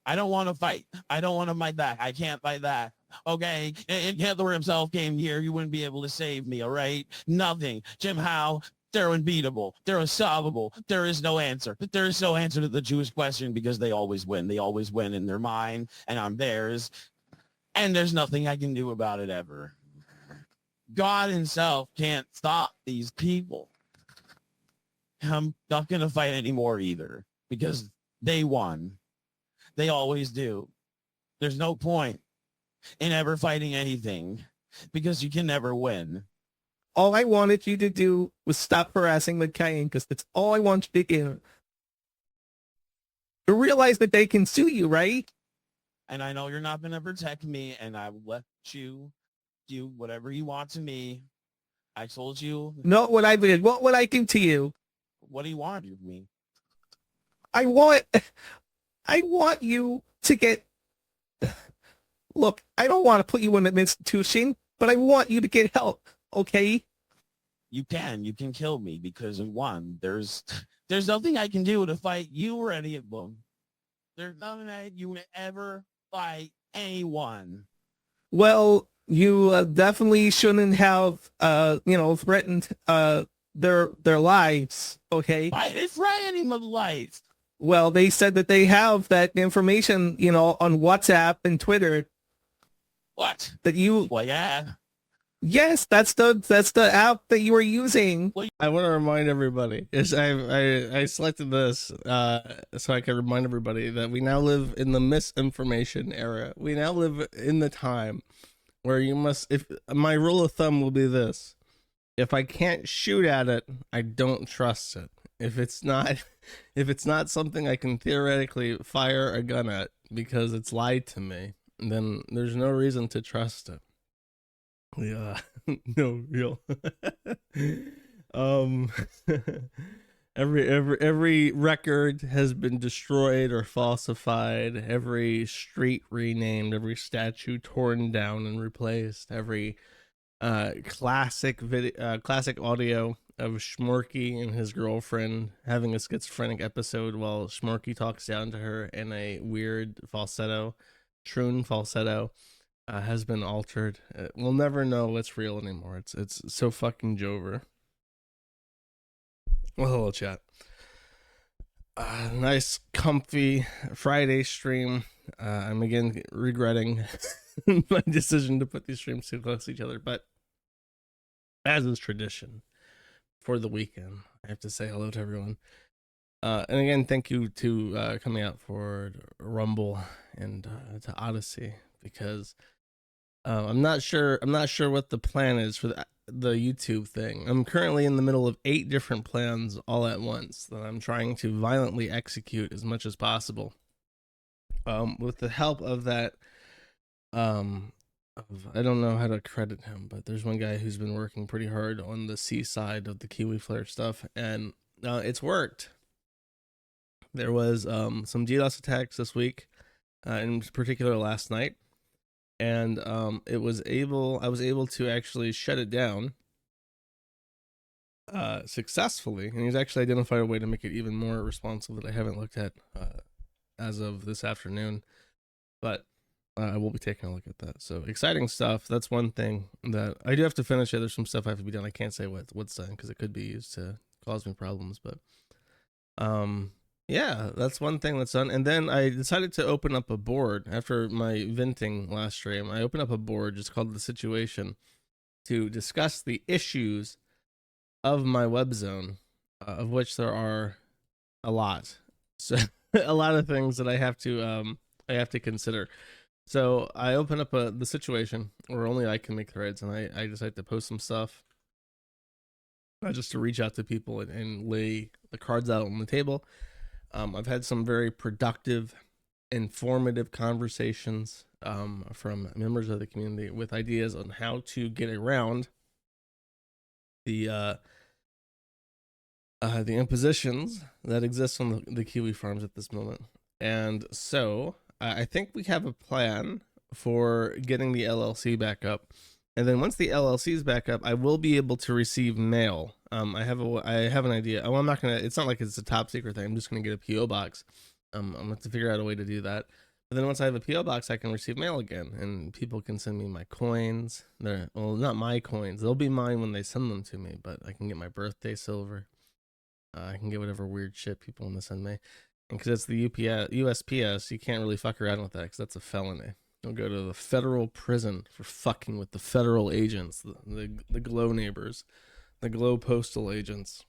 I don't want to fight. I don't want to fight that. I can't fight that. Okay. If Hitler himself came here, you wouldn't be able to save me. All right. Nothing. Jim Howe, they're unbeatable. They're unsolvable. There is no answer. There is no answer to the Jewish question because they always win. They always win in their mind and I'm theirs. And there's nothing I can do about it ever. God himself can't stop these people. I'm not going to fight anymore either because they won. They always do. There's no point in ever fighting anything because you can never win. All I wanted you to do was stop harassing McCain because that's all I want you to do. You realize that they can sue you, right? And I know you're not going to protect me and I will let you do whatever you want to me. I told you. Not what I did. What would I do to you? What do you want of me? I want you to get... Look, I don't want to put you in an institution, but I want you to get help, okay? You can kill me because of one. There's nothing I can do to fight you or any of them. There's nothing that you would ever fight anyone. Well, you definitely shouldn't have, threatened their lives, okay? Why did threatening my life? Well, they said that they have that information, on WhatsApp and Twitter. What? That you... Well, yeah. Yes, that's the app that you were using. I want to remind everybody, is I selected this so I can remind everybody that we now live in the misinformation era. We now live in the time where you must, if my rule of thumb will be this: if I can't shoot at it, I don't trust it. If it's not something I can theoretically fire a gun at because it's lied to me, then there's no reason to trust it. Yeah, no real. every record has been destroyed or falsified, every street renamed, every statue torn down and replaced, every classic audio of Schmorky and his girlfriend having a schizophrenic episode while Schmorky talks down to her in a weird falsetto, troon falsetto. Has been altered. We'll never know what's real anymore. It's so fucking Jover. Well, hello, chat. Nice, comfy Friday stream. I'm again regretting my decision to put these streams too close to each other, but as is tradition for the weekend, I have to say hello to everyone. And again, thank you to coming out for Rumble and to Odyssey, because I'm not sure what the plan is for the YouTube thing. I'm currently in the middle of 8 different plans all at once that I'm trying to violently execute as much as possible. With the help of that, I don't know how to credit him, but there's one guy who's been working pretty hard on the C side of the Kiwi Flare stuff, and it's worked. There was some DDoS attacks this week, in particular last night. And I was able to actually shut it down successfully, and he's actually identified a way to make it even more responsive that I haven't looked at as of this afternoon, but I will be taking a look at that. So exciting stuff. That's one thing that I do have to finish. There's some stuff I have to be done. I can't say what's done because it could be used to cause me problems, but yeah, that's one thing that's done. And then I decided to open up a board after my venting last stream. I opened up a board just called The Situation to discuss the issues of my web zone, of which there are a lot. So a lot of things that I have to consider. So I open up The Situation where only I can make threads, and I decided to post some stuff just to reach out to people and lay the cards out on the table. I've had some very productive, informative conversations from members of the community with ideas on how to get around the impositions that exist on the Kiwi farms at this moment. And so I think we have a plan for getting the LLC back up. And then once the LLC is back up, I will be able to receive mail. I have an idea. Oh, I'm not gonna. It's not like it's a top secret thing. I'm just gonna get a PO box. I'm gonna have to figure out a way to do that. But then once I have a PO box, I can receive mail again, and people can send me my coins. Well, not my coins. They'll be mine when they send them to me, but I can get my birthday silver. I can get whatever weird shit people want to send me. And because it's the USPS, you can't really fuck around with that because that's a felony. You'll go to the federal prison for fucking with the federal agents, the Glow neighbors, the Glow postal agents.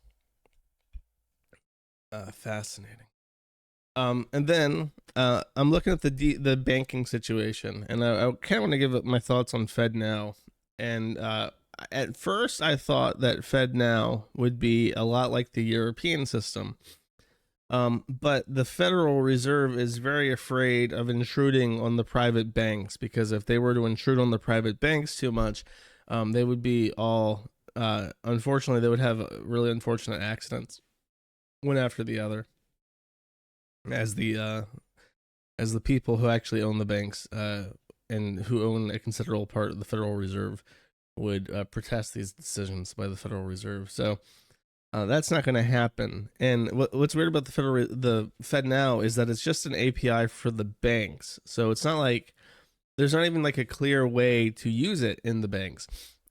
Fascinating. And then I'm looking at the banking situation, and I kind of want to give my thoughts on FedNow. And at first, I thought that FedNow would be a lot like the European system. But the Federal Reserve is very afraid of intruding on the private banks, because if they were to intrude on the private banks too much, they would be all, unfortunately, they would have really unfortunate accidents, one after the other, as the people who actually own the banks, and who own a considerable part of the Federal Reserve would protest these decisions by the Federal Reserve. So that's not going to happen. And what's weird about the FedNow is that it's just an API for the banks. So it's not like there's not even like a clear way to use it in the banks.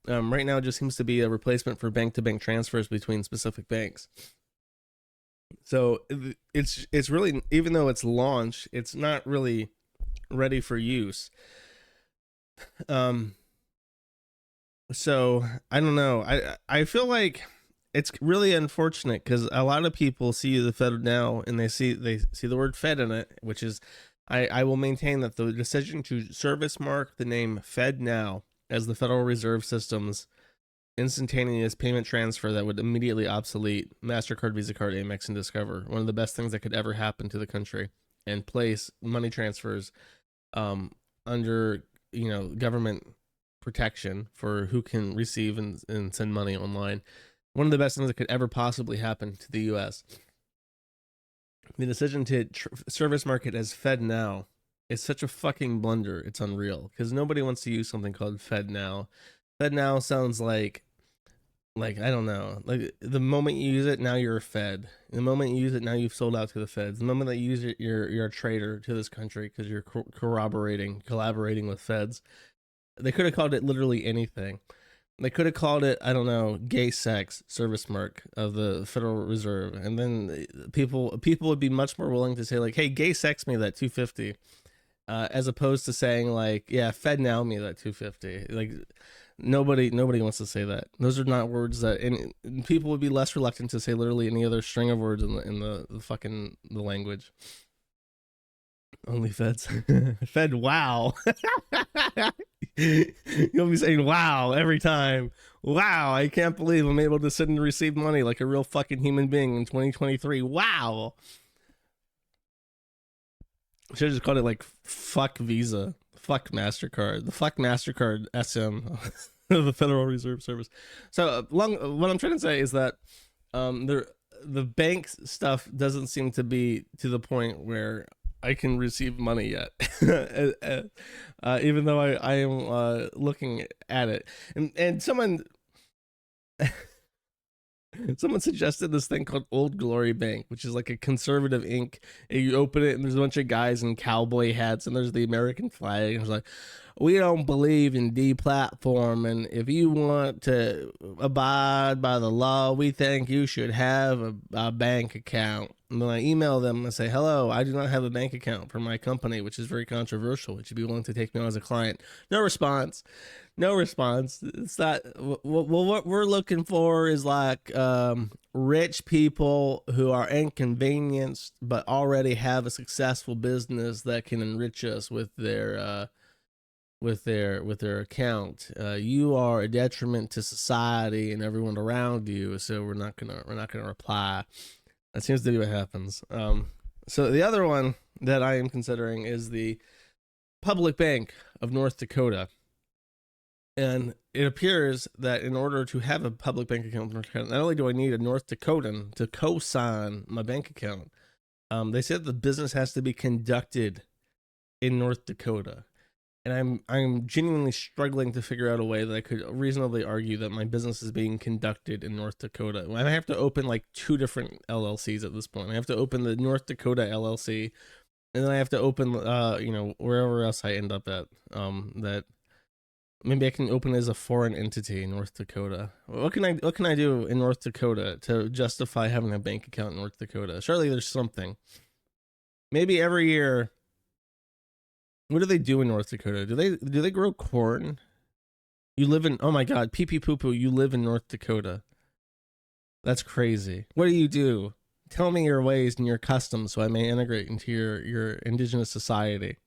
Right now, it just seems to be a replacement for bank-to-bank transfers between specific banks. So it's really, even though it's launched, it's not really ready for use. So I don't know. I feel like it's really unfortunate because a lot of people see the FedNow and they see the word Fed in it, which is, I will maintain that the decision to service mark the name FedNow as the Federal Reserve System's instantaneous payment transfer that would immediately obsolete MasterCard, Visa Card, Amex, and Discover, one of the best things that could ever happen to the country, and place money transfers under, government protection for who can receive and send money online. One of the best things that could ever possibly happen to the U.S. The decision to service market as FedNow is such a fucking blunder. It's unreal, because nobody wants to use something called FedNow. FedNow sounds like I don't know, like the moment you use it, now you're a Fed. The moment you use it, now you've sold out to the Feds. The moment that you use it, you're a traitor to this country because you're collaborating with Feds. They could have called it literally anything. They could have called it, I don't know, gay sex service mark of the Federal Reserve, and then people would be much more willing to say like, hey, gay sex me that $250, as opposed to saying like, yeah, FedNow me that $250. Like nobody wants to say that. Those are not words that, and people would be less reluctant to say literally any other string of words in the fucking the language. Only Feds. Fed wow. You'll be saying wow every time. Wow, I can't believe I'm able to sit and receive money like a real fucking human being in 2023. Wow. Should have just called it like fuck Visa, fuck MasterCard, the fuck MasterCard SM of the Federal Reserve Service. So what I'm trying to say is that the bank stuff doesn't seem to be to the point where I can receive money yet, even though I am looking at it. And someone suggested this thing called Old Glory Bank, which is like a conservative ink. You open it and there's a bunch of guys in cowboy hats and there's the American flag. And it's like, we don't believe in deplatforming. If you want to abide by the law, we think you should have a bank account. And then I email them and say, hello, I do not have a bank account for my company, which is very controversial. Would you be willing to take me on as a client? No response. It's not, what we're looking for is like rich people who are inconvenienced but already have a successful business that can enrich us with their account. You are a detriment to society and everyone around you, so we're not gonna reply. That seems to be what happens. So the other one that I am considering is the Public Bank of North Dakota. And it appears that in order to have a public bank account in North Dakota, not only do I need a North Dakotan to co-sign my bank account, they said the business has to be conducted in North Dakota. And I'm genuinely struggling to figure out a way that I could reasonably argue that my business is being conducted in North Dakota. I have to open like 2 different LLCs at this point. I have to open the North Dakota LLC and then I have to open, wherever else I end up at. That maybe I can open as a foreign entity in North Dakota. What can I do in North Dakota to justify having a bank account in North Dakota? Surely there's something. Maybe every year. What do they do in North Dakota? Do they grow corn? You live in, oh my god, pee pee poo poo, you live in North Dakota. That's crazy. What do you do? Tell me your ways and your customs so I may integrate into your indigenous society.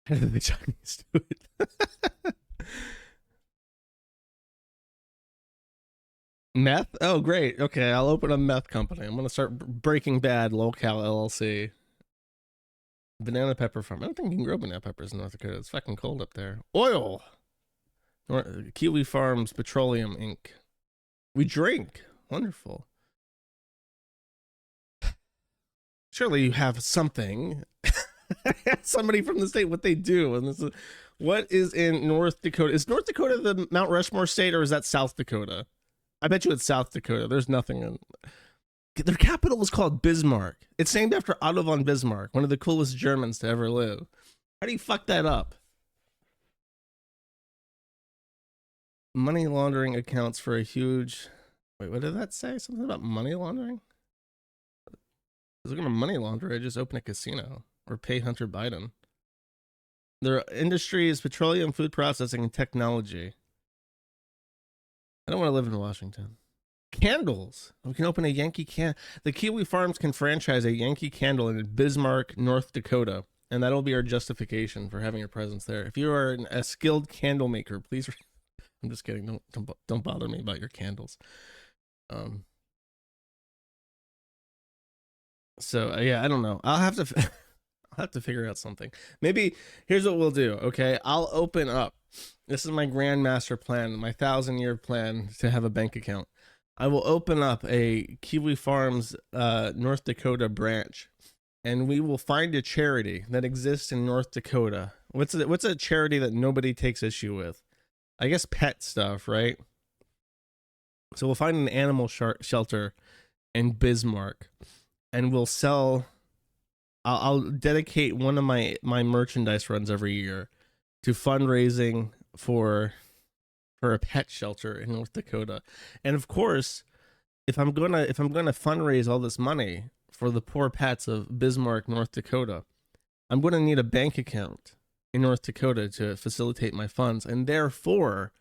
How do the Chinese do it? Meth? Oh, great. Okay, I'll open a meth company. I'm gonna start Breaking Bad Locale LLC. Banana pepper farm. I don't think you can grow banana peppers in North Dakota. It's fucking cold up there. Oil. Kiwi Farms Petroleum Inc. We drink. Wonderful. Surely you have something. Somebody from the state, what they do. And this is, what is in North Dakota? Is North Dakota the Mount Rushmore state, or is that South Dakota? I bet you it's South Dakota. There's nothing in. Their capital is called Bismarck. It's named after Otto von Bismarck, one of the coolest Germans to ever live. How do you fuck that up? Money laundering accounts for a huge... Wait, what did that say? Something about money laundering? I was going to money launder, I just open a casino or pay Hunter Biden. Their industry is petroleum, food processing, and technology. I don't want to live in Washington. Candles. We can open a Yankee can. The Kiwi Farms can franchise a Yankee Candle in Bismarck, North Dakota, and that'll be our justification for having a presence there. If you are a skilled candle maker, please. I'm just kidding. Don't bother me about your candles. So yeah, I don't know. I'll have to figure out something. Maybe here's what we'll do. Okay, I'll open up. This is my grand master plan, my 1,000-year plan to have a bank account. I will open up a Kiwi Farms North Dakota branch, and we will find a charity that exists in North Dakota. What's a charity that nobody takes issue with? I guess pet stuff, right? So we'll find an animal shelter in Bismarck, and we'll sell. I'll dedicate one of my merchandise runs every year to fundraising for a pet shelter in North Dakota. And of course, if I'm gonna fundraise all this money for the poor pets of Bismarck, North Dakota, I'm gonna need a bank account in North Dakota to facilitate my funds, and therefore,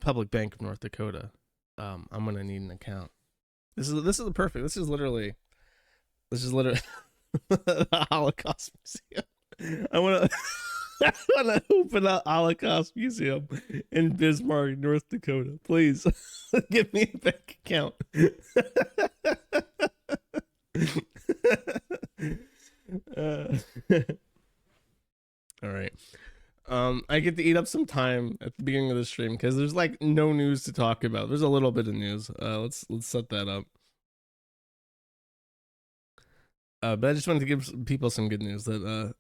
Public Bank of North Dakota, I'm gonna need an account. This is the perfect. This is literally the Holocaust Museum. I want to open a Holocaust Museum in Bismarck, North Dakota. Please give me a bank account. All right. I get to eat up some time at the beginning of the stream because there's like no news to talk about. There's a little bit of news. Let's set that up. But I just wanted to give people some good news that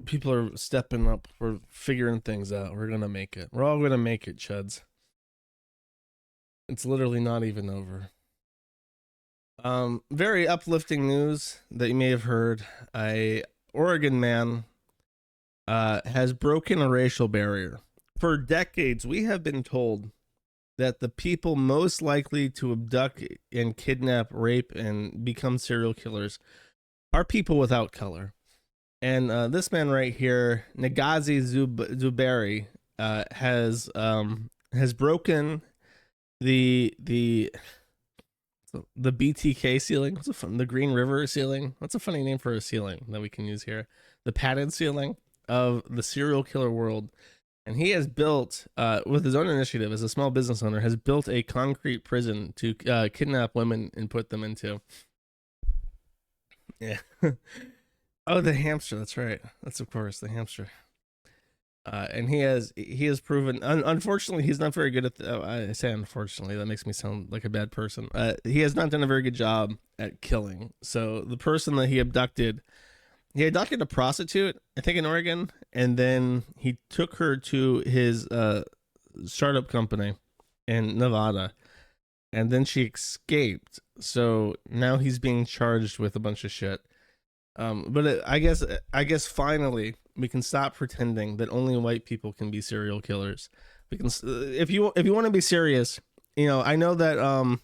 people are stepping up. We're figuring things out. We're gonna make it. We're all gonna make it, chuds. It's literally not even over. Very uplifting news that you may have heard. A Oregon man has broken a racial barrier. For decades, we have been told that the people most likely to abduct and kidnap, rape, and become serial killers are people without color. And this man right here, Nagazi Zuberi, has broken the BTK ceiling. The Green River ceiling. What's a funny name for a ceiling that we can use here? The padded ceiling of the serial killer world. And he has built, with his own initiative as a small business owner, has built a concrete prison to kidnap women and put them into. Yeah. Oh, the hamster. That's right. That's of course the hamster. And he has proven. Unfortunately, he's not very good at. I say unfortunately, that makes me sound like a bad person. He has not done a very good job at killing. So the person that he abducted a prostitute, I think in Oregon, and then he took her to his startup company in Nevada, and then she escaped. So now he's being charged with a bunch of shit. I guess finally we can stop pretending that only white people can be serial killers. We can, if you want to be serious, you know, I know that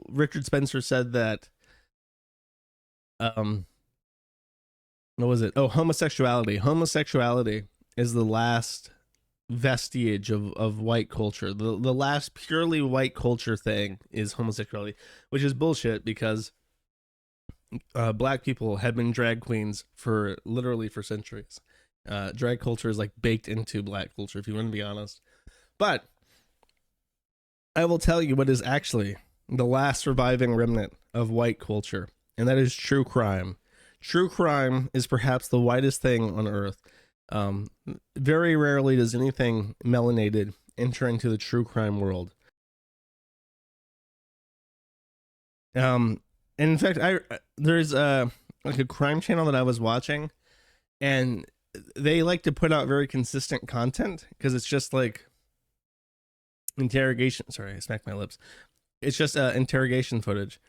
Richard Spencer said that what was it? Oh, homosexuality. Homosexuality is the last vestige of white culture. The last purely white culture thing is homosexuality, which is bullshit because black people have been drag queens for literally for centuries. Drag culture is like baked into black culture, if you want to be honest. But I will tell you what is actually the last surviving remnant of white culture, and that is true crime. True crime is perhaps the whitest thing on earth. Very rarely does anything melanated enter into the true crime world. And in fact, there's like a crime channel that I was watching, and they like to put out very consistent content because it's just like interrogation. Sorry, I smacked my lips. It's just interrogation footage.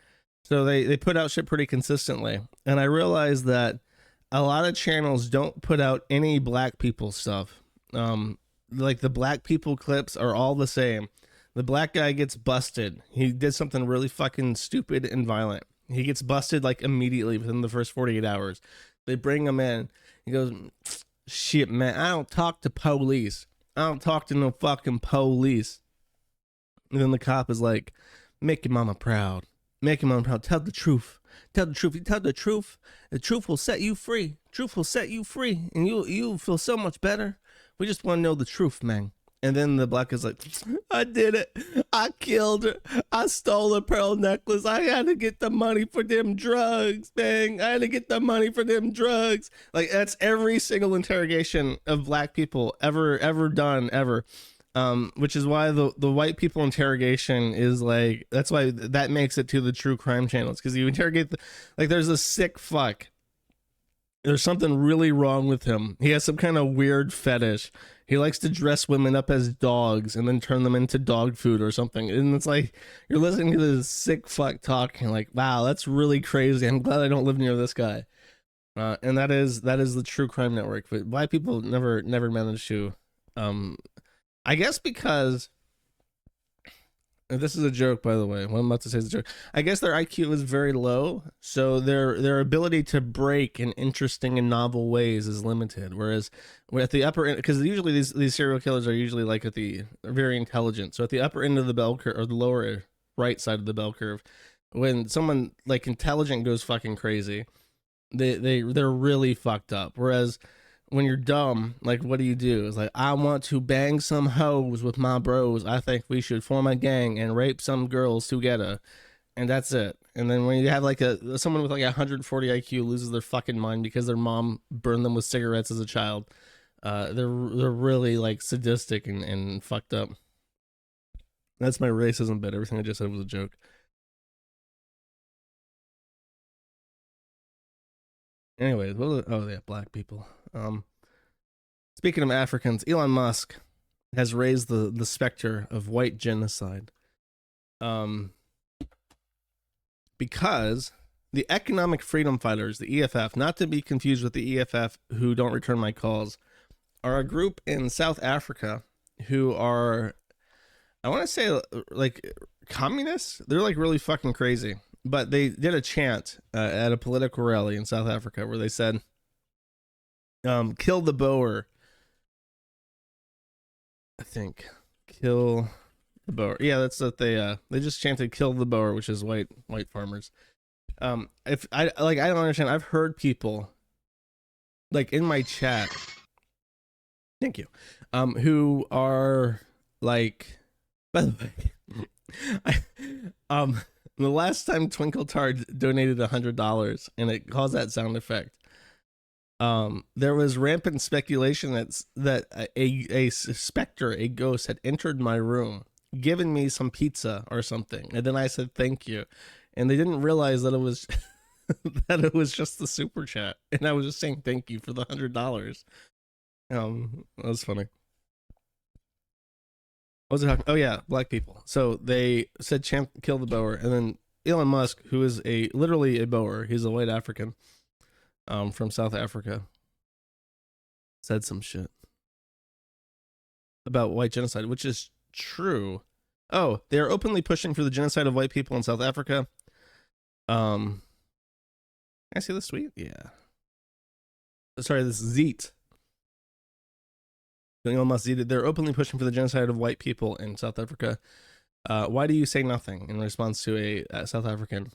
So they put out shit pretty consistently, and I realized that a lot of channels don't put out any black people stuff. Like the black people clips are all the same. The black guy gets busted. He did something really fucking stupid and violent. He gets busted like immediately within the first 48 hours. They bring him in. He goes, shit, man, I don't talk to police. I don't talk to no fucking police. And then the cop is like, make your mama proud. Make your mama proud. Tell the truth. Tell the truth. You tell the truth. The truth will set you free. Truth will set you free. And you'll feel so much better. We just want to know the truth, man. And then the black is like, I did it. I killed her. I stole a pearl necklace. I had to get the money for them drugs, man. I had to get the money for them drugs. Like, that's every single interrogation of black people ever done, ever. Which is why the white people interrogation is like, that's why that makes it to the true crime channels. Because you interrogate, like, there's a sick fuck. There's something really wrong with him. He has some kind of weird fetish. He likes to dress women up as dogs and then turn them into dog food or something. And it's like, you're listening to this sick fuck talk and like, wow, that's really crazy. I'm glad I don't live near this guy. And that is the True Crime Network. But white people never managed to, I guess because, and this is a joke, by the way. What I'm about to say is a joke. I guess their IQ is very low, so their ability to break in interesting and novel ways is limited. Whereas at the upper end, because usually these serial killers are usually like they're very intelligent. So at the upper end of the bell curve, or the lower right side of the bell curve, when someone like intelligent goes fucking crazy, they're really fucked up. Whereas when you're dumb, like, what do? It's like, I want to bang some hoes with my bros. I think we should form a gang and rape some girls together. And that's it. And then when you have like someone with like 140 IQ loses their fucking mind because their mom burned them with cigarettes as a child, they're really like sadistic and fucked up. That's my racism bit. Everything I just said was a joke. Anyways, oh yeah, black people. Speaking of Africans, Elon Musk has raised the specter of white genocide. Because the Economic Freedom Fighters, the EFF, not to be confused with the EFF who don't return my calls, are a group in South Africa who are, I want to say, like, communists. They're like really fucking crazy. But they did a chant at a political rally in South Africa where they said, kill the Boer. I think. Kill the Boer. Yeah, that's what they just chanted kill the Boer, which is white farmers. If I don't understand. I've heard people like in my chat, thank you, who are like, by the way, the last time Twinkle Tard donated $100 and it caused that sound effect, there was rampant speculation that a specter, a ghost, had entered my room, given me some pizza or something, and then I said thank you, and they didn't realize that it was that it was just the super chat, and I was just saying thank you for the $100. That was funny. What was it talking? Oh yeah, black people. So they said kill the Boer, and then Elon Musk, who is literally a Boer, he's a white African, from South Africa said some shit about white genocide, which is true. Oh, they are openly pushing for the genocide of white people in South Africa. Can I see this tweet? Yeah. Sorry, this is Zeet. Elon Musk Zeet. They're openly pushing for the genocide of white people in South Africa. Why do you say nothing in response to a South African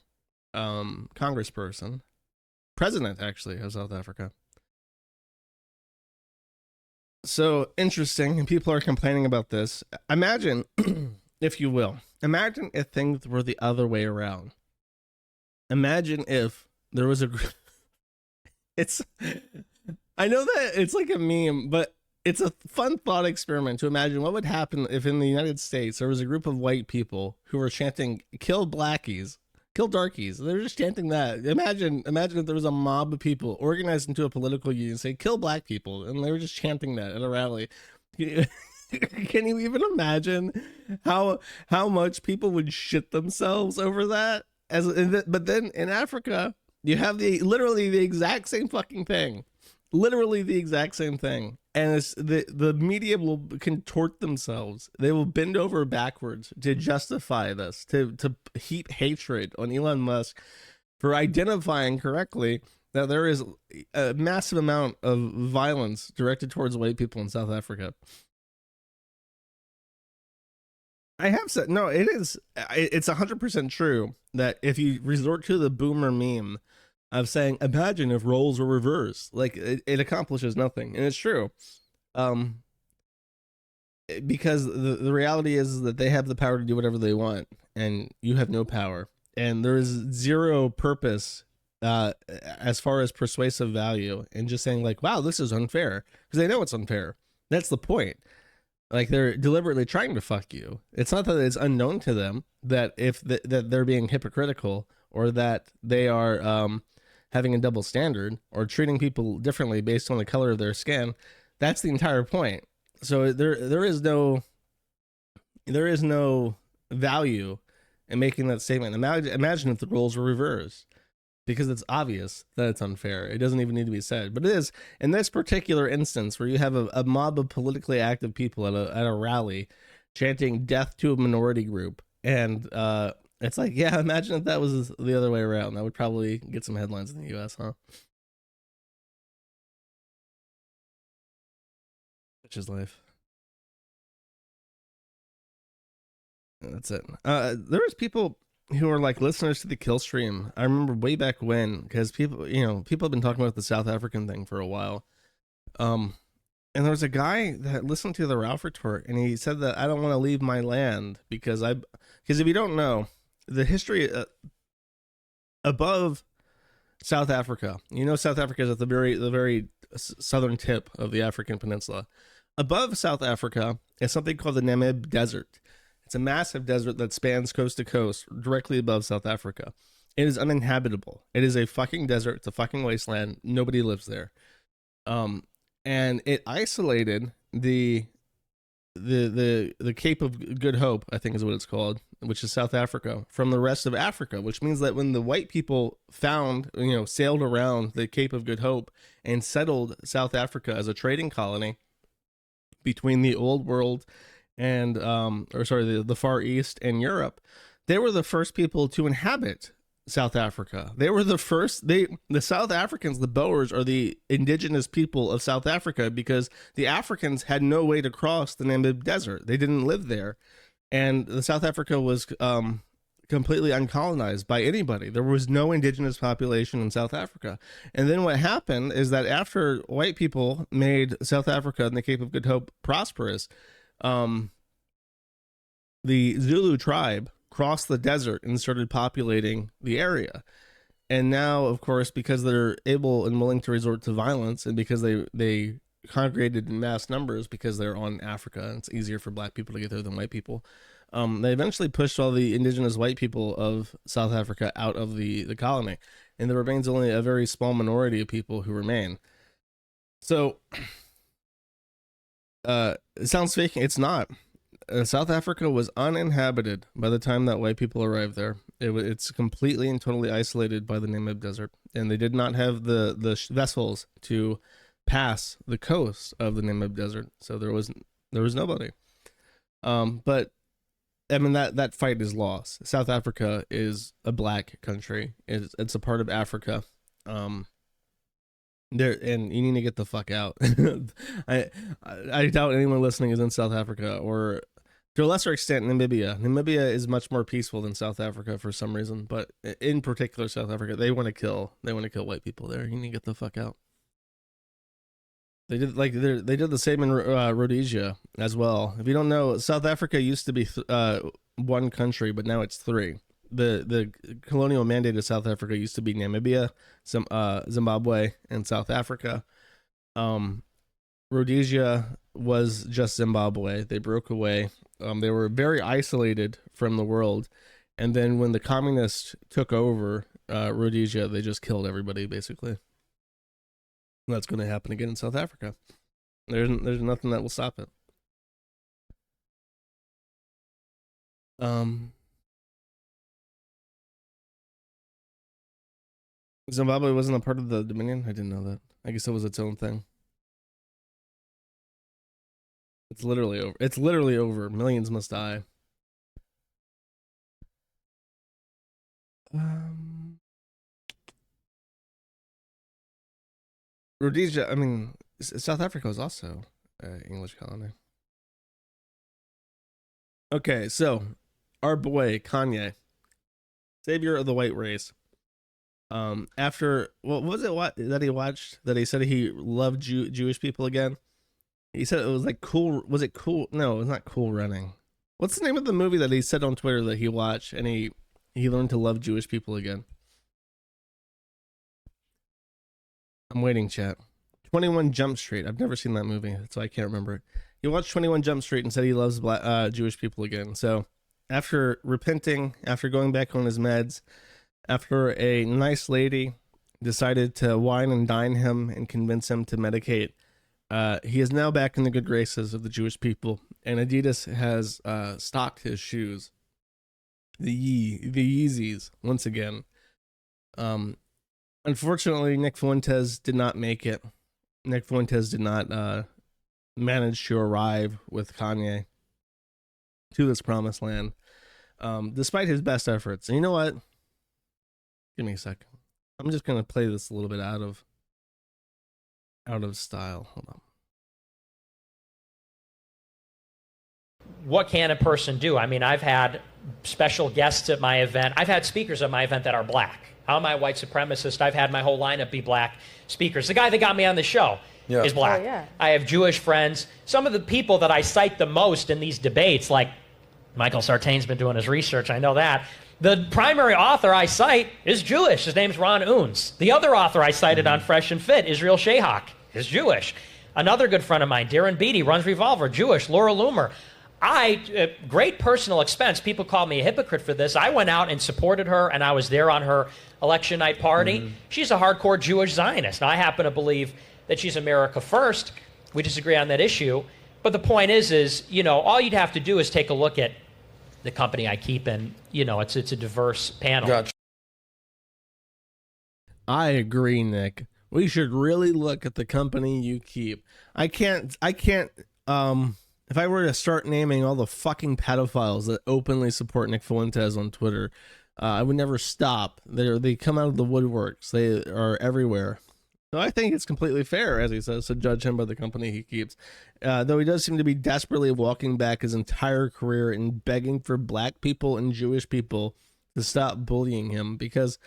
congressperson, president actually of South Africa? So interesting, and people are complaining about this. Imagine, if you will, imagine if things were the other way around. Imagine if there was a it's I know that it's like a meme, but it's a fun thought experiment to imagine what would happen if in the United States there was a group of white people who were chanting "kill blackies, kill darkies." They're just chanting that. Imagine if there was a mob of people organized into a political union say "kill black people," and they were just chanting that at a rally. Can you even imagine how much people would shit themselves over that? But then in Africa, you have literally the exact same fucking thing, literally the exact same thing, and it's the media will contort themselves. They will bend over backwards to justify this, to heap hatred on Elon Musk for identifying correctly that there is a massive amount of violence directed towards white people in South Africa. I have said, no, it's 100% true that if you resort to the boomer meme of saying, imagine if roles were reversed, like it accomplishes nothing. And it's true. Because the reality is that they have the power to do whatever they want and you have no power. And there is zero purpose as far as persuasive value in just saying like, wow, this is unfair, because they know it's unfair. That's the point. Like, they're deliberately trying to fuck you. It's not that it's unknown to them that that they're being hypocritical, or that they are having a double standard or treating people differently based on the color of their skin. That's the entire point. So there is no value in making that statement. Imagine if the roles were reversed, because it's obvious that it's unfair. It doesn't even need to be said, but it is. In this particular instance, where you have a mob of politically active people at a rally chanting "death to a minority group," and it's like, yeah, imagine if that was the other way around. That would probably get some headlines in the U.S., huh? Which is life. And that's it. There was people who are like listeners to the kill stream. I remember way back when, because people have been talking about the South African thing for a while. And there was a guy that listened to the Ralph Retort, and he said that I don't want to leave my land because if you don't know the history above South Africa, South Africa is at the very southern tip of the African peninsula. Above South Africa is something called the Namib Desert. It's a massive desert that spans coast to coast directly above South Africa. It is uninhabitable. It is a fucking desert. It's a fucking wasteland. Nobody lives there. And it isolated the Cape of Good Hope, I think is what it's called, which is South Africa, from the rest of Africa, which means that when the white people sailed around the Cape of Good Hope and settled South Africa as a trading colony between the old world and the Far East and Europe, they were the first people to inhabit South Africa. They were the first. The South Africans, the Boers, are the indigenous people of South Africa, because the Africans had no way to cross the Namib Desert. They didn't live there, and the South Africa was completely uncolonized by anybody. There was no indigenous population in South Africa. And then what happened is that after white people made South Africa and the Cape of Good Hope prosperous, the Zulu tribe crossed the desert and started populating the area. And now, of course, because they're able and willing to resort to violence, and because they congregated in mass numbers because they're on Africa and it's easier for black people to get there than white people, they eventually pushed all the indigenous white people of South Africa out of the colony, and there remains only a very small minority of people who remain. So it sounds fake. It's not. South Africa was uninhabited by the time that white people arrived there. It's completely and totally isolated by the Namib Desert, and they did not have the vessels to pass the coast of the Namib Desert, so there was nobody. But I mean that fight is lost. South Africa is a black country. It's a part of Africa. There, and you need to get the fuck out. I doubt anyone listening is in South Africa, or to a lesser extent Namibia. Namibia is much more peaceful than South Africa for some reason, but in particular South Africa, they want to kill white people there. You need to get the fuck out. They did the same in Rhodesia as well. If you don't know, South Africa used to be one country, but now it's three. The colonial mandate of South Africa used to be Namibia, Zimbabwe, and South Africa. Rhodesia was just Zimbabwe. They broke away. They were very isolated from the world, and then when the communists took over Rhodesia, they just killed everybody basically. And that's going to happen again in South Africa. There's nothing that will stop it. Zimbabwe wasn't a part of the Dominion? I didn't know that. I guess it was its own thing. It's literally over. It's literally over. Millions must die. Rhodesia, I mean, South Africa was also an English colony. Okay, so our boy Kanye, savior of the white race. After what was it that he watched that he said he loved Jewish people again? He said it was like cool. Was it cool? No, it was not Cool Running. What's the name of the movie that he said on Twitter that he watched and he learned to love Jewish people again? I'm waiting, chat. 21 Jump Street. I've never seen that movie, so I can't remember it. He watched 21 Jump Street and said he loves Jewish people again. So after repenting, after going back on his meds, after a nice lady decided to wine and dine him and convince him to medicate, he is now back in the good graces of the Jewish people, and Adidas has stocked his shoes, the Yeezys, once again. Unfortunately, Nick Fuentes did not make it. Nick Fuentes did not manage to arrive with Kanye to this promised land, despite his best efforts. And you know what? Give me a second. I'm just gonna play this a little bit out of style. Hold on. What can a person do? I mean, I've had special guests at my event. I've had speakers at my event that are black. How am I a white supremacist? I've had my whole lineup be black speakers. The guy that got me on the show is black. Oh, yeah. I have Jewish friends. Some of the people that I cite the most in these debates, like Michael Sartain's been doing his research, I know that. The primary author I cite is Jewish. His name's Ron Unz. The other author I cited on Fresh and Fit, Israel Shayhak, is Jewish. Another good friend of mine, Darren Beatty, runs Revolver, Jewish. Laura Loomer. Great personal expense. People call me a hypocrite for this. I went out and supported her, and I was there on her election night party. She's a hardcore Jewish Zionist. Now, I happen to believe that she's America first. We disagree on that issue. But the point is, you know, all you'd have to do is take a look at the company I keep, and, you know, it's a diverse panel. Gotcha. I agree, Nick. We should really look at the company you keep. I can't, if I were to start naming all the fucking pedophiles that openly support Nick Fuentes on Twitter, I would never stop. They come out of the woodworks. They are everywhere. So I think it's completely fair, as he says, to judge him by the company he keeps. Though he does seem to be desperately walking back his entire career and begging for black people and Jewish people to stop bullying him, because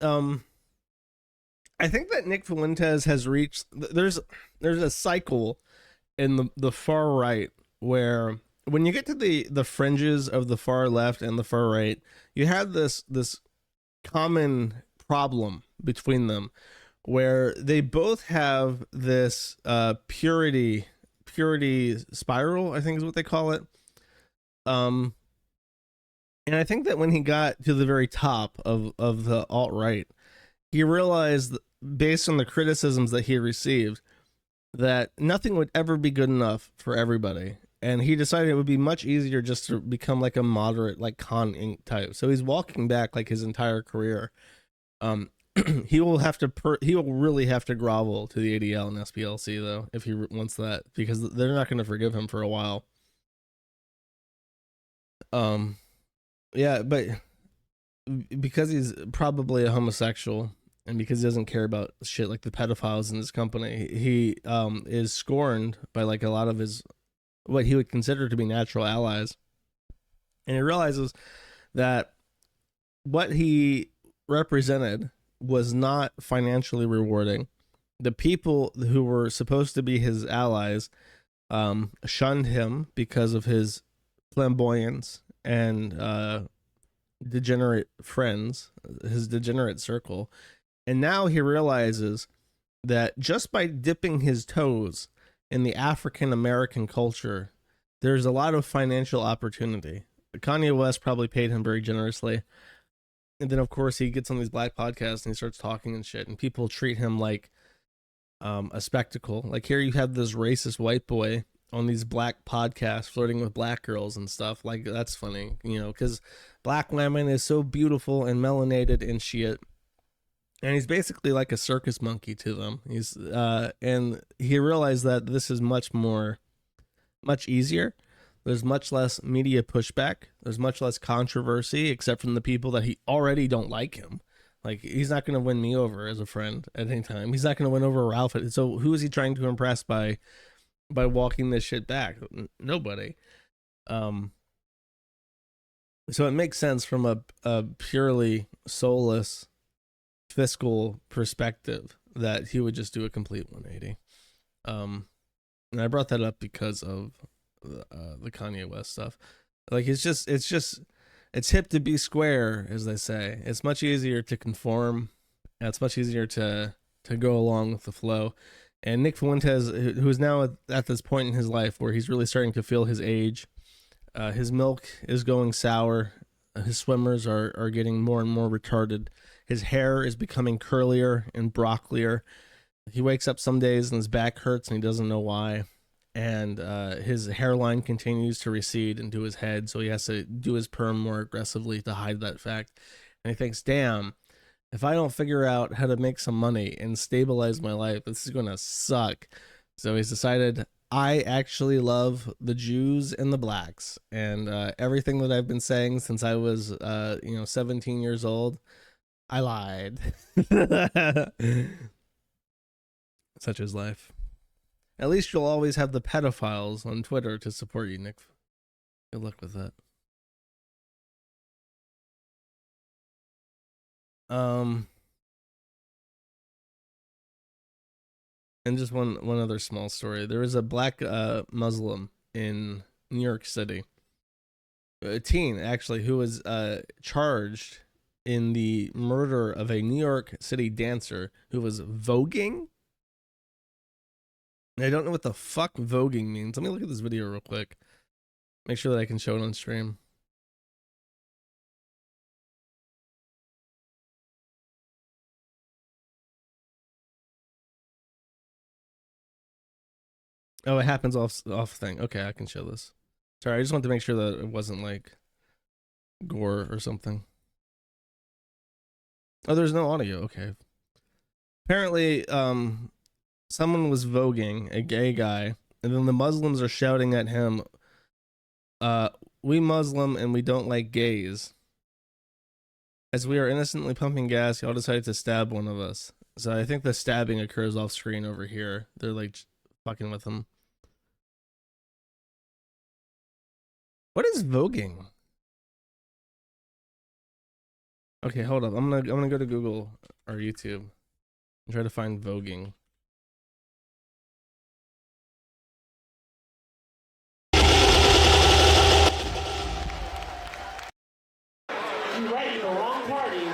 I think that Nick Fuentes has reached, there's a cycle in the far right where when you get to the fringes of the far left and the far right, you have this common problem between them, where they both have this purity spiral, I think is what they call it. And I think that when he got to the very top of the alt-right, he realized, based on the criticisms that he received, that nothing would ever be good enough for everybody. and he decided it would be much easier just to become like a moderate, like Con Inc. type. So he's walking back like his entire career. He will really have to grovel to the ADL and SPLC though, if he wants that, because they're not going to forgive him for a while. Yeah, but because he's probably a homosexual, and because he doesn't care about shit like the pedophiles in his company, he is scorned by like a lot of his what he would consider to be natural allies. And he realizes that what he represented was not financially rewarding. The people who were supposed to be his allies shunned him because of his flamboyance and degenerate friends, his degenerate circle. And now he realizes that just by dipping his toes in the African American culture, there's a lot of financial opportunity. Kanye West probably paid him very generously. And then, of course, he gets on these black podcasts and he starts talking and shit. And people treat him like a spectacle. Like here you have this racist white boy on these black podcasts flirting with black girls and stuff. Like, that's funny, you know, because black women is so beautiful and melanated and shit. And he's basically like a circus monkey to them. He's and he realized that this is much easier. There's much less media pushback. There's much less controversy, except from the people that he already don't like him. Like, he's not going to win me over as a friend at any time. He's not going to win over Ralph. So who is he trying to impress by walking this shit back? Nobody. So it makes sense from a purely soulless fiscal perspective that he would just do a complete 180. And I brought that up because of the Kanye West stuff. Like, it's hip to be square, as they say. It's much easier to conform. It's much easier to go along with the flow. And Nick Fuentes, who's now at this point in his life where he's really starting to feel his age, his milk is going sour. His swimmers are getting more and more retarded. His hair is becoming curlier and broccolier. He wakes up some days and his back hurts and he doesn't know why. And his hairline continues to recede into his head, so he has to do his perm more aggressively to hide that fact. And he thinks, damn, if I don't figure out how to make some money and stabilize my life, this is going to suck. So he's decided, I actually love the Jews and the blacks. And everything that I've been saying since I was 17 years old, I lied. Such is life. At least you'll always have the pedophiles on Twitter to support you, Nick. Good luck with that. And just one other small story. There was a black Muslim in New York City, a teen actually, who was charged in the murder of a New York City dancer who was voguing. I don't know what the fuck voguing means. Let me look at this video real quick. Make sure that I can show it on stream. Oh, it happens off thing. Okay, I can show this. Sorry, I just wanted to make sure that it wasn't like gore or something. Oh, there's no audio. Okay. Apparently, someone was voguing, a gay guy, and then the Muslims are shouting at him, we Muslim and we don't like gays. As we are innocently pumping gas, y'all decided to stab one of us. So I think the stabbing occurs off screen over here. They're like fucking with him. What is voguing? Okay, hold up. I'm gonna go to Google or YouTube and try to find voguing. You ready the wrong party.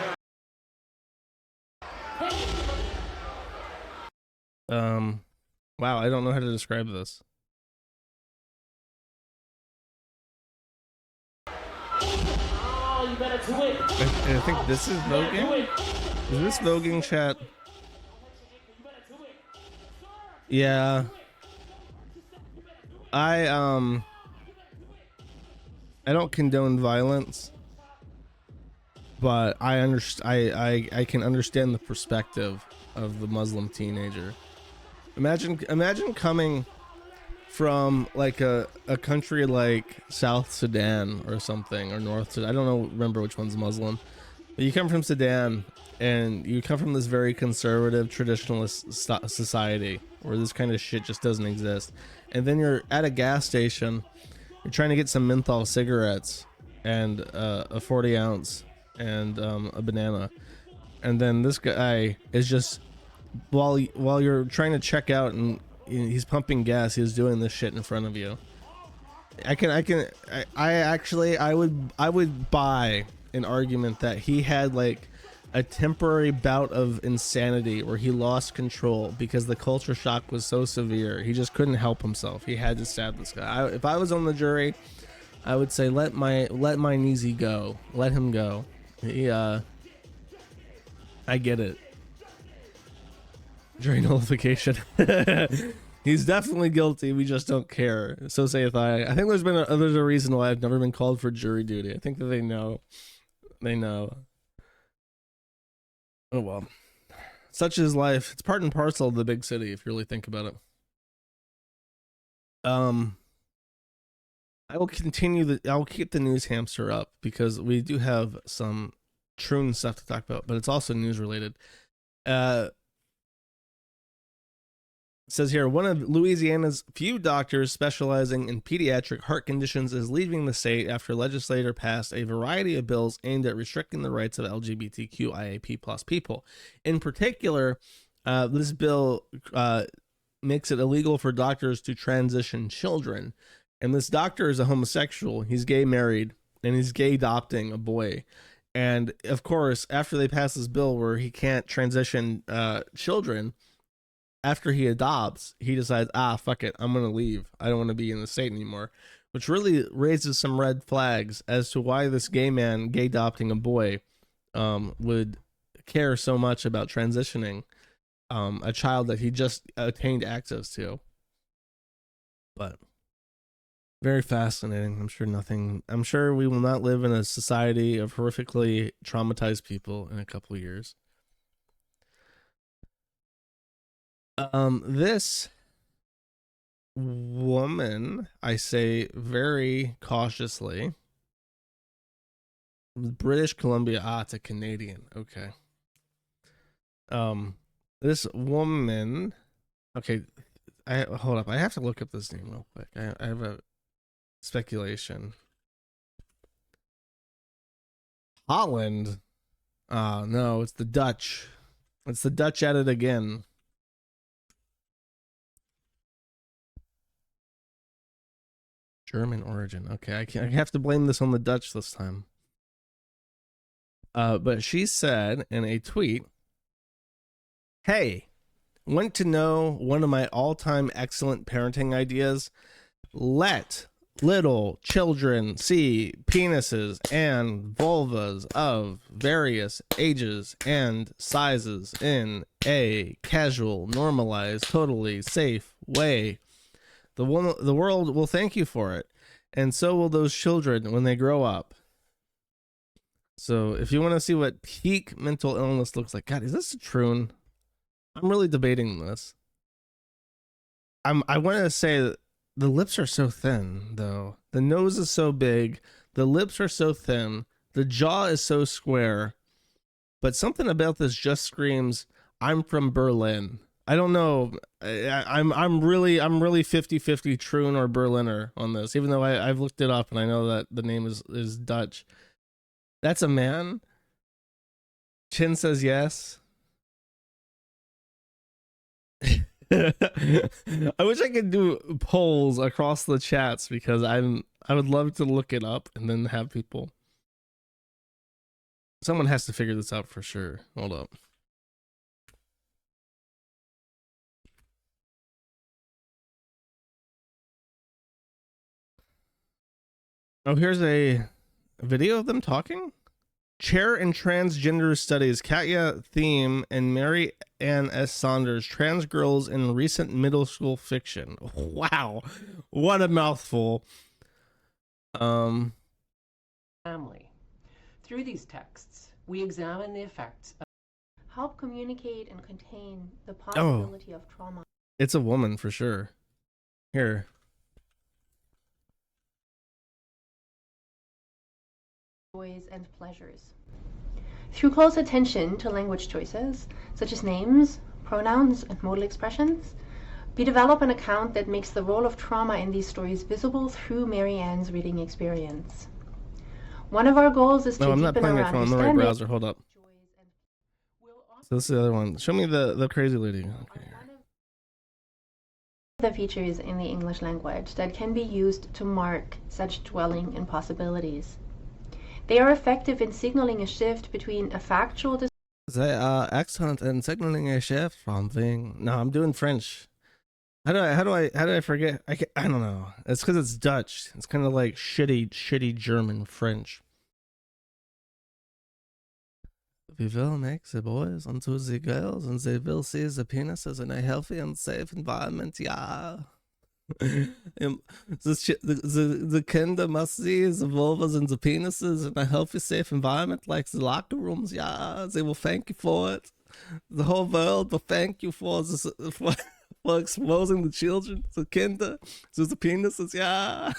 Wow, I don't know how to describe this. Oh, you better do it. I think this is voguing. Is this voguing, chat? Yeah. I don't condone violence, but I can understand the perspective of the Muslim teenager. Imagine coming from like a country like South Sudan or something, or North Sudan. I don't know, remember which one's Muslim, but you come from Sudan and you come from this very conservative traditionalist society where this kind of shit just doesn't exist, and then you're at a gas station, you're trying to get some menthol cigarettes and a 40 ounce and a banana, and then this guy is just while you're trying to check out and he's pumping gas, he's doing this shit in front of you. I would buy an argument that he had like a temporary bout of insanity where he lost control because the culture shock was so severe. He just couldn't help himself. He had to stab this guy. If I was on the jury, I would say let my Neezy go. Let him go. I get it. Jury nullification. He's definitely guilty. We just don't care. So saith I. I think there's a reason why I've never been called for jury duty. I think that they know. They know. Oh well. Such is life. It's part and parcel of the big city if you really think about it. I will continue I'll keep the news hamster up because we do have some Troon stuff to talk about, but it's also news related. It says here, one of Louisiana's few doctors specializing in pediatric heart conditions is leaving the state after a legislator passed a variety of bills aimed at restricting the rights of LGBTQIAP+ people. In particular, this bill makes it illegal for doctors to transition children. And this doctor is a homosexual. He's gay married, and he's gay adopting a boy. And of course, after they pass this bill where he can't transition children, after he adopts, he decides, fuck it, I'm going to leave. I don't want to be in the state anymore, which really raises some red flags as to why this gay man, gay adopting a boy, would care so much about transitioning a child that he just attained access to. But very fascinating. I'm sure we will not live in a society of horrifically traumatized people in a couple of years. This woman, I say very cautiously, British Columbia. It's a Canadian. Okay. This woman. Okay, hold up. I have to look up this name real quick. I have a speculation. Holland. No, it's the Dutch. It's the Dutch at it again. German origin. Okay, I have to blame this on the Dutch this time. But she said in a tweet, "Hey, want to know one of my all-time excellent parenting ideas? Let little children see penises and vulvas of various ages and sizes in a casual, normalized, totally safe way. The world will thank you for it, and so will those children when they grow up." So if you want to see what peak mental illness looks like, God, is this a Troon? I'm really debating this. I want to say that the lips are so thin, though. The nose is so big. The lips are so thin. The jaw is so square. But something about this just screams, "I'm from Berlin." I don't know. I'm really 50-50 Troon or Berliner on this, even though I've looked it up and I know that the name is Dutch. That's a man. Chin says yes. I wish I could do polls across the chats because I would love to look it up and then have people. Someone has to figure this out for sure. Hold up. Oh, here's a video of them talking. Chair in Transgender Studies, Katya Thiem and Mary Ann S. Saunders, trans girls in recent middle school fiction. Wow, what a mouthful. family. Through these texts, we examine the effects of help communicate and contain the possibility of trauma. It's a woman for sure. Here. Joys and pleasures. Through close attention to language choices, such as names, pronouns, and modal expressions, we develop an account that makes the role of trauma in these stories visible through Mary Ann's reading experience. One of our goals is to No, I'm not deepen playing our it from the right understanding. browser. Hold up. So this is the other one. Show me the crazy lady. Okay. The features in the English language that can be used to mark such dwelling in possibilities. They are effective in signaling a shift between a factual They are excellent in signaling a shift from thing. No, I'm doing French. How do I forget? I don't know. It's because it's Dutch. It's kind of like shitty German French. We will make the boys into the girls, and they will see the penises in a healthy and safe environment. Yeah. The kinder must see the vulvas and the penises in a healthy, safe environment like the locker rooms. Yeah, they will thank you for it. The whole world will thank you for this, for exposing the children, the kinder, to the penises. Yeah.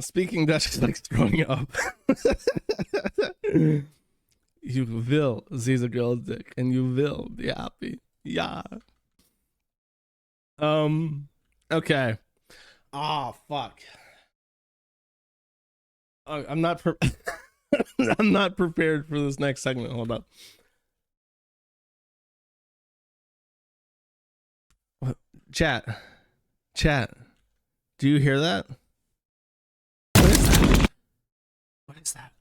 Speaking Dutch is like throwing up. You will see the girl's dick and you will be happy. Yeah. Okay. Oh fuck. I'm not I'm not prepared for this next segment. Hold up. What? Chat. Do you hear that? What is that?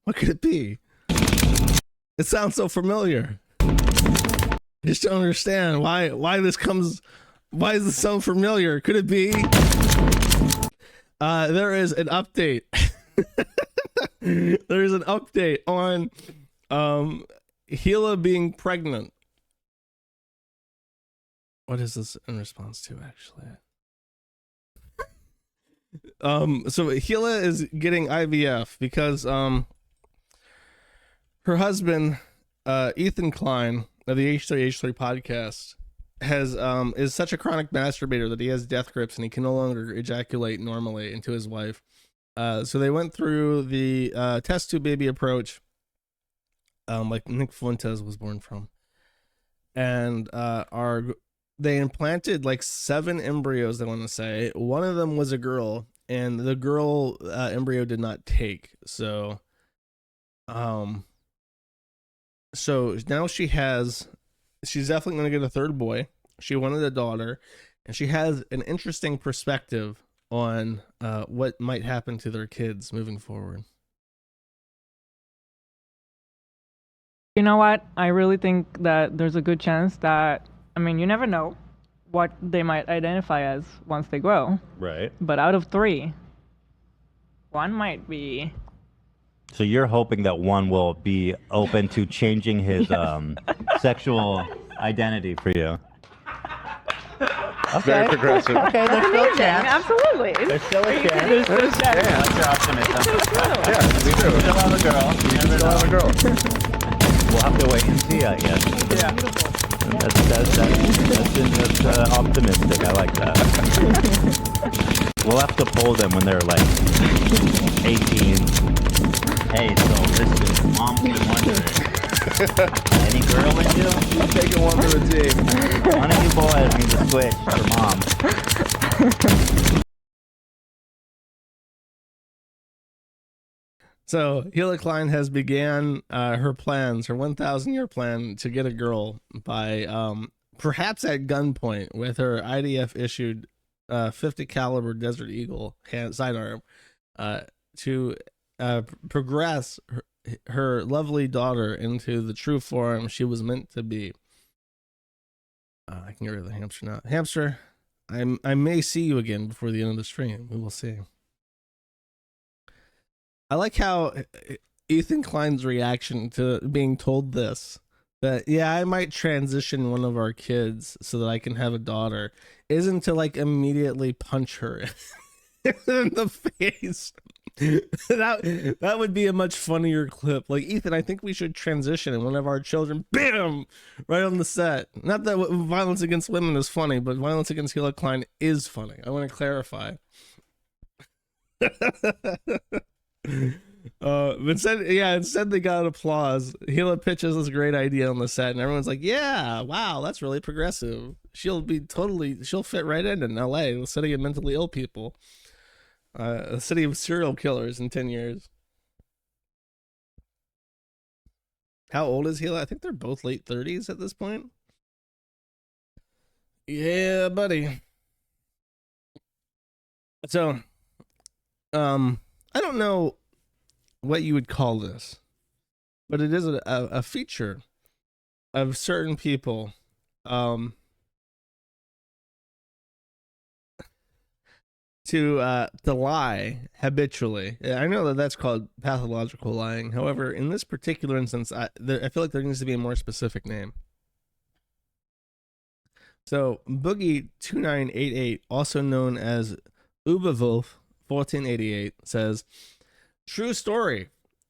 What could it be? It sounds so familiar. I just don't understand why this comes. Why does this sound familiar? Could it be? There is an update. There is an update on Gila being pregnant. What is this in response to, actually? So Gila is getting IVF because her husband Ethan Klein of the H3H3 podcast has is such a chronic masturbator that he has death grips and he can no longer ejaculate normally into his wife. So they went through the test tube baby approach, like Nick Fuentes was born from, and they implanted like 7 embryos, I want to say. One of them was a girl, and the girl embryo did not take. So now she's definitely going to get a third boy. She wanted a daughter, and she has an interesting perspective on what might happen to their kids moving forward. You know what? I really think that there's a good chance that, I mean, you never know what they might identify as once they grow. Right. But out of 3, one might be. So you're hoping that one will be open to changing his sexual identity for you. Okay. Very progressive. Okay, there's still a chance. Absolutely. There's still a chance. There's still a chance. Yeah, that's your optimism. Yeah, we do. We still have a girl. We still have a girl. We'll have to wait and see, I guess. Yeah. That's optimistic. I like that. We'll have to poll them when they're like 18. Hey, so listen, mom's been wondering. Any girl in you? I'm taking one for the team. One of you boys needs to switch for mom. So Gila Klein has began her 1,000-year plan to get a girl by perhaps at gunpoint with her IDF issued 50 caliber Desert Eagle sidearm to progress her lovely daughter into the true form she was meant to be. I can get rid of the hamster now. Hamster, I may see you again before the end of the stream. We will see. I like how Ethan Klein's reaction to being told this, that yeah, I might transition one of our kids so that I can have a daughter, isn't to like immediately punch her in the face. That would be a much funnier clip. Like, Ethan, I think we should transition and one of our children, bam, right on the set. Not that violence against women is funny, but violence against Hila Klein is funny. I want to clarify. Instead they got applause. Hila pitches this great idea on the set, and everyone's like, "Yeah, wow, that's really progressive. She'll fit right in LA, the city of mentally ill people, a city of serial killers in 10 years." How old is Hila? I think they're both late 30s at this point. Yeah, buddy. So, I don't know what you would call this, but it is a feature of certain people to lie habitually. I know that that's called pathological lying. However, in this particular instance, I feel like there needs to be a more specific name. So Boogie2988, also known as Ubewolf 1488, says, "True story.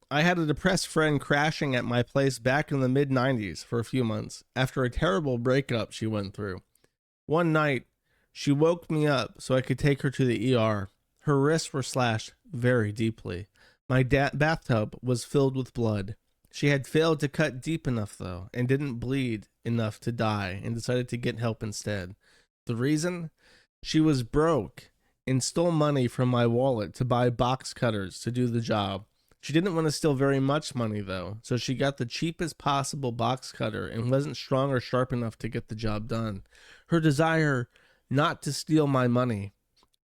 I had a depressed friend crashing at my place back in the mid-90s for a few months after a terrible breakup she went through. One night, she woke me up so I could take her to the ER. Her wrists were slashed very deeply. My bathtub was filled with blood. She had failed to cut deep enough, though, and didn't bleed enough to die, and decided to get help instead. The reason? She was broke and stole money from my wallet to buy box cutters to do the job. She didn't want to steal very much money, though, so she got the cheapest possible box cutter and wasn't strong or sharp enough to get the job done. Her desire not to steal my money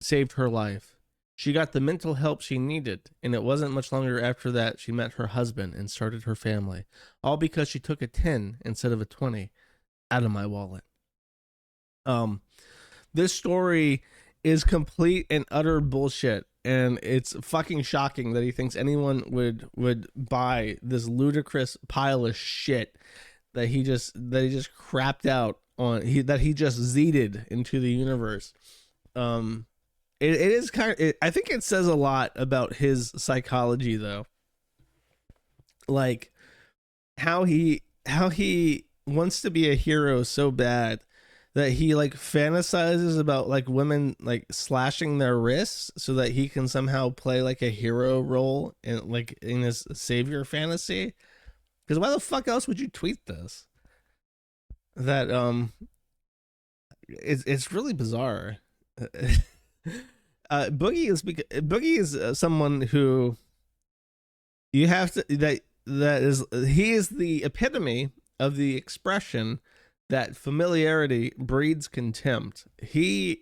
saved her life. She got the mental help she needed, and it wasn't much longer after that she met her husband and started her family, all because she took a 10 instead of a 20 out of my wallet." This story is complete and utter bullshit, and it's fucking shocking that he thinks anyone would buy this ludicrous pile of shit that he just crapped out on, that he just zeeted into the universe. It is kind of, I think it says a lot about his psychology, though, like how he wants to be a hero so bad that he like fantasizes about like women like slashing their wrists so that he can somehow play like a hero role in his savior fantasy. Because why the fuck else would you tweet this? That it's really bizarre. Boogie is someone who you have to he is the epitome of the expression that familiarity breeds contempt. The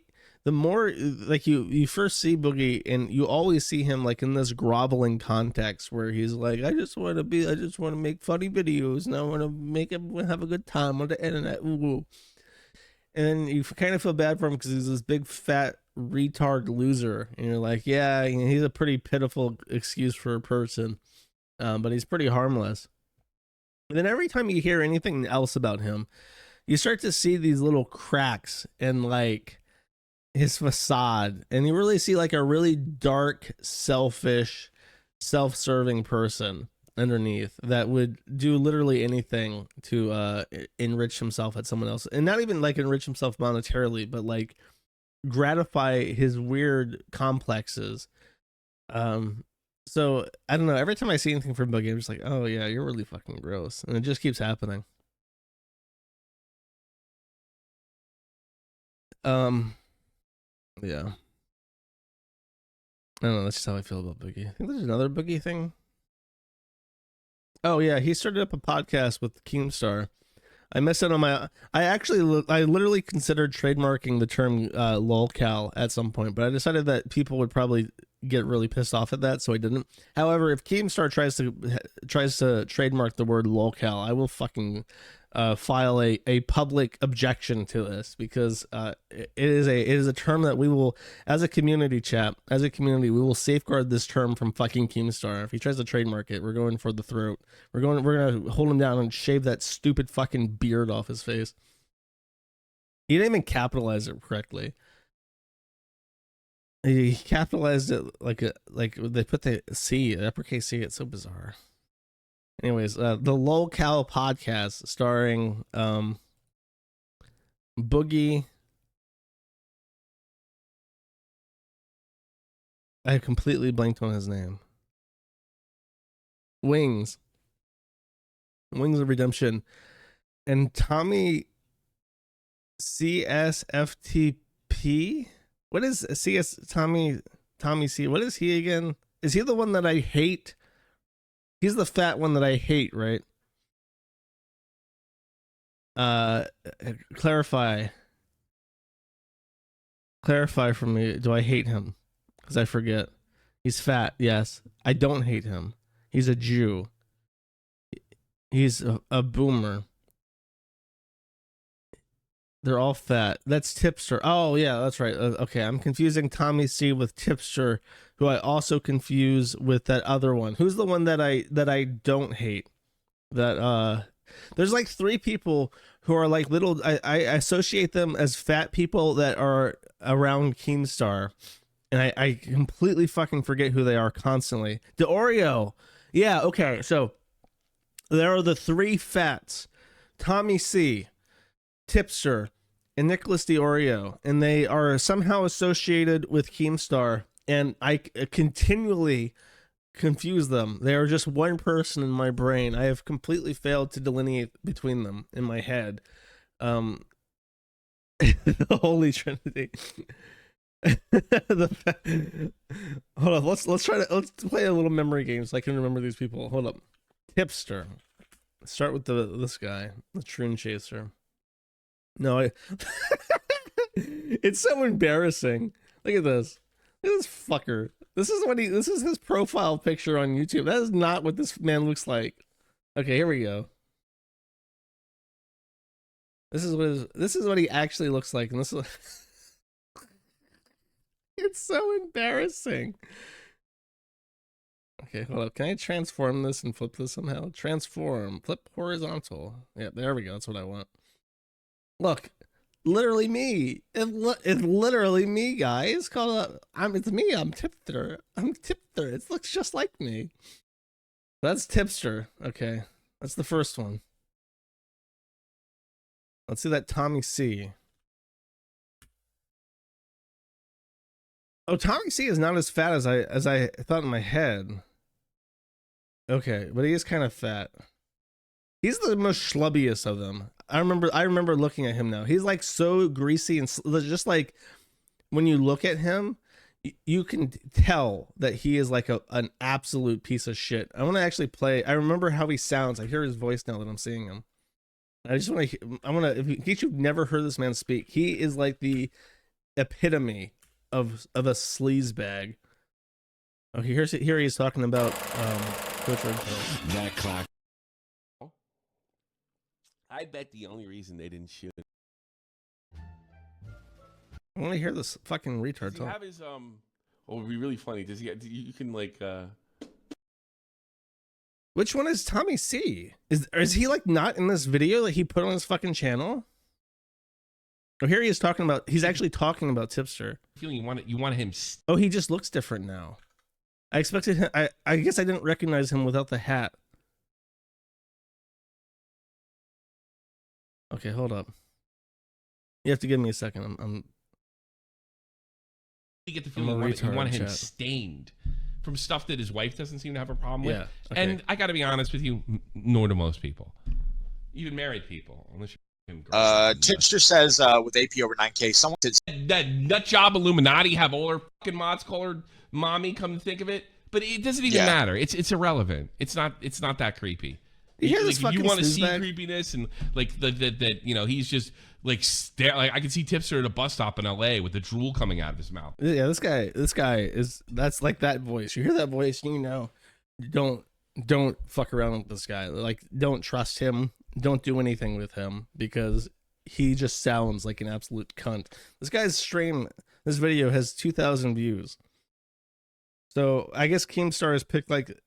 more like you first see Boogie, and you always see him like in this groveling context where he's like, I just want to make funny videos, and I want to have a good time on the internet. Ooh. And then you kind of feel bad for him because he's this big fat retard loser, and you're like, yeah, he's a pretty pitiful excuse for a person, but he's pretty harmless. And then every time you hear anything else about him, you start to see these little cracks in like his facade, and you really see like a really dark, selfish, self-serving person underneath that would do literally anything to enrich himself at someone else, and not even like enrich himself monetarily, but like gratify his weird complexes. So I don't know, every time I see anything from Boogie, I'm just like, oh yeah, you're really fucking gross, and it just keeps happening. Yeah, I don't know, that's just how I feel about Boogie. I think there's another Boogie thing. Oh yeah, he started up a podcast with Keemstar. I missed it on my. I literally considered trademarking the term lolcal at some point, but I decided that people would probably get really pissed off at that, so I didn't. However, if Keemstar tries to trademark the word lolcal, I will fucking file a public objection to this, because it is a term that we will, as a community, we will safeguard this term from fucking Keemstar. If he tries to trademark it, we're going for the throat. We're gonna hold him down and shave that stupid fucking beard off his face. He didn't even capitalize it correctly. He capitalized it like they put the C, uppercase C. It's so bizarre. Anyways, the Lolcow podcast starring Boogie. I completely blanked on his name. Wings of Redemption, and Tommy CSFTP. What is Tommy C? What is he again? Is he the one that I hate? He's the fat one that I hate, right? Clarify for me. Do I hate him? Because I forget. He's fat, yes. I don't hate him. He's a Jew. He's a boomer. They're all fat. That's Tipster. Oh, yeah, that's right. Okay, I'm confusing Tommy C with Tipster, who I also confuse with that other one. Who's the one that I don't hate? That there's like 3 people who are like little. I associate them as fat people that are around Keemstar, and I completely fucking forget who they are constantly. The Oreo. Yeah, okay. So there are the 3 fats: Tommy C, Tipster, and Nicholas DeOrio, and they are somehow associated with Keemstar, and I continually confuse them. They are just one person in my brain. I have completely failed to delineate between them in my head. The Holy Trinity. Hold on, let's play a little memory game so I can remember these people. Hold up. Tipster. Let's start with this guy, the Troon Chaser. No, it's so embarrassing. Look at this. Look at this fucker. This is his profile picture on YouTube. That is not what this man looks like. Okay, here we go. This is what he actually looks like, and this is it's so embarrassing. Okay, hold up. Can I transform this and flip this somehow? Transform, flip horizontal. Yeah, there we go. That's what I want. Look, literally me. It's literally me, guys. It's me. I'm Tipster. It looks just like me. That's Tipster. Okay, that's the first one. Let's see that Tommy C. Oh, Tommy C is not as fat as I thought in my head. Okay, but he is kind of fat. He's the most schlubbiest of them. I remember looking at him now. He's like so greasy and just like when you look at him, you can tell that he is like an absolute piece of shit. I want to actually play. I remember how he sounds. I hear his voice now that I'm seeing him. I want to, in case you've never heard this man speak, he is like the epitome of a sleazebag. Oh, here he's talking about Coach Red Pill. That clock. I bet the only reason they didn't shoot. I want to hear this fucking retard Does he have his Oh, it'd be really funny. Does he? You can like. Which one is Tommy C? Is he like not in this video that he put on his fucking channel? Oh, here he is talking about. He's actually talking about Tipster. Feeling you want him. Oh, he just looks different now. I expected him. I guess I didn't recognize him without the hat. Okay, hold up. You have to give me a second. You get the feeling you want him stained from stuff that his wife doesn't seem to have a problem with. Yeah, okay. And I got to be honest with you, nor do most people, even married people, unless you're. Tipster says with AP over 9K, someone said that nut job Illuminati have all her fucking mods call her mommy. Come to think of it, but it doesn't even matter. It's irrelevant. It's not that creepy. You hear this if fucking you want to see bag? creepiness and like that he's just like like I can see Tipster at a bus stop in LA with the drool coming out of his mouth. Yeah, this guy that's like that voice. You hear that voice, you know, don't fuck around with this guy. Like, don't trust him. don't do anything with him because he just sounds like an absolute cunt. This guy's stream, this video has 2,000 views. So I guess Keemstar has picked like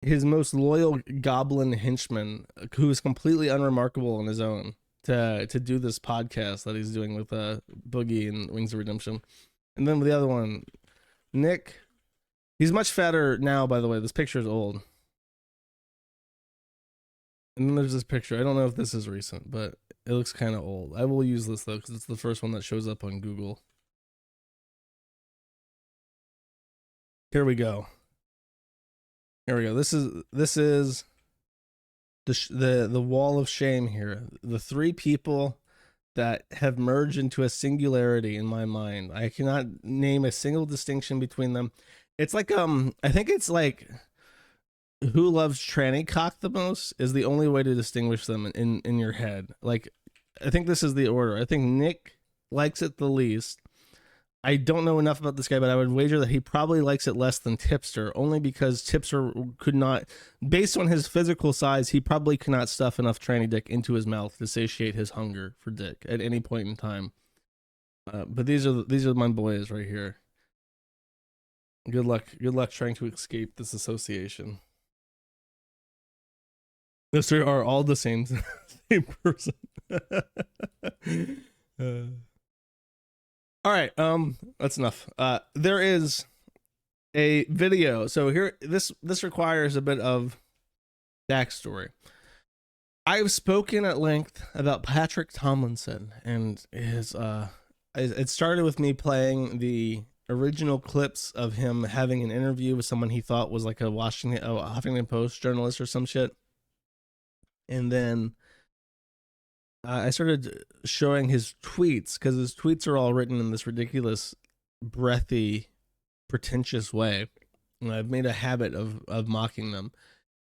his most loyal goblin henchman, who is completely unremarkable on his own, to do this podcast that he's doing with Boogie and Wings of Redemption. And then with the other one, Nick, he's much fatter now, by the way. This picture is old. And then there's this picture. I don't know if this is recent, but it looks kind of old. I will use this though, because it's the first one that shows up on Google. Here we go. Here we go. This is the wall of shame here. The three people that have merged into a singularity in my mind. I cannot name a single distinction between them. It's like I think it's like who loves tranny cock the most is the only way to distinguish them in your head. Like, I think this is the order. I think Nick likes it the least. I don't know enough about this guy, but I would wager that he probably likes it less than Tipster, only because Tipster could not, based on his physical size, he probably could not stuff enough tranny dick into his mouth to satiate his hunger for dick at any point in time. But these are my boys right here. Good luck trying to escape this association. Yes, they are all the same person. All right, that's enough. There is a video. So here, this requires a bit of backstory. I've spoken at length about Patrick Tomlinson and his. It started with me playing the original clips of him having an interview with someone he thought was like a Huffington Post journalist or some shit. And then I started showing his tweets, because his tweets are all written in this ridiculous, breathy, pretentious way. And I've made a habit of mocking them.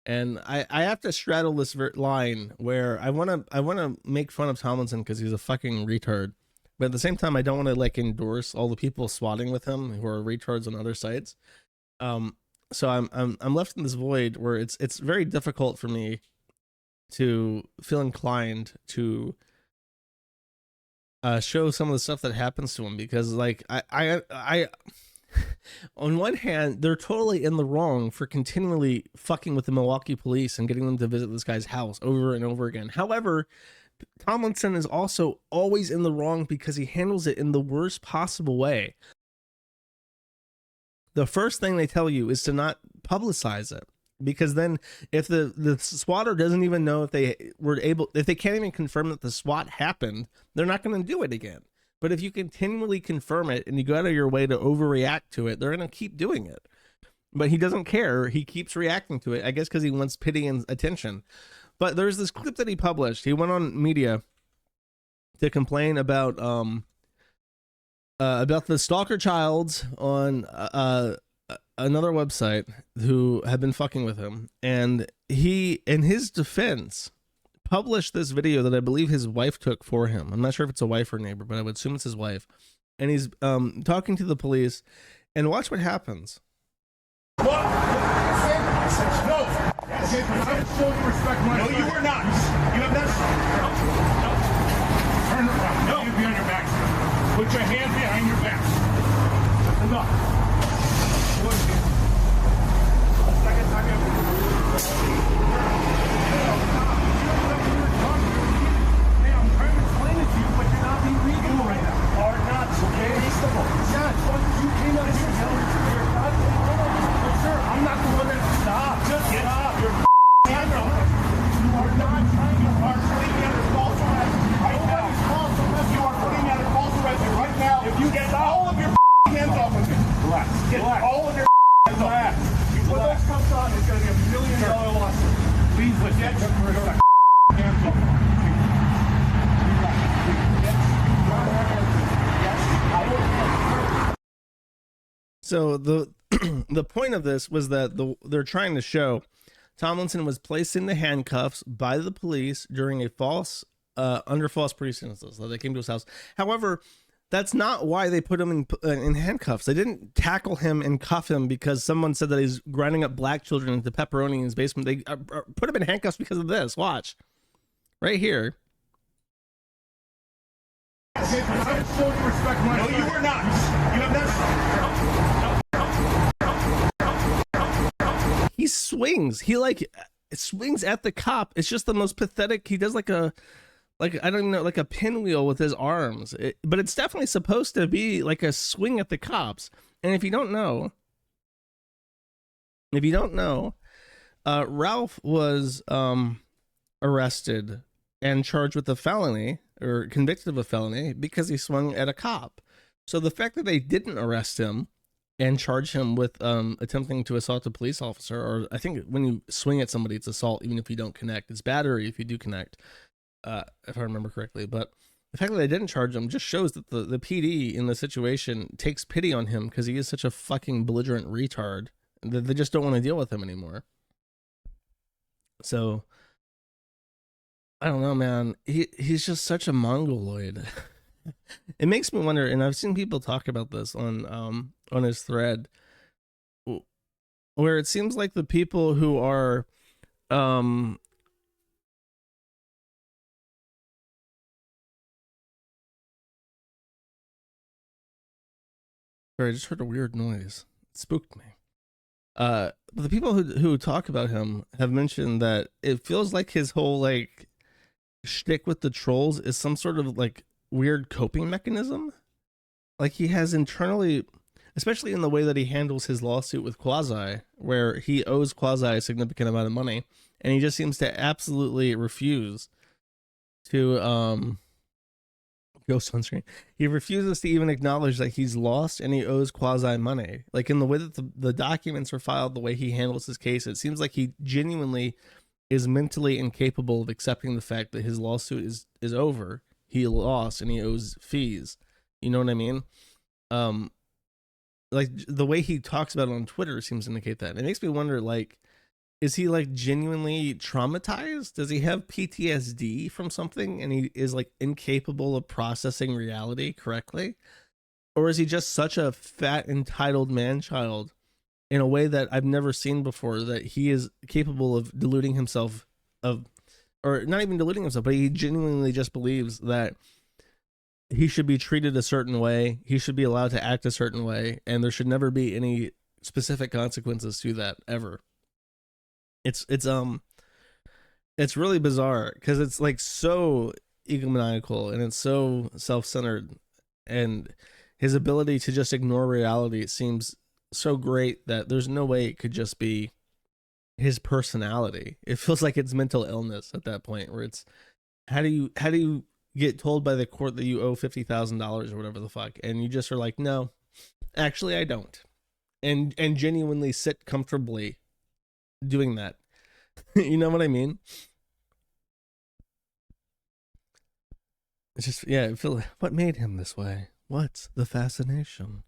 And I have to straddle this line where I want to make fun of Tomlinson because he's a fucking retard. But at the same time, I don't want to like endorse all the people swatting with him who are retards on other sites. So I'm left in this void where it's very difficult for me to feel inclined to show some of the stuff that happens to him, because like I on one hand, they're totally in the wrong for continually fucking with the Milwaukee police and getting them to visit this guy's house over and over again. However, Tomlinson is also always in the wrong because he handles it in the worst possible way. The first thing they tell you is to not publicize it, because then if the swatter doesn't even know if they can't even confirm that the SWAT happened, they're not going to do it again. But if you continually confirm it and you go out of your way to overreact to it, they're going to keep doing it. But he doesn't care. He keeps reacting to it, I guess because he wants pity and attention. But there's this clip that he published. He went on media to complain about the stalker childs on another website who had been fucking with him, and he, in his defense, published this video that I believe his wife took for him. I'm not sure if it's a wife or neighbor, but I would assume it's his wife. And he's talking to the police, and watch what happens. What? I said no. I showed you respect. No, you were not. You have not. No. Turn around. No. Hands behind your back. Put your hands behind your back. Enough. Second time ever. I'm trying to explain it to you, but you're not being reasonable right now. Are not, okay? Reasonable. Yes. You came up here telling me you're not. Sir, I'm not the one that. Stop. Just stop. You're hand up. You are not trying to are putting me under false arrest right now. You are putting me under false arrest right now. If you get all of your hands off of me. Relax. Get all of your hands off. When that comes on, it's going to be $1 million lawsuit. Please get your hands off. So the point of this was that they're trying to show Tomlinson was placed in the handcuffs by the police during a under false pretenses that they came to his house. However, that's not why they put him in handcuffs. They didn't tackle him and cuff him because someone said that he's grinding up black children into pepperoni in his basement. They put him in handcuffs because of this. Watch. right here. I'm showing you respect. No, you were not. You have not. He swings. He like swings at the cop. It's just the most pathetic. He does like I don't even know, like a pinwheel with his arms. But it's definitely supposed to be like a swing at the cops. And if you don't know, Ralph was arrested and charged with a felony, or convicted of a felony, because he swung at a cop. So the fact that they didn't arrest him and charge him with attempting to assault a police officer, or I think when you swing at somebody, it's assault, even if you don't connect. It's battery if you do connect, if I remember correctly. But the fact that they didn't charge him just shows that the PD in the situation takes pity on him, because he is such a fucking belligerent retard that they just don't want to deal with him anymore. So I don't know, man. He's just such a mongoloid. It makes me wonder, and I've seen people talk about this on his thread, where it seems like the people who are sorry, I just heard a weird noise. It spooked me. But the people who talk about him have mentioned that it feels like his whole like shtick with the trolls is some sort of like weird coping mechanism. Like he has internally, especially in the way that he handles his lawsuit with Quasi, where he owes Quasi a significant amount of money, and he just seems to absolutely refuse to ghost on screen. He refuses to even acknowledge that he's lost and he owes Quasi money. Like in the way that the documents are filed, the way he handles his case, it seems like he genuinely is mentally incapable of accepting the fact that his lawsuit is over. He lost and he owes fees. You know what I mean? Like the way he talks about it on Twitter seems to indicate that. It makes me wonder, like, is he like genuinely traumatized? Does he have PTSD from something and he is like incapable of processing reality correctly? Or is he just such a fat, entitled man-child in a way that I've never seen before, that he is capable of deluding himself of, or not even deluding himself, but he genuinely just believes that he should be treated a certain way, he should be allowed to act a certain way, and there should never be any specific consequences to that ever. It's really bizarre, because it's like so egomaniacal and it's so self-centered, and his ability to just ignore reality seems so great that there's no way it could just be his personality. It feels like it's mental illness at that point, where it's how do you get told by the court that you owe $50,000 or whatever the fuck, and you just are like, no, actually I don't, and genuinely sit comfortably doing that. You know what I mean? It's just, yeah, I feel like, what made him this way? What's the fascination?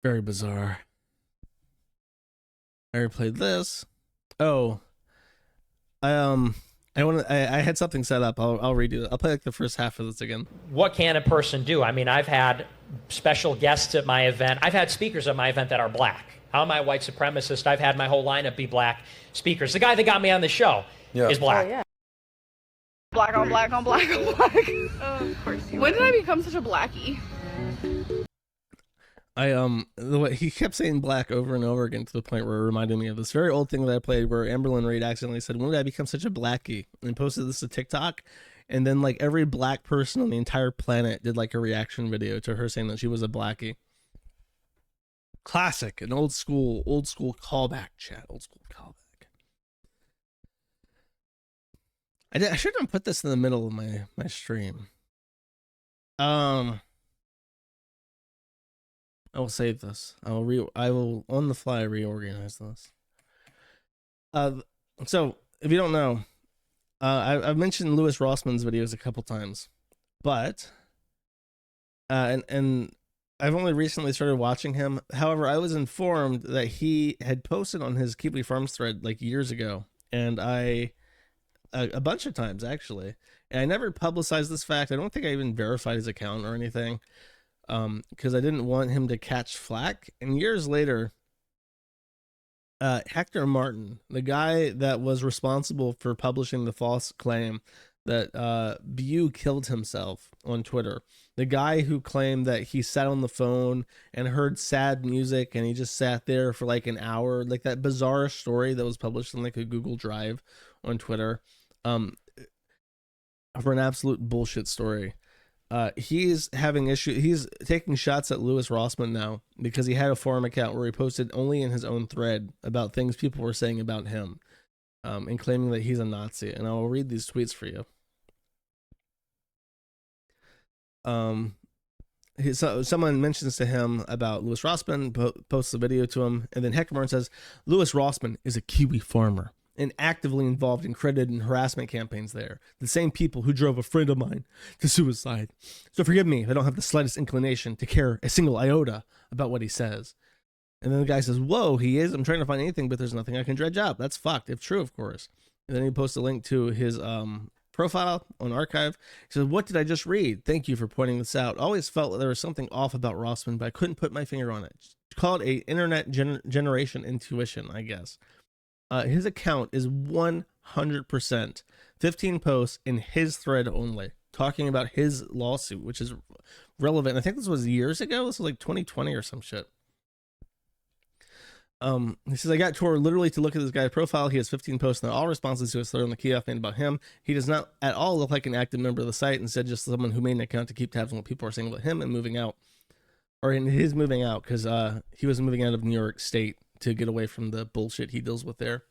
Very bizarre. I replayed this. Oh, I had something set up. I'll redo it. I'll play like the first half of this again. What can a person do? I mean, I've had special guests at my event. I've had speakers at my event that are black. How am I a white supremacist? I've had my whole lineup be black speakers. The guy that got me on the show is black. Oh, yeah. Black on black on black on black. Oh, of course you. When did I become such a blackie? The way he kept saying black over and over again, to the point where it reminded me of this very old thing that I played, where Amberlyn Reid accidentally said, "When did I become such a blackie?" and posted this to TikTok, and then like every black person on the entire planet did like a reaction video to her saying that she was a blackie. Classic, an old school callback, chat, old school callback. I shouldn't put this in the middle of my stream. I will save this. I will on the fly reorganize this. So if you don't know, I've mentioned Louis Rossman's videos a couple times, but and I've only recently started watching him. However, I was informed that he had posted on his Keepley Farms thread like years ago, and a bunch of times actually, and I never publicized this fact. I don't think I even verified his account or anything, because I didn't want him to catch flack. And years later, Hector Martin, the guy that was responsible for publishing the false claim that Bu killed himself on Twitter, the guy who claimed that he sat on the phone and heard sad music and he just sat there for like an hour, like that bizarre story that was published in like a Google Drive on Twitter, for an absolute bullshit story. He's having issue. He's taking shots at Louis Rossmann now because he had a forum account where he posted only in his own thread about things people were saying about him, and claiming that he's a Nazi. And I will read these tweets for you. Someone mentions to him about Louis Rossmann, posts a video to him, and then Hector Martin says, Louis Rossmann is a Kiwi farmer and actively involved in credit and harassment campaigns there. The same people who drove a friend of mine to suicide. So forgive me if I don't have the slightest inclination to care a single iota about what he says. And then the guy says, whoa, he is? I'm trying to find anything, but there's nothing I can dredge up. That's fucked, if true, of course. And then he posts a link to his profile on Archive. He says, what did I just read? Thank you for pointing this out. Always felt that there was something off about Rossmann, but I couldn't put my finger on it. Call it a internet generation intuition, I guess. His account is 100% 15 posts in his thread only, talking about his lawsuit, which is relevant. I think this was years ago. This was like 2020 or some shit. He says, I got Tor literally to look at this guy's profile. He has 15 posts and all responses to his thread on the Kiev made about him. He does not at all look like an active member of the site, instead just someone who made an account to keep tabs on what people are saying about him and moving out. Or in his moving out, because he was moving out of New York State to get away from the bullshit he deals with there.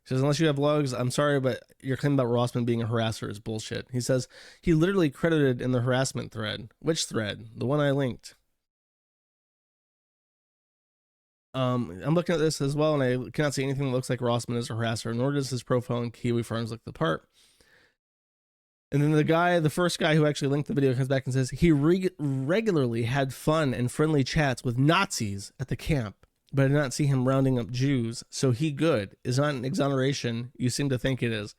He says, unless you have logs, I'm sorry, but your claim about Rossmann being a harasser is bullshit. He says, he literally credited in the harassment thread. Which thread? The one I linked. I'm looking at this as well, and I cannot see anything that looks like Rossmann is a harasser, nor does his profile in Kiwi Farms look the part. And then the first guy who actually linked the video comes back and says, he regularly had fun and friendly chats with Nazis at the camp, but I did not see him rounding up Jews, so he good is not an exoneration you seem to think it is.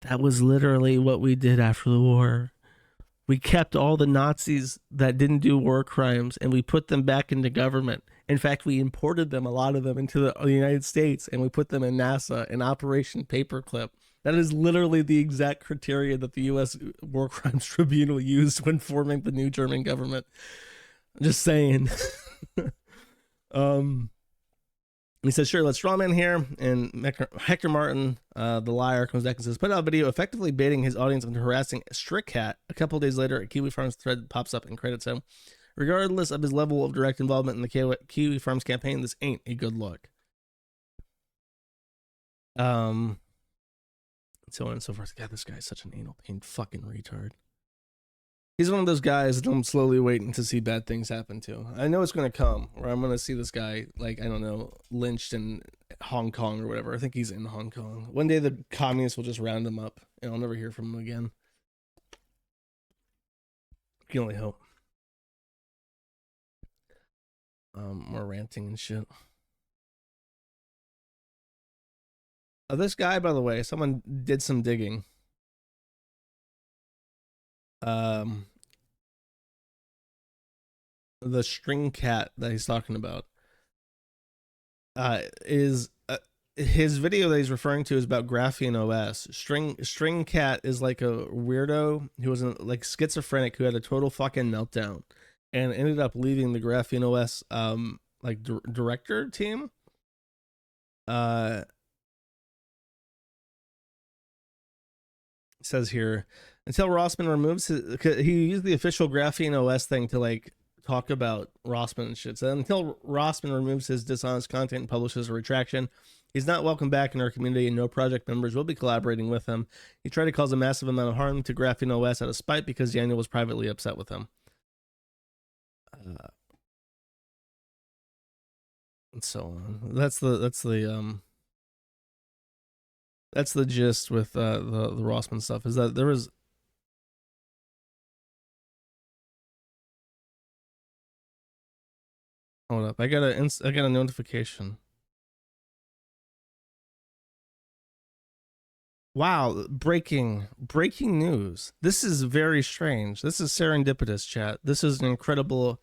That was literally what we did after the war. We kept all the Nazis that didn't do war crimes and we put them back into government. In fact, we imported them, a lot of them, into the United States, and we put them in NASA in Operation Paperclip. That is literally the exact criteria that the U.S. War Crimes Tribunal used when forming the new German government. I'm just saying. He says, sure, let's straw man here. And Hector Martin, the liar, comes back and says, put out a video effectively baiting his audience into harassing Strict Cat. A couple of days later, a Kiwi Farms thread pops up and credits him. Regardless of his level of direct involvement in the Kiwi Farms campaign, this ain't a good look. So on and so forth. God, this guy's such an anal pain fucking retard. He's one of those guys that I'm slowly waiting to see bad things happen to. I know it's going to come, where I'm going to see this guy, like, I don't know, lynched in Hong Kong or whatever. I think he's in Hong Kong. One day the communists will just round him up, and I'll never hear from him again. I can only hope. More ranting and shit. This guy, by the way, someone did some digging. The string cat that he's talking about is his video that he's referring to is about Graphene OS. String cat is like a weirdo who was like schizophrenic who had a total fucking meltdown and ended up leaving the Graphene OS like director team. Says here, until Rossmann removes he used the official Graphene OS thing to like talk about Rossmann and shit. So until Rossmann removes his dishonest content and publishes a retraction, he's not welcome back in our community, and no project members will be collaborating with him. He tried to cause a massive amount of harm to Graphene OS out of spite because Daniel was privately upset with him. And so on. That's the gist with the Rossmann stuff, is that there was hold up, I got a notification. Wow, breaking news. This is very strange. This is serendipitous, chat. This is an incredible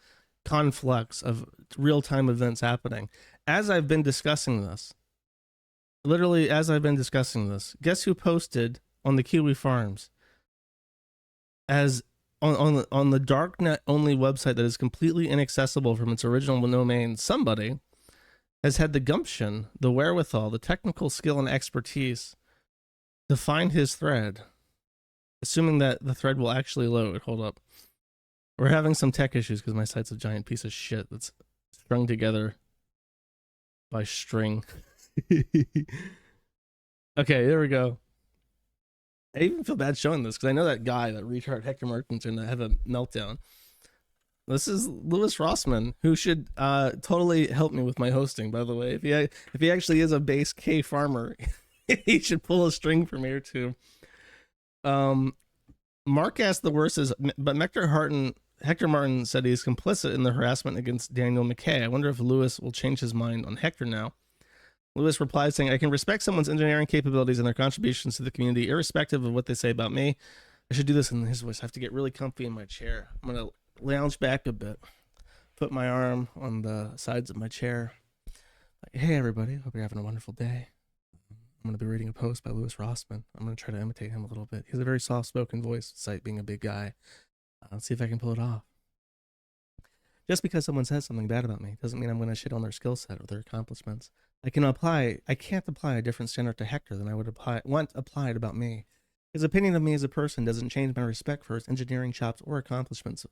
conflux of real-time events happening. As I've been discussing this, literally as I've been discussing this, guess who posted on the Kiwi Farms as on the darknet only website that is completely inaccessible from its original domain? Somebody has had the gumption, the wherewithal, the technical skill and expertise to find his thread, assuming that the thread will actually load. Hold up. We're having some tech issues because my site's a giant piece of shit that's strung together by string. Okay, there we go. I even feel bad showing this because I know that guy, that retard Hector Martin's going to have a meltdown. This is Louis Rossman, who should totally help me with my hosting, by the way. If he actually is a base K farmer, he should pull a string for me or two. Mark asked the worst is, but Hector Martin said he's complicit in the harassment against Daniel McKay. I wonder if Louis will change his mind on Hector now. Louis replied saying, I can respect someone's engineering capabilities and their contributions to the community, irrespective of what they say about me. I should do this in his voice. I have to get really comfy in my chair. I'm going to lounge back a bit, put my arm on the sides of my chair. Like, hey, everybody. Hope you're having a wonderful day. I'm going to be reading a post by Louis Rossman. I'm going to try to imitate him a little bit. He has a very soft-spoken voice, despite being a big guy. Let's see if I can pull it off. Just because someone says something bad about me doesn't mean I'm going to shit on their skill set or their accomplishments. I can't apply a different standard to Hector than I would want applied about me. His opinion of me as a person doesn't change my respect for his engineering chops or accomplishments.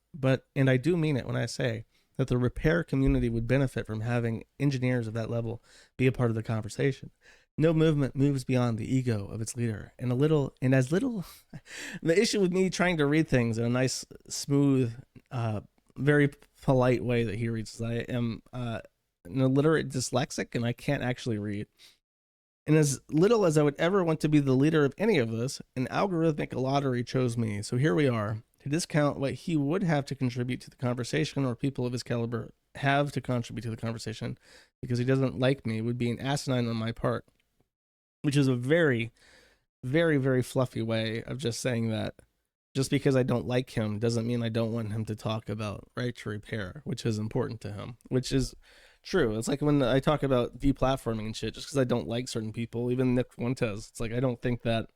And I do mean it when I say that the repair community would benefit from having engineers of that level be a part of the conversation. No movement moves beyond the ego of its leader. The issue with me trying to read things in a nice, smooth, very polite way that he reads is I am an illiterate dyslexic and I can't actually read. And as little as I would ever want to be the leader of any of this, an algorithmic lottery chose me. So here we are. To discount what he would have to contribute to the conversation, or people of his caliber have to contribute to the conversation because he doesn't like me, would be an asinine on my part. Which is a very, very, very fluffy way of just saying that just because I don't like him doesn't mean I don't want him to talk about right to repair, which is important to him, which is true. It's like when I talk about deplatforming and shit, just because I don't like certain people, even Nick Fuentes, it's like I don't think that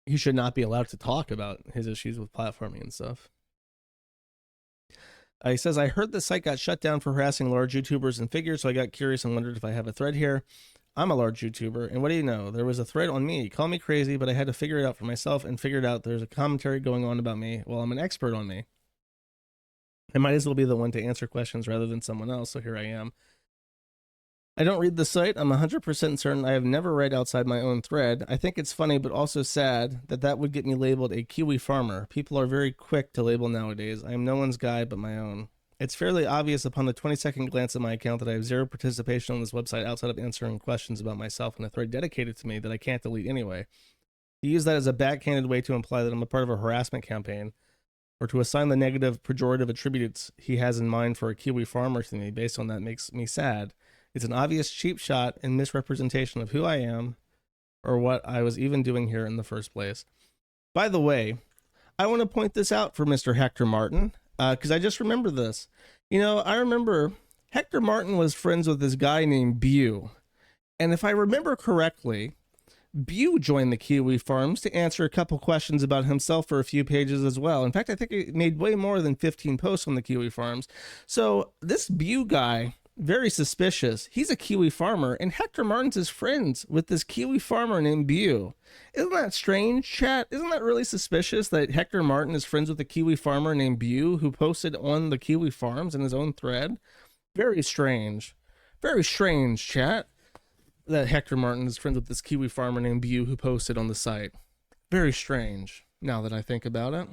he should not be allowed to talk about his issues with platforming and stuff. He says, I heard the site got shut down for harassing large YouTubers and figures, so I got curious and wondered if I have a thread here. I'm a large YouTuber, and what do you know? There was a thread on me. Call me crazy, but I had to figure it out for myself and figured out there's a commentary going on about me. Well, I'm an expert on me. I might as well be the one to answer questions rather than someone else, so here I am. I don't read the site. I'm 100% certain I have never read outside my own thread. I think it's funny, but also sad that would get me labeled a Kiwi farmer. People are very quick to label nowadays. I am no one's guy but my own. It's fairly obvious upon the 20-second glance at my account that I have zero participation on this website outside of answering questions about myself in a thread dedicated to me that I can't delete anyway. To use that as a backhanded way to imply that I'm a part of a harassment campaign, or to assign the negative, pejorative attributes he has in mind for a Kiwi farmer to me based on that makes me sad. It's an obvious cheap shot and misrepresentation of who I am or what I was even doing here in the first place. By the way, I want to point this out for Mr. Hector Martin, because I just remember this. You know, I remember Hector Martin was friends with this guy named Bew. And if I remember correctly, Bew joined the Kiwi Farms to answer a couple questions about himself for a few pages as well. In fact, I think he made way more than 15 posts on the Kiwi Farms. So this Bew guy, very suspicious. He's a Kiwi farmer, and Hector Martin's is friends with this Kiwi farmer named Bew. Isn't that strange, chat? Isn't that really suspicious that Hector Martin is friends with a Kiwi farmer named Bew who posted on the Kiwi Farms in his own thread? Very strange. Very strange, chat, that Hector Martin is friends with this Kiwi farmer named Bew who posted on the site. Very strange, now that I think about it.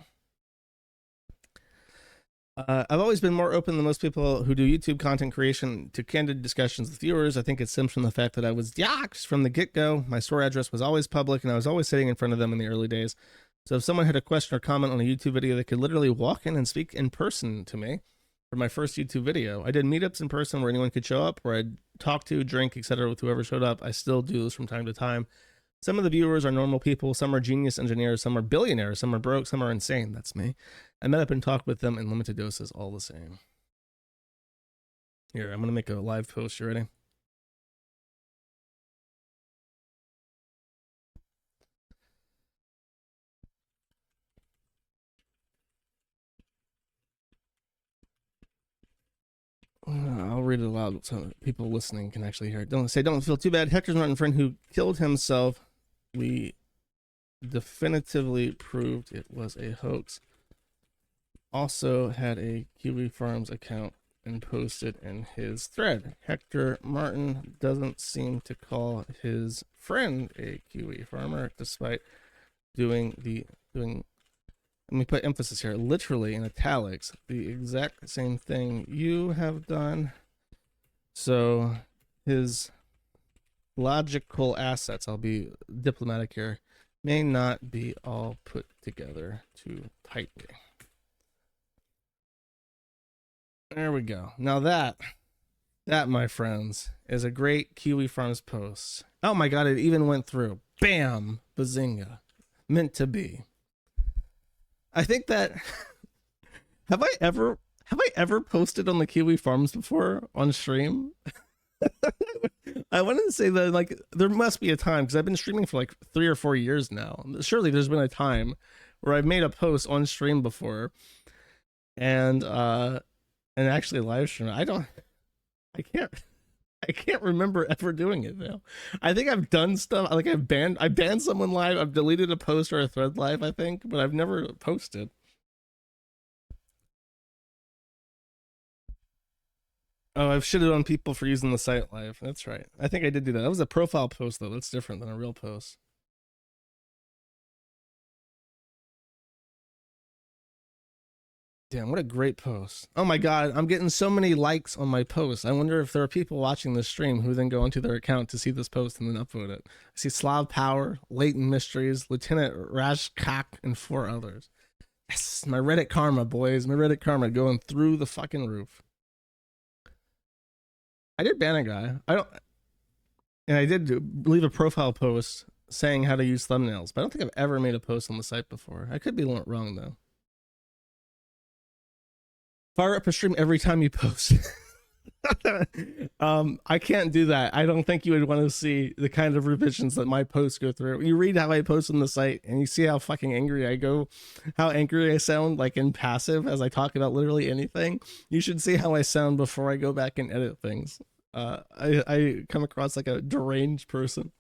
I've always been more open than most people who do YouTube content creation to candid discussions with viewers. I think it stems from the fact that I was doxxed from the get-go. My store address was always public, and I was always sitting in front of them in the early days. So if someone had a question or comment on a YouTube video, they could literally walk in and speak in person to me for my first YouTube video. I did meetups in person where anyone could show up, where I'd talk to, drink, etc. with whoever showed up. I still do this from time to time. Some of the viewers are normal people, some are genius engineers, some are billionaires, some are broke, some are insane. That's me. I met up and talked with them in limited doses all the same. Here, I'm gonna make a live post. You ready? I'll read it aloud so people listening can actually hear it. Don't feel too bad. Hector's Martin friend who killed himself. We definitively proved it was a hoax. Also had a Kiwi Farms account and posted in his thread. Hector Martin doesn't seem to call his friend a Kiwi farmer, despite doing let me put emphasis here, literally in italics, the exact same thing you have done. So his logical assets, I'll be diplomatic here, may not be all put together too tightly. There we go. Now that, my friends, is a great Kiwi Farms post. Oh my God, it even went through. Bam! Bazinga. Meant to be. I think that have I ever posted on the Kiwi Farms before on stream? I wanted to say that, like, there must be a time, because I've been streaming for like 3 or 4 years now. Surely there's been a time where I've made a post on stream before and actually live stream. I can't remember ever doing it now. I think I've done stuff like I banned someone live. I've deleted a post or a thread live, I think, but I've never posted. Oh, I've shitted on people for using the site live. That's right. I think I did do that. That was a profile post though. That's different than a real post. Damn, what a great post. Oh my God, I'm getting so many likes on my post. I wonder if there are people watching this stream who then go into their account to see this post and then upvote it. I see Slav Power, Latent Mysteries, Lieutenant Rashkak, and 4 others. Yes, my Reddit karma, boys. My Reddit karma going through the fucking roof. I did ban a guy. I did leave a profile post saying how to use thumbnails, but I don't think I've ever made a post on the site before. I could be wrong though. Fire up a stream every time you post. I can't do that. I don't think you would want to see the kind of revisions that my posts go through. You read how I post on the site and you see how fucking angry I go, how angry I sound, like in passive as I talk about literally anything. You should see how I sound before I go back and edit things. I come across like a deranged person.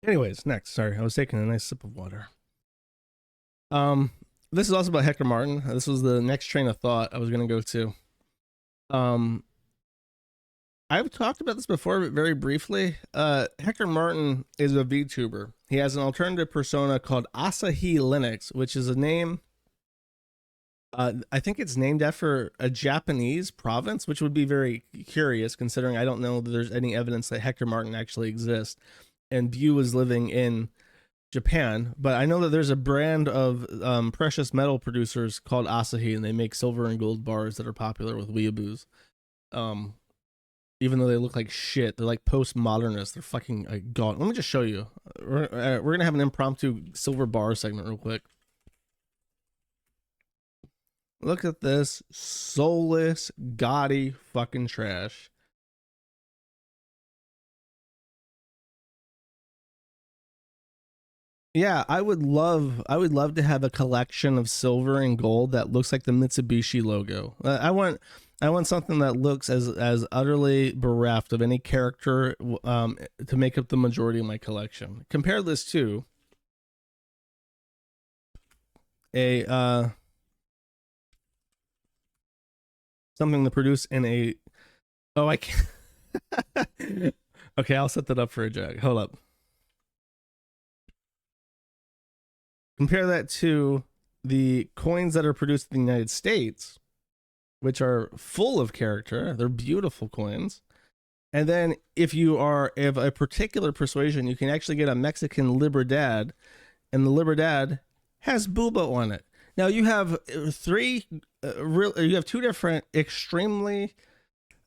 Anyways, next. Sorry, I was taking a nice sip of water. This is also about Hector Martin. This was the next train of thought I was going to go to. I've talked about this before, but very briefly. Hector Martin is a VTuber. He has an alternative persona called Asahi Linux, which is a name. I think it's named after a Japanese province, which would be very curious considering I don't know that there's any evidence that Hector Martin actually exists. And Bew was living in Japan, but I know that there's a brand of precious metal producers called Asahi, and they make silver and gold bars that are popular with weeaboos. Even though they look like shit, they're like postmodernists. They're fucking god. Let me just show you. We're gonna have an impromptu silver bar segment real quick. Look at this soulless, gaudy fucking trash. Yeah, I would love to have a collection of silver and gold that looks like the Mitsubishi logo. I want something that looks as utterly bereft of any character to make up the majority of my collection. Compare this to a something to produce in a I can't. Okay, I'll set that up for a joke. Hold up. Compare that to the coins that are produced in the United States, which are full of character. They're beautiful coins. And then if you are of a particular persuasion, you can actually get a Mexican Libertad, and the Libertad has Booba on it. Now you have you have two different extremely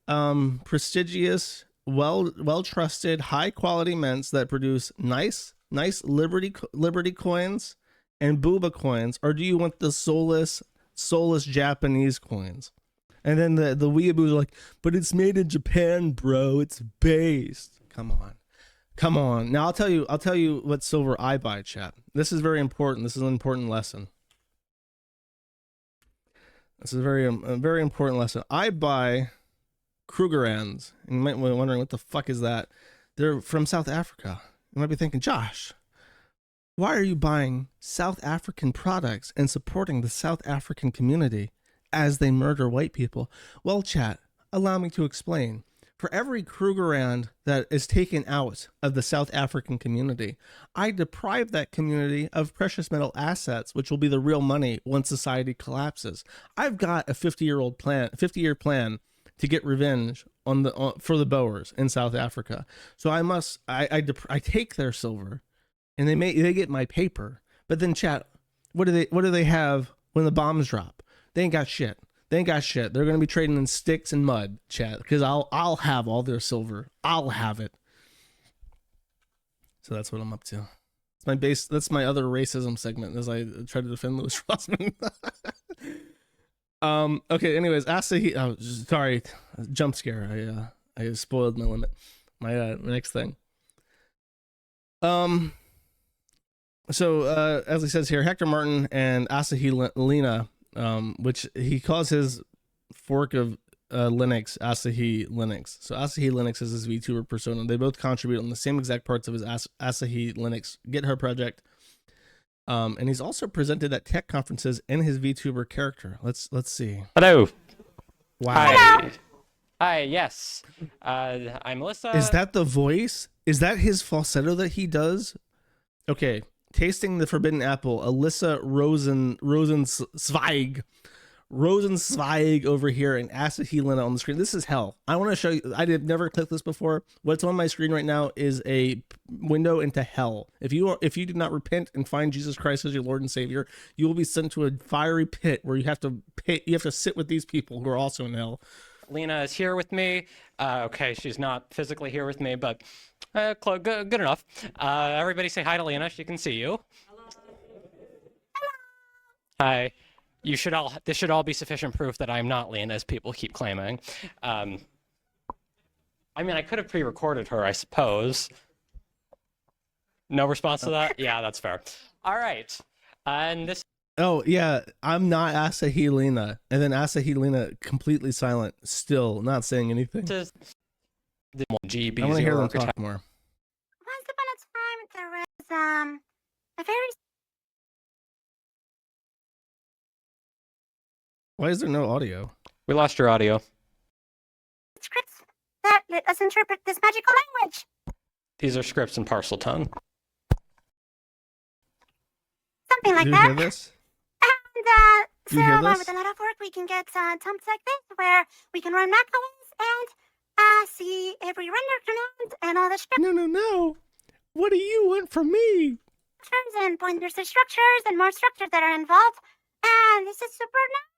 prestigious, well trusted, high quality mints that produce nice Liberty coins and Booba coins, or do you want the soulless Japanese coins? And then the weeaboos are like, but it's made in Japan, bro. It's based. Come on. Now I'll tell you what silver I buy, chat. This is very important. This is an important lesson. This is a very important lesson. I buy Krugerrands, and you might be wondering what the fuck is that. They're from South Africa. You might be thinking, Josh, why are you buying South African products and supporting the South African community as they murder white people? Well, chat, allow me to explain. For every Krugerrand that is taken out of the South African community, I deprive that community of precious metal assets, which will be the real money once society collapses. I've got a 50-year plan to get revenge for the Boers in South Africa. So I take their silver, and they get my paper. But then, chat, what do they have when the bombs drop? They ain't got shit. They're going to be trading in sticks and mud, chat, because I'll have all their silver. I'll have it. So that's what I'm up to. That's my other racism segment as I try to defend Louis Rossman. Okay, anyways, Asahi, sorry, jump scare. I spoiled my limit. My next thing. So as he says here, Hector Martin and Asahi Lena, which he calls his fork of Linux Asahi Linux. So Asahi Linux is his VTuber persona. They both contribute on the same exact parts of his Asahi Linux GitHub project. And he's also presented at tech conferences in his VTuber character. Let's see. Hello. Wow. Hi. Yes. I'm Melissa. Is that the voice? Is that his falsetto that he does? Okay. Tasting the Forbidden Apple, Alyssa Rosenzweig over here, and Asahi Lena on the screen. This is hell. I want to show you. I did never click this before. What's on my screen right now is a window into hell. If you do not repent and find Jesus Christ as your Lord and Savior, you will be sent to a fiery pit where you have to pay. You have to sit with these people who are also in hell. Lena is here with me. Okay, she's not physically here with me, but good enough. Everybody say hi to Lena. She can see you. Hi. This should all be sufficient proof that I'm not Lena, as people keep claiming. I mean, I could have pre-recorded her, I suppose. No response to that? Yeah, that's fair. All right. And this... Oh, yeah, I'm not Asahi Lena. And then Asahi Lena completely silent, still not saying anything. The GB I want to hear them talk more. Once upon a time, there was a very... Why is there no audio? We lost your audio. Scripts that let us interpret this magical language. These are scripts in parcel tongue. Something like Do you that. hear this? And Do you hear so this? with a lot of work, we can get tumps like this, where we can run macros and see every render command and all the structures. No. What do you want from me? And pointers to structures and more structures that are involved. And this is super nice.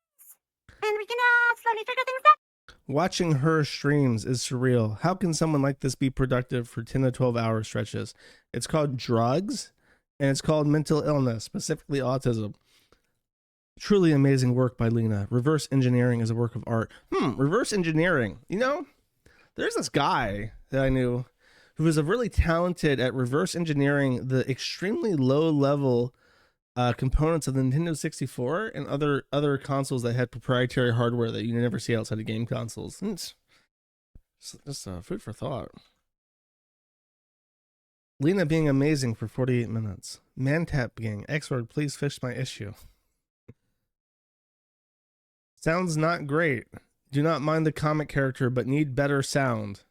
And we can slowly figure things out. Watching her streams is surreal. How can someone like this be productive for 10 to 12 hour stretches? It's called drugs, and it's called mental illness, specifically autism. Truly amazing work by Lena. Reverse engineering is a work of art. Reverse engineering. You know, there's this guy that I knew who was really talented at reverse engineering the extremely low level components of the Nintendo 64 and other consoles that had proprietary hardware that you never see outside of game consoles. It's just food for thought. Lena being amazing for 48 minutes. Mantap gang. X-Word, please fix my issue. Sounds not great. Do not mind the comic character, but need better sound.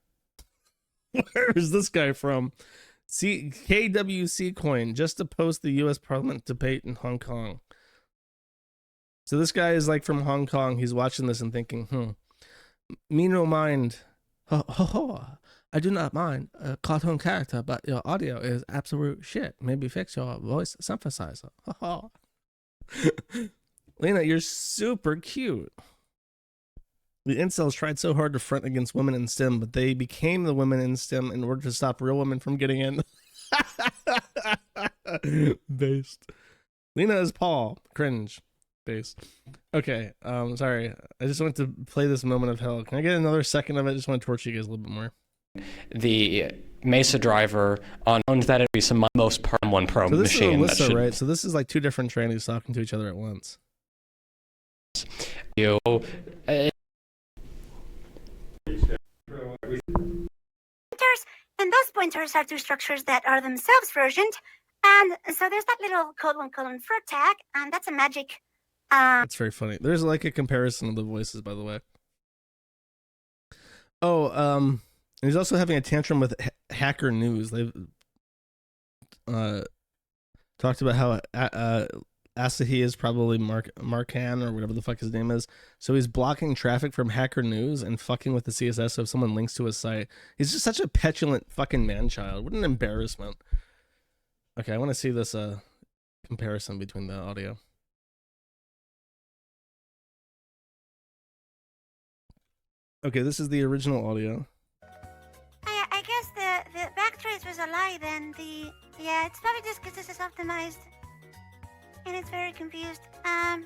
Where is this guy from? KWC coin, just to post the U.S. Parliament debate in Hong Kong. So this guy is like from Hong Kong. He's watching this and thinking, me no mind. I do not mind a cartoon character, but your audio is absolute shit. Maybe fix your voice synthesizer. Lena, you're super cute. The incels tried so hard to front against women in STEM, but they became the women in STEM in order to stop real women from getting in. Based. Lena is Paul. Cringe. Based. Okay. Sorry. I just want to play this moment of hell. Can I get another second of it? I just want to torture you guys a little bit more. The Mesa driver owned that it'd be some most Part 1 Pro So this machine. is that Alyssa, should right? So this is like two different trannies talking to each other at once. you. Pointers, and those pointers have two structures that are themselves versioned. And so there's that little code 1 for tag, and that's a magic. That's very funny. There's like a comparison of the voices, by the way. Oh, and he's also having a tantrum with Hacker News. They've talked about how Asahi is probably Markan or whatever the fuck his name is. So he's blocking traffic from Hacker News and fucking with the CSS. So if someone links to his site, he's just such a petulant fucking man-child. What an embarrassment. Okay, I want to see this comparison between the audio. Okay, this is the original audio. I guess the backtrace was a lie then. Yeah, it's probably just because this is optimized. And it's very confused. I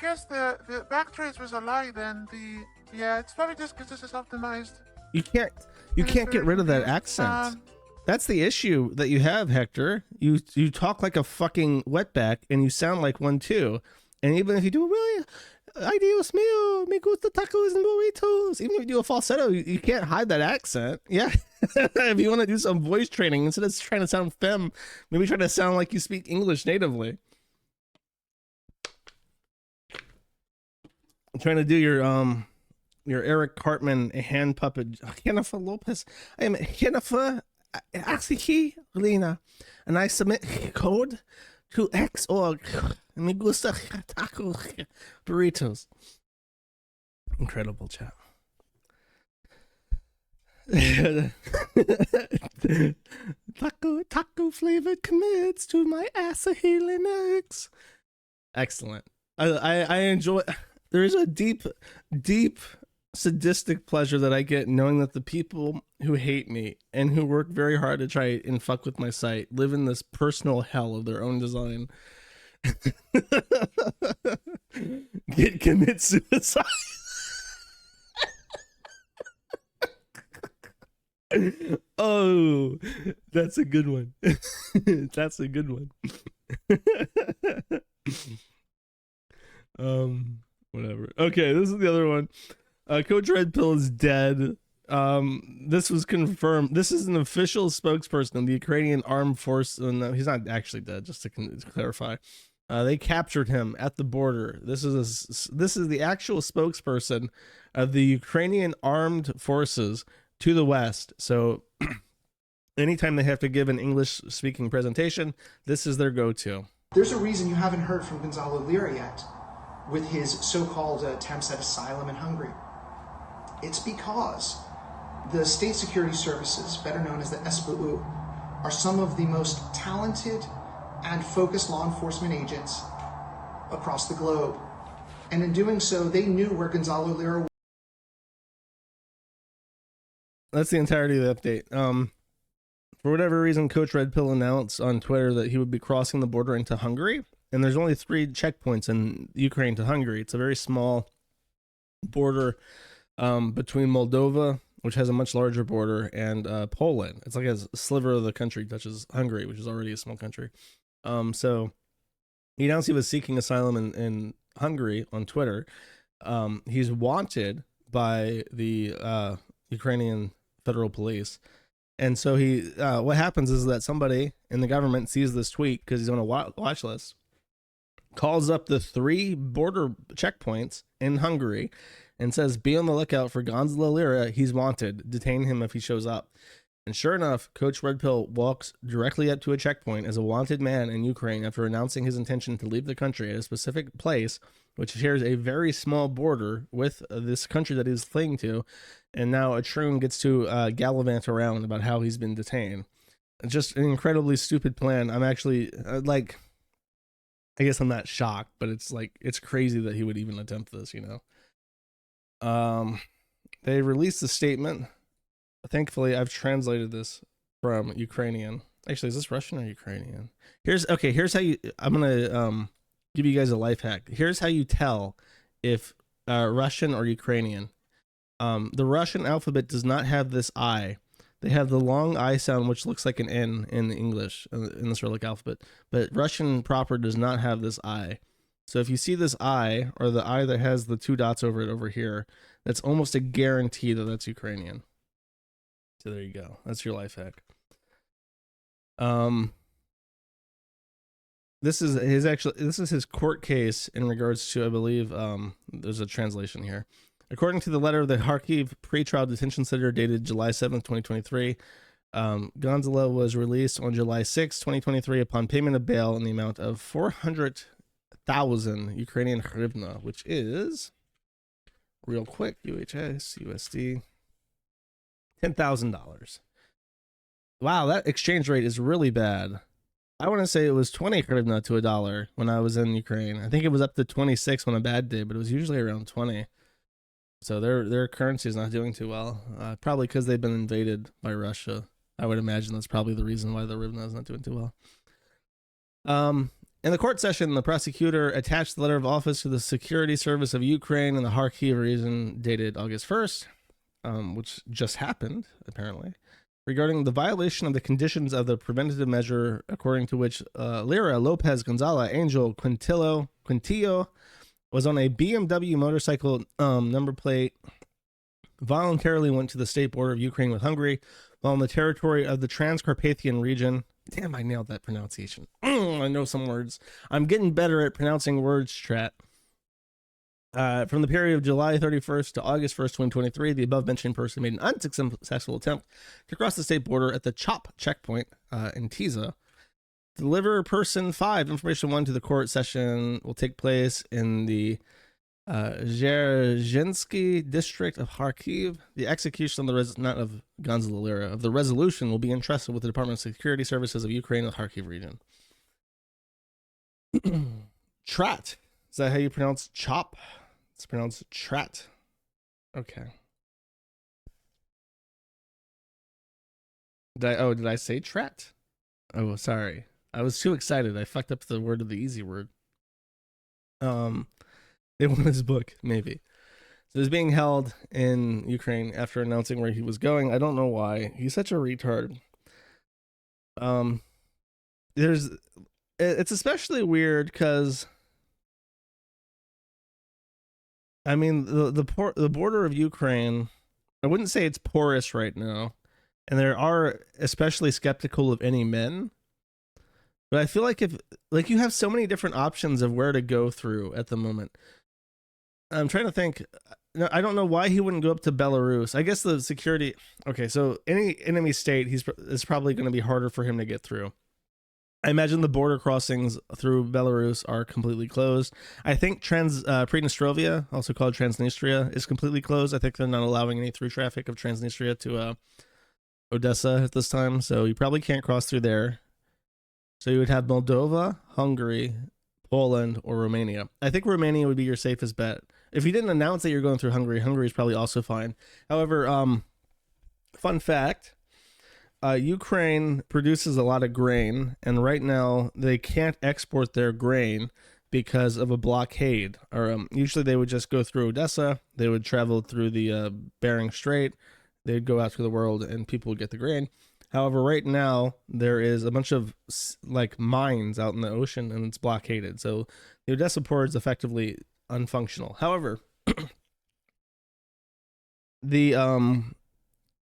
guess the backtrace was a lie then. Yeah, it's probably just because this is optimized. You can't get rid of that accent. That's the issue that you have, Hector. You talk like a fucking wetback and you sound like one too. And even if you do really, ay Dios mío, me gusta tacos and burritos. Even if you do a falsetto, you can't hide that accent. Yeah. If you want to do some voice training, instead of trying to sound femme, maybe try to sound like you speak English natively. I'm trying to do your Eric Cartman hand puppet, Jennifer Lopez. I am Jennifer Asahi Lena, and I submit code to X.org. Me gusta taco burritos. Incredible chat. taco flavored commits to my Asahi Linux. Excellent. I enjoy. There is a deep sadistic pleasure that I get knowing that the people who hate me and who work very hard to try and fuck with my site live in this personal hell of their own design. Commit suicide. Oh, that's a good one. That's a good one. Whatever. Okay, this is the other one. Coach Red Pill is dead. This was confirmed. This is an official spokesperson of the Ukrainian armed force. No, he's not actually dead. Just to clarify, they captured him at the border. This is the actual spokesperson of the Ukrainian armed forces to the West. So anytime they have to give an English-speaking presentation, this is their go-to. There's a reason you haven't heard from Gonzalo Lira yet with his so-called attempts at asylum in Hungary. It's because the state security services, better known as the SBU, are some of the most talented and focused law enforcement agents across the globe. And in doing so, they knew where Gonzalo Lira was. That's the entirety of the update. For whatever reason, Coach Red Pill announced on Twitter that he would be crossing the border into Hungary. And there's only 3 checkpoints in Ukraine to Hungary. It's a very small border between Moldova, which has a much larger border, and Poland. It's like a sliver of the country touches Hungary, which is already a small country. So he announced he was seeking asylum in Hungary on Twitter. He's wanted by the Ukrainian federal police. And so he, what happens is that somebody in the government sees this tweet because he's on a watch list, calls up the 3 border checkpoints in Hungary and says, be on the lookout for Gonzalo Lira. He's wanted. Detain him if he shows up. And sure enough, Coach Red Pill walks directly up to a checkpoint as a wanted man in Ukraine after announcing his intention to leave the country at a specific place, which shares a very small border with this country that he's fleeing to. And now a troon gets to gallivant around about how he's been detained. Just an incredibly stupid plan. I'm actually, I guess I'm not shocked, but it's like, it's crazy that he would even attempt this, you know? They released a statement. Thankfully, I've translated this from Ukrainian. Actually, is this Russian or Ukrainian? Here's how you, I'm gonna give you guys a life hack. Here's how you tell if Russian or Ukrainian. The Russian alphabet does not have this I. They have the long I sound, which looks like an N in English, in the Cyrillic alphabet. But Russian proper does not have this I. So if you see this I, or the I that has the 2 dots over it over here, that's almost a guarantee that that's Ukrainian. So there you go. That's your life hack. This is his court case in regards to, I believe, there's a translation here. According to the letter of the Kharkiv pretrial detention center dated July 7th, 2023, Gonzalo was released on July 6, 2023 upon payment of bail in the amount of 400,000 Ukrainian hryvnia, which is, real quick, USD, $10,000. Wow, that exchange rate is really bad. I want to say it was 20 hryvnia to $1 when I was in Ukraine. I think it was up to 26 on a bad day, but it was usually around 20. So their currency is not doing too well. Probably because they've been invaded by Russia. I would imagine that's probably the reason why the hryvnia is not doing too well. In the court session, the prosecutor attached the letter of office to the Security Service of Ukraine in the Kharkiv region dated August 1st, which just happened, apparently, regarding the violation of the conditions of the preventative measure, according to which Lyra Lopez Gonzalez Angel Quintillo was on a BMW motorcycle number plate, voluntarily went to the state border of Ukraine with Hungary while in the territory of the Transcarpathian region. Damn, I nailed that pronunciation. I know some words. I'm getting better at pronouncing words, chat. From the period of July 31st to August 1st, 2023, the above-mentioned person made an unsuccessful attempt to cross the state border at the CHOP checkpoint in Tiza. Deliver person 5, information 1 to the court session will take place in the Zherzhinsky district of Kharkiv. The execution of the not of Gonzalo Lyra, of the resolution will be entrusted with the Department of Security Services of Ukraine in the Kharkiv region. Trat. Is that how you pronounce chop? It's pronounced Trat. Okay. Did I say Trat? Oh, sorry. I was too excited. I fucked up the word of the easy word. They won his book, maybe. So he's being held in Ukraine after announcing where he was going. I don't know why. He's such a retard. It's especially weird because, I mean, the border of Ukraine, I wouldn't say it's porous right now, and there are especially skeptical of any men. But I feel like you have so many different options of where to go through at the moment. I'm trying to think. I don't know why he wouldn't go up to Belarus. I guess the security. Okay, so any enemy state, it's probably going to be harder for him to get through. I imagine the border crossings through Belarus are completely closed. I think Pridnestrovia, also called Transnistria, is completely closed. I think they're not allowing any through traffic of Transnistria to Odessa at this time, so you probably can't cross through there. So you would have Moldova, Hungary, Poland, or Romania. I think Romania would be your safest bet. If you didn't announce that you're going through Hungary, Hungary is probably also fine. However, fun fact, Ukraine produces a lot of grain, and right now they can't export their grain because of a blockade. Or usually they would just go through Odessa, they would travel through the Bering Strait, they'd go out to the world, and people would get the grain. However, right now there is a bunch of like mines out in the ocean, and it's blockaded. So the Odessa port is effectively unfunctional. However, the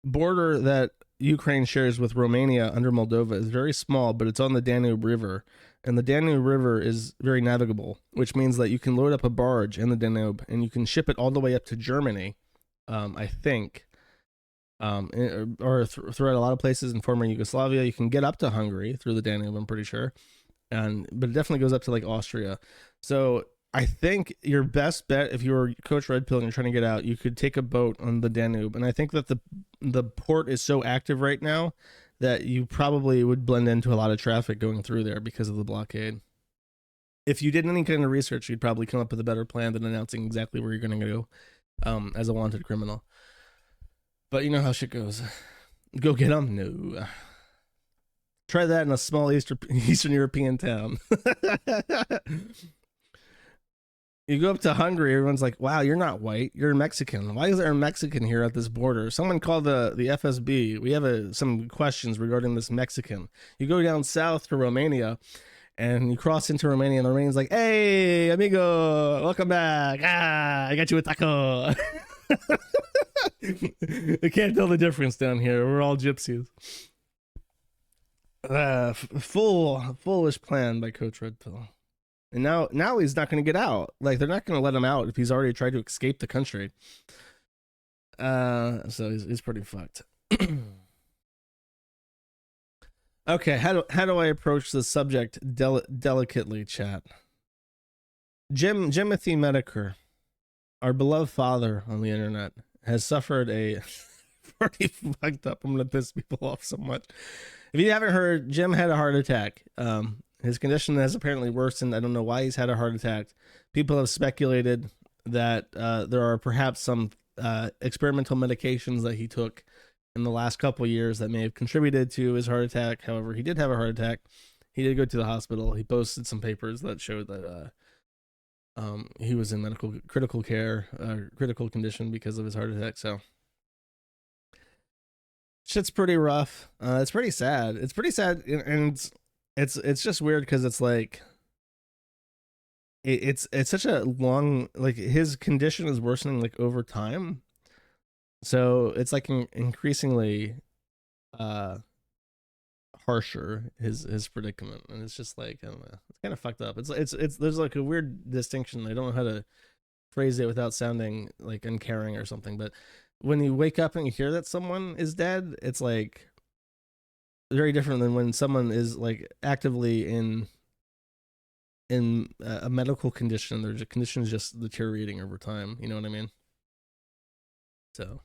border that Ukraine shares with Romania under Moldova is very small, but it's on the Danube River, and the Danube River is very navigable, which means that you can load up a barge in the Danube and you can ship it all the way up to Germany, I think. Or throughout a lot of places in former Yugoslavia. You can get up to Hungary through the Danube, I'm pretty sure, but it definitely goes up to like Austria. So I think your best bet, if you're Coach Red Pill and you're trying to get out, you could take a boat on the Danube. And I think that the port is so active right now that you probably would blend into a lot of traffic going through there because of the blockade. if you did any kind of research, you'd probably come up with a better plan than announcing exactly where you're going to go as a wanted criminal. But you know how shit goes. Go get them? No. Try that in a small Eastern European town. You go up to Hungary, everyone's like, wow, you're not white, you're Mexican. Why is there a Mexican here at this border? Someone called the FSB. We have some questions regarding this Mexican. You go down south to Romania, and you cross into Romania, and the Romanian's like, hey, amigo, welcome back. I got you a taco. I can't tell the difference down here. We're all gypsies. Foolish plan by Coach Red Pill. And now he's not going to get out. Like, they're not going to let him out if he's already tried to escape the country. So he's pretty fucked. Okay, how do I approach the subject delicately, chat? Jimothy Mediker, our beloved father on the internet, has suffered a pretty fucked up. I'm going to piss people off so much. If you haven't heard, Jim had a heart attack. His condition has apparently worsened. I don't know why he's had a heart attack. People have speculated that there are perhaps some experimental medications that he took in the last couple of years that may have contributed to his heart attack. However, he did have a heart attack. He did go to the hospital. He posted some papers that showed that he was in critical condition because of his heart attack. So shit's pretty rough. It's pretty sad. It's pretty sad, and it's just weird because it's like it's such a long, like, his condition is worsening like over time, so it's like increasingly harsher, his predicament, and it's just like, I don't know, it's kind of fucked up. It's there's like a weird distinction. I don't know how to phrase it without sounding like uncaring or something, but when you wake up and you hear that someone is dead, it's like very different than when someone is like actively in a medical condition. Their condition is just deteriorating over time. You know what I mean? So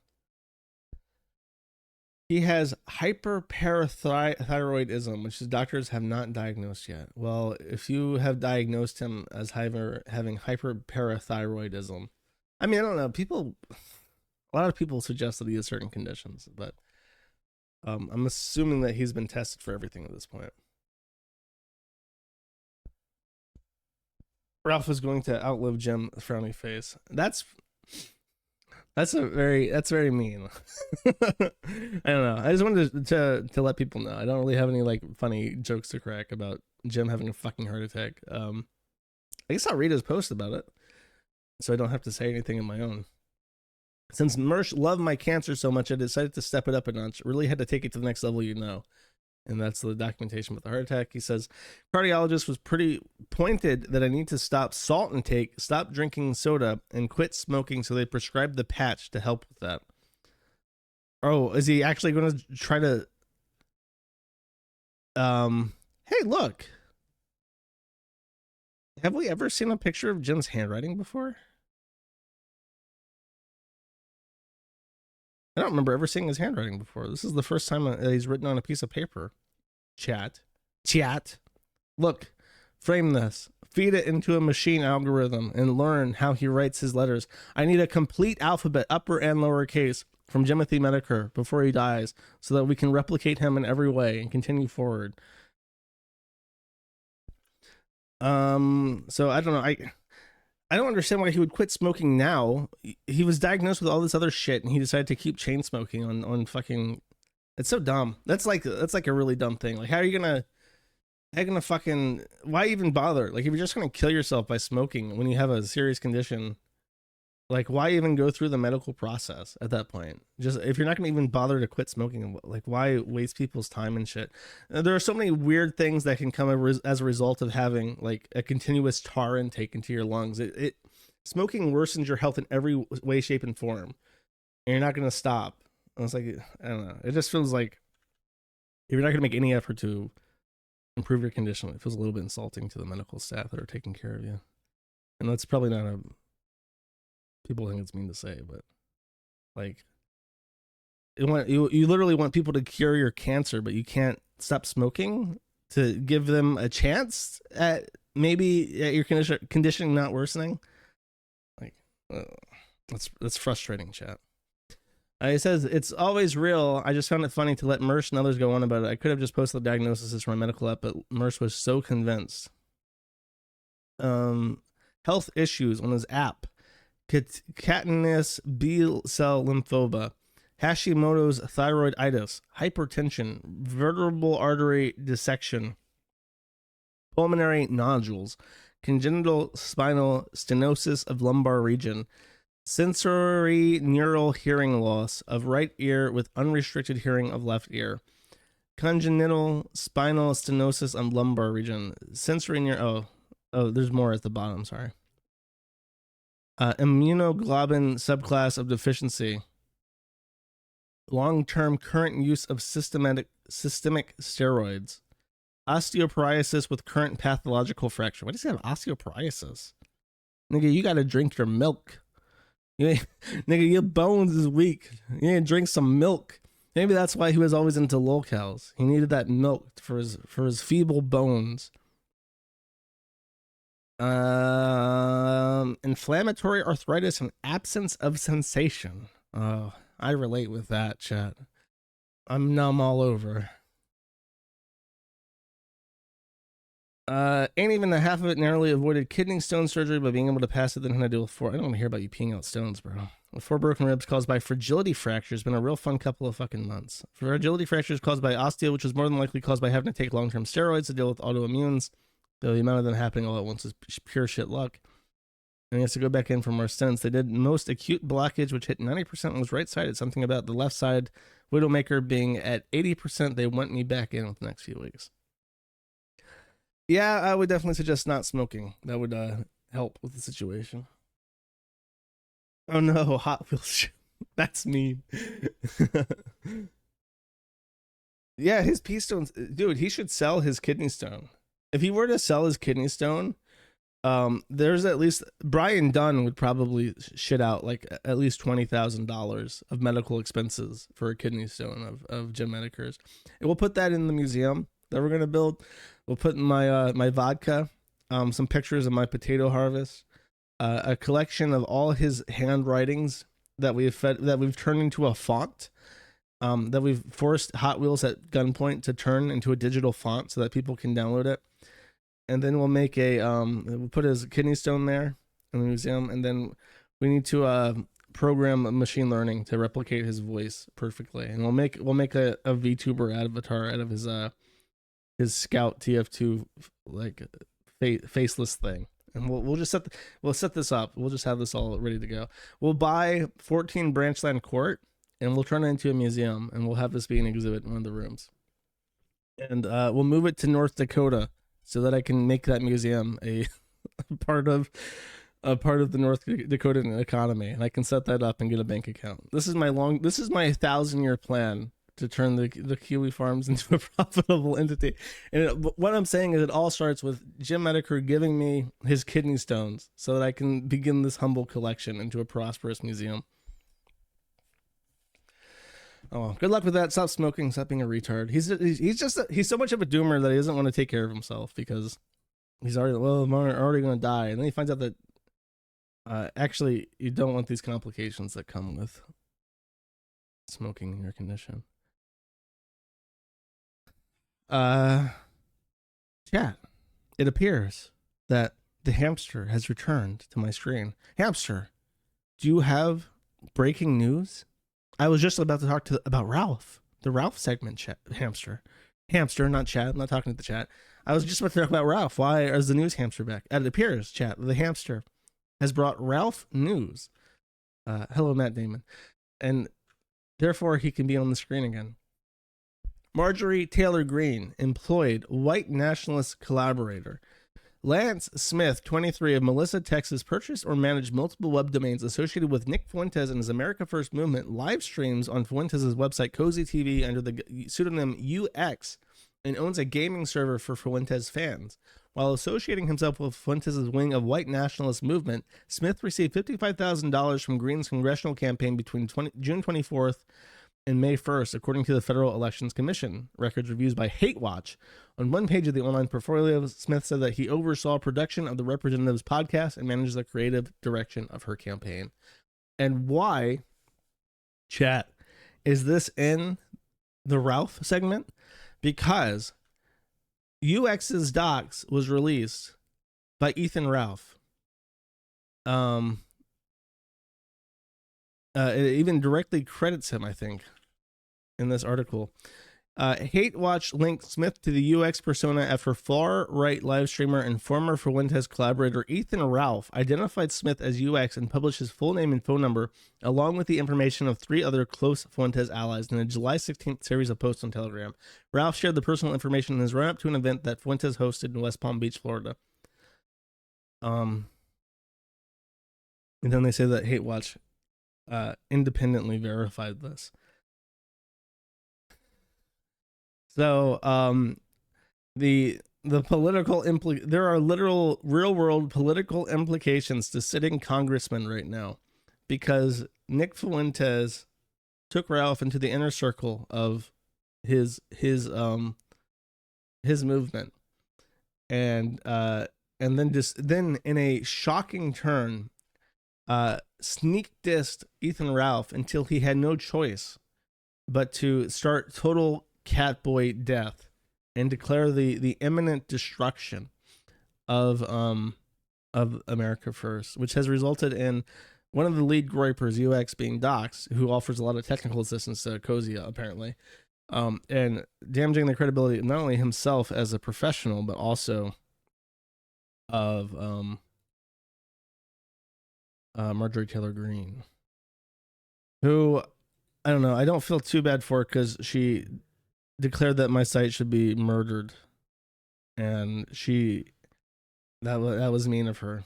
he has hyperparathyroidism, which the doctors have not diagnosed yet. Well, if you have diagnosed him as having hyperparathyroidism, I mean, I don't know. A lot of people suggest that he has certain conditions, but I'm assuming that he's been tested for everything at this point. Ralph is going to outlive Jim, frowny face. That's very mean. I don't know. I just wanted to let people know. I don't really have any like funny jokes to crack about Jim having a fucking heart attack. I guess I'll read his post about it, so I don't have to say anything of my own. Since Mersh loved my cancer so much, I decided to step it up a notch. Really had to take it to the next level, you know. And that's the documentation with the heart attack. He says, cardiologist was pretty pointed that I need to stop salt intake, stop drinking soda, and quit smoking, so they prescribed the patch to help with that. Oh, is he actually going to try to... Hey, look. Have we ever seen a picture of Jim's handwriting before? I don't remember ever seeing his handwriting before. This is the first time that he's written on a piece of paper. Chat. Look, frame this. Feed it into a machine algorithm and learn how he writes his letters. I need a complete alphabet, upper and lower case, from Jimothy Mediker before he dies, so that we can replicate him in every way and continue forward. So I don't know. I don't understand why he would quit smoking now. He was diagnosed with all this other shit, and he decided to keep chain smoking on fucking. It's so dumb. That's like a really dumb thing. Like, how are you gonna fucking? Why even bother? Like, if you're just gonna kill yourself by smoking when you have a serious condition, like, why even go through the medical process at that point? Just if you're not gonna even bother to quit smoking, like, why waste people's time and shit? There are so many weird things that can come as a result of having like a continuous tar intake into your lungs. Smoking worsens your health in every way, shape, and form, and you're not gonna stop. And it's like, I don't know. It just feels like if you're not gonna make any effort to improve your condition, it feels a little bit insulting to the medical staff that are taking care of you. And that's probably not a. People think it's mean to say, but like, you literally want people to cure your cancer, but you can't stop smoking to give them a chance at maybe your conditioning not worsening. Like, that's frustrating, chat. He says, it's always real. I just found it funny to let Merce and others go on about it. I could have just posted the diagnosis from my medical app, but Merce was so convinced. Health issues on his app. Cutaneous B-cell lymphoma. Hashimoto's thyroiditis. Hypertension. Vertebral artery dissection. Pulmonary nodules. Congenital spinal stenosis of lumbar region. Sensory neural hearing loss of right ear with unrestricted hearing of left ear. Congenital spinal stenosis of lumbar region. Sensory neural... Oh, there's more at the bottom, sorry. Immunoglobulin subclass of deficiency. Long-term current use of systemic steroids. Osteoporosis with current pathological fracture. Why does he have osteoporosis? Nigga, you gotta drink your milk. Nigga, your bones is weak. You need to drink some milk. Maybe that's why he was always into lolcows. He needed that milk for his feeble bones. Inflammatory arthritis and absence of sensation. Oh, I relate with that, chat. I'm numb all over. Ain't even the half of it narrowly avoided kidney stone surgery by being able to pass it than had to deal with 4. I don't want to hear about you peeing out stones, bro. With 4 broken ribs caused by fragility fractures, been a real fun couple of fucking months. Fragility fractures caused by osteo, which was more than likely caused by having to take long-term steroids to deal with autoimmunes. Though the amount of them happening all at once is pure shit luck. And he has to go back in for more stents. They did most acute blockage, which hit 90% and was right-sided. Something about the left side Widowmaker being at 80%. They want me back in with the next few weeks. Yeah, I would definitely suggest not smoking. That would help with the situation. Oh no, Hot Wheels. That's mean. Yeah, his pea stones. Dude, he should sell his kidney stone. If he were to sell his kidney stone, there's at least Brian Dunn would probably shit out like at least $20,000 of medical expenses for a kidney stone of Jim Medicur's. And we'll put that in the museum that we're gonna build. We'll put in my my vodka, some pictures of my potato harvest, a collection of all his handwritings that we've turned into a font. That we've forced Hot Wheels at gunpoint to turn into a digital font so that people can download it. And then we'll make we'll put his kidney stone there in the museum, and then we need to program machine learning to replicate his voice perfectly. And we'll make a VTuber avatar out of his Scout TF2 like faceless thing. And we'll just set this up. We'll just have this all ready to go. We'll buy 14 Branchland Court and we'll turn it into a museum, and we'll have this be an exhibit in one of the rooms. And we'll move it to North Dakota so that I can make that museum a part of the North Dakota economy, and I can set that up and get a bank account. This is my 1,000-year plan to turn the Kiwi Farms into a profitable entity. And what I'm saying is it all starts with Jim Medicur giving me his kidney stones so that I can begin this humble collection into a prosperous museum. Oh, good luck with that. Stop smoking. Stop being a retard. He's so much of a doomer that he doesn't want to take care of himself because he's already, I'm already going to die. And then he finds out that actually you don't want these complications that come with smoking in your condition. Chat. It appears that the hamster has returned to my screen. Hamster, do you have breaking news? I was just about to talk about Ralph, the Ralph segment, chat. Hamster, not chat. I'm not talking to the chat. I was just about to talk about Ralph. Why is the news hamster back? It appears, chat, the hamster has brought Ralph news. Hello, Matt Damon. And therefore, he can be on the screen again. Marjorie Taylor Greene, employed white nationalist collaborator. Lance Smith, 23, of Melissa, Texas, purchased or managed multiple web domains associated with Nick Fuentes and his America First movement, live streams on Fuentes' website Cozy TV under the pseudonym UX, and owns a gaming server for Fuentes fans. While associating himself with Fuentes' wing of white nationalist movement, Smith received $55,000 from Greene's congressional campaign between June 24th in May 1st, according to the Federal Elections Commission. Records reviews by Hate Watch. On one page of the online portfolio, Smith said that he oversaw production of the Representatives podcast and managed the creative direction of her campaign. And why, chat, is this in the Ralph segment? Because UX's docs was released by Ethan Ralph. It even directly credits him, I think, in this article. Hate Watch linked Smith to the UX persona after far-right live streamer and former Fuentes collaborator Ethan Ralph identified Smith as UX and published his full name and phone number, along with the information of 3 other close Fuentes allies in a July 16th series of posts on Telegram. Ralph shared the personal information in his run-up to an event that Fuentes hosted in West Palm Beach, Florida. And then they say that Hate Watch independently verified this. So, the political there are literal real world political implications to sitting congressmen right now, because Nick Fuentes took Ralph into the inner circle of his movement, and then in a shocking turn, sneak dissed Ethan Ralph until he had no choice but to start total Catboy death and declare the imminent destruction of America First, which has resulted in one of the lead gripers, UX, being Docs, who offers a lot of technical assistance to Kozia, apparently, and damaging the credibility of not only himself as a professional, but also of Marjorie Taylor Greene, who, I don't know, I don't feel too bad for, because she declared that my site should be murdered, and that was mean of her,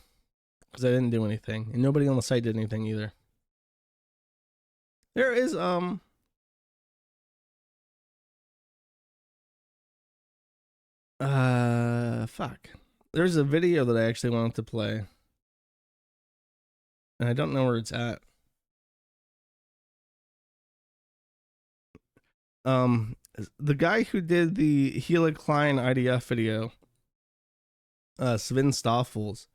because I didn't do anything, and nobody on the site did anything either. There is there's a video that I actually wanted to play, and I don't know where it's at. The guy who did the Hila Klein IDF video, Sven Stoffels,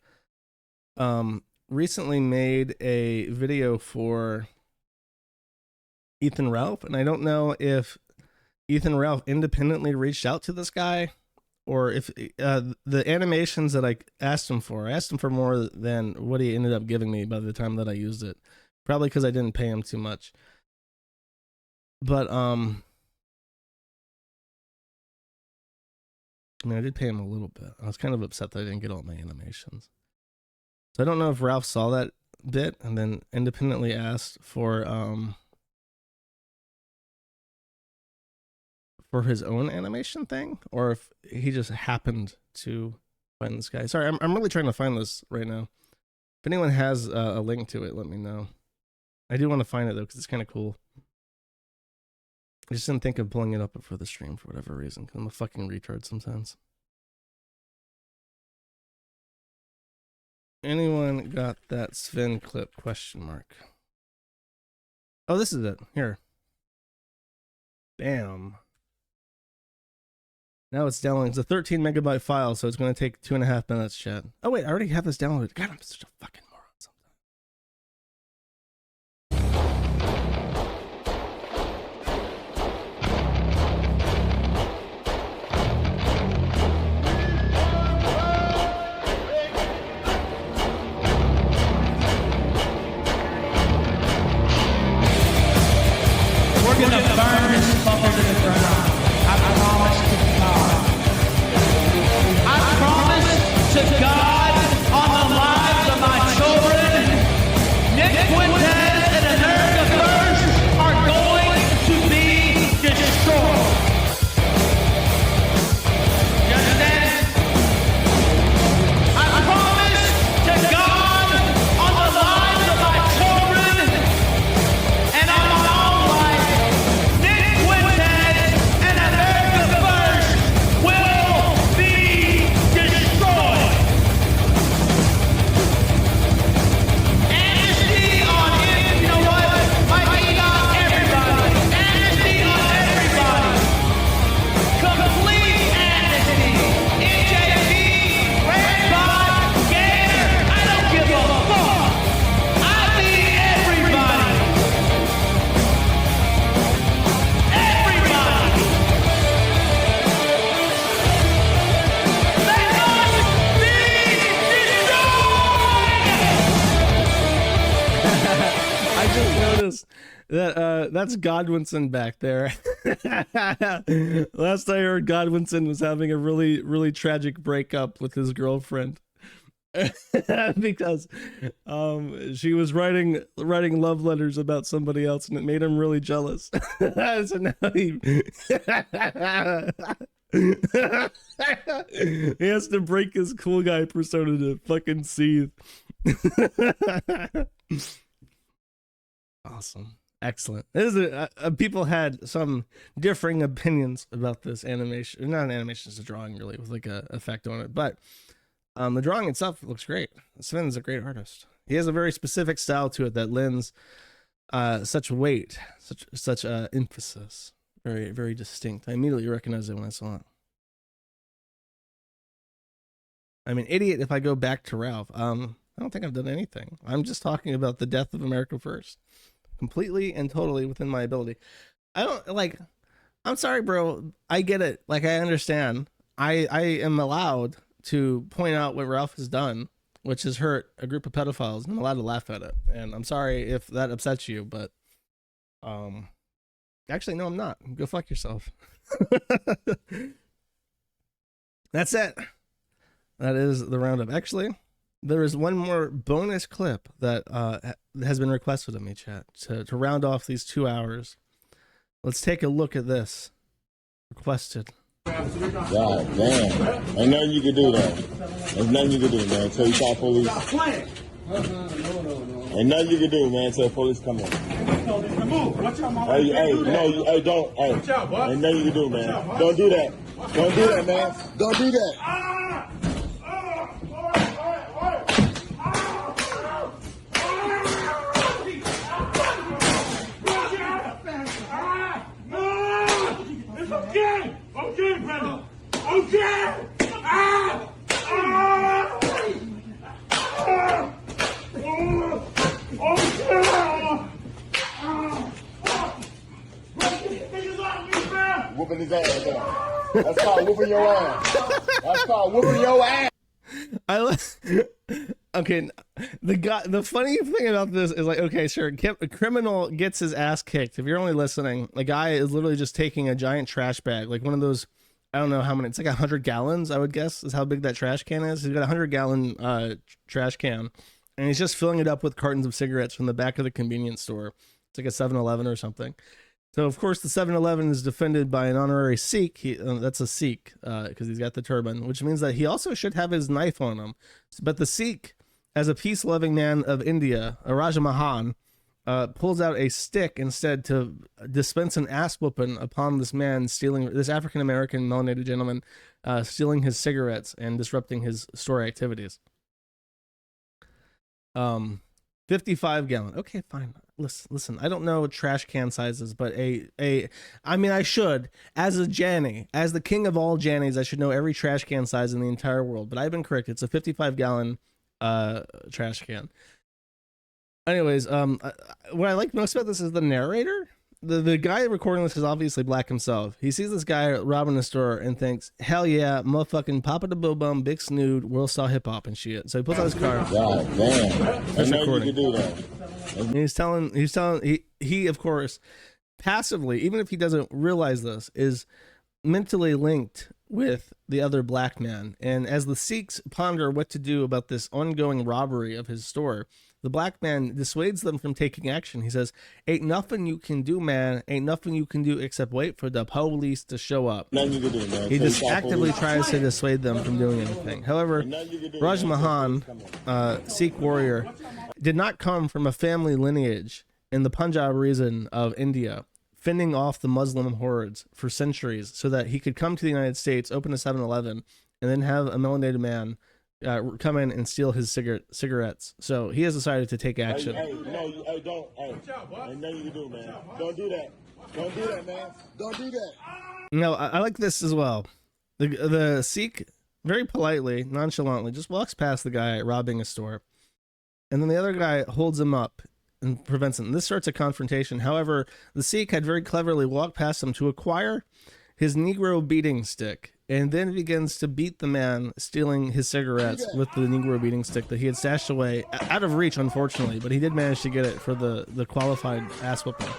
recently made a video for Ethan Ralph, and I don't know if Ethan Ralph independently reached out to this guy, or if the animations that I asked him for more than what he ended up giving me by the time that I used it, probably because I didn't pay him too much. But I mean, I did pay him a little bit. I was kind of upset that I didn't get all my animations. So I don't know if Ralph saw that bit and then independently asked for his own animation thing, or if he just happened to find this guy. Sorry, I'm really trying to find this right now. If anyone has a link to it, let me know. I do want to find it, though, because it's kind of cool. I just didn't think of pulling it up for the stream for whatever reason, because I'm a fucking retard sometimes. Anyone got that Sven clip? ? Oh, this is it. Here. Bam. Now it's downloading. It's a 13 megabyte file, so it's going to take 2.5 minutes, chat. Oh, wait, I already have this downloaded. God, I'm such a fucking moron We're gonna burn this fucker to the ground. I promise to God. I promise to God on the lives of my children, Nick Fuentes and America First are going to be destroyed. You understand? I promise to God on the lives of my children and on my own life noticed that that's Godwinson back there. Last I heard, Godwinson was having a really, really tragic breakup with his girlfriend. Because she was writing love letters about somebody else, and it made him really jealous. So now he he has to break his cool guy persona to fucking seethe. Awesome. Excellent. This is people had some differing opinions about this animation. Not an animation, it's a drawing, really, with like a effect on it. But the drawing itself looks great. Sven's a great artist. He has a very specific style to it that lends such weight, such emphasis. Very, very distinct. I immediately recognized it when I saw it. I mean, idiot if I go back to Ralph. I don't think I've done anything. I'm just talking about the death of America First. Completely and totally within my ability. I don't, like, I'm sorry, bro. I get it. Like, I understand. I am allowed to point out what Ralph has done, which has hurt a group of pedophiles, and I'm allowed to laugh at it. And I'm sorry if that upsets you, but actually, no, I'm not. Go fuck yourself. That's it. That is the roundup. Actually, there is one more bonus clip that has been requested of me, chat, to round off these 2 hours. Let's take a look at this. Requested. God damn. Ain't nothing you can do, though. There's nothing you can do, man, until you call police. Ain't nothing you can do, man, until the police come in. Hey, no, don't. Hey, ain't nothing you can do, man. Don't do that. Don't do that, man. Don't do that. Okay, Brenda. Okay. Whooping his ass down. That's called whooping your ass. That's called whooping your ass. Okay, the funny thing about this is, like, okay, sure, a criminal gets his ass kicked. If you're only listening, the guy is literally just taking a giant trash bag, like one of those, I don't know how many, it's like 100 gallons, I would guess, is how big that trash can is. He's got a 100-gallon trash can, and he's just filling it up with cartons of cigarettes from the back of the convenience store. It's like a 7-Eleven or something. So, of course, the 7-Eleven is defended by an honorary Sikh. That's a Sikh, because he's got the turban, which means that he also should have his knife on him. But the Sikh, as a peace-loving man of India, Raja Mahan, pulls out a stick instead to dispense an ass whooping upon this man stealing, this African-American melanated gentleman, stealing his cigarettes and disrupting his store activities. 55-gallon. Okay, fine. Listen, I don't know trash can sizes, but I mean, I should, as a Janny, as the king of all Jannies, I should know every trash can size in the entire world, but I've been correct. It's a 55-gallon trash can. Anyways, what I like most about this is the narrator. The guy recording this is obviously black himself. He sees this guy robbing the store and thinks, hell yeah, motherfucking Papa the Bill Bum, Big Snood, world style hip hop and shit. So he puts out his car. God damn. Starts recording. You can do that. And he's telling, he of course, passively, even if he doesn't realize this, is mentally linked with the other black man. And as the Sikhs ponder what to do about this ongoing robbery of his store, the black man dissuades them from taking action. He says, ain't nothing you can do, man. Ain't nothing you can do except wait for the police to show up. Nothing you can do, man. He just actively tries to dissuade them from doing anything. However, Raj Mahan, Sikh warrior, did not come from a family lineage in the Punjab region of India, fending off the Muslim hordes for centuries so that he could come to the United States, open a 7-Eleven, and then have a melanated man come in and steal his cigarettes. So he has decided to take action. Hey, don't. Hey, ain't nothing you can do, man. Don't do that. Don't do that, man. Don't do that. No, I like this as well. The Sikh very politely, nonchalantly, just walks past the guy robbing a store. And then the other guy holds him up and prevents him. This starts a confrontation. However, the Sikh had very cleverly walked past him to acquire his Negro beating stick and then begins to beat the man stealing his cigarettes with the Negro beating stick that he had stashed away, out of reach, unfortunately, but he did manage to get it for the qualified ass whooping.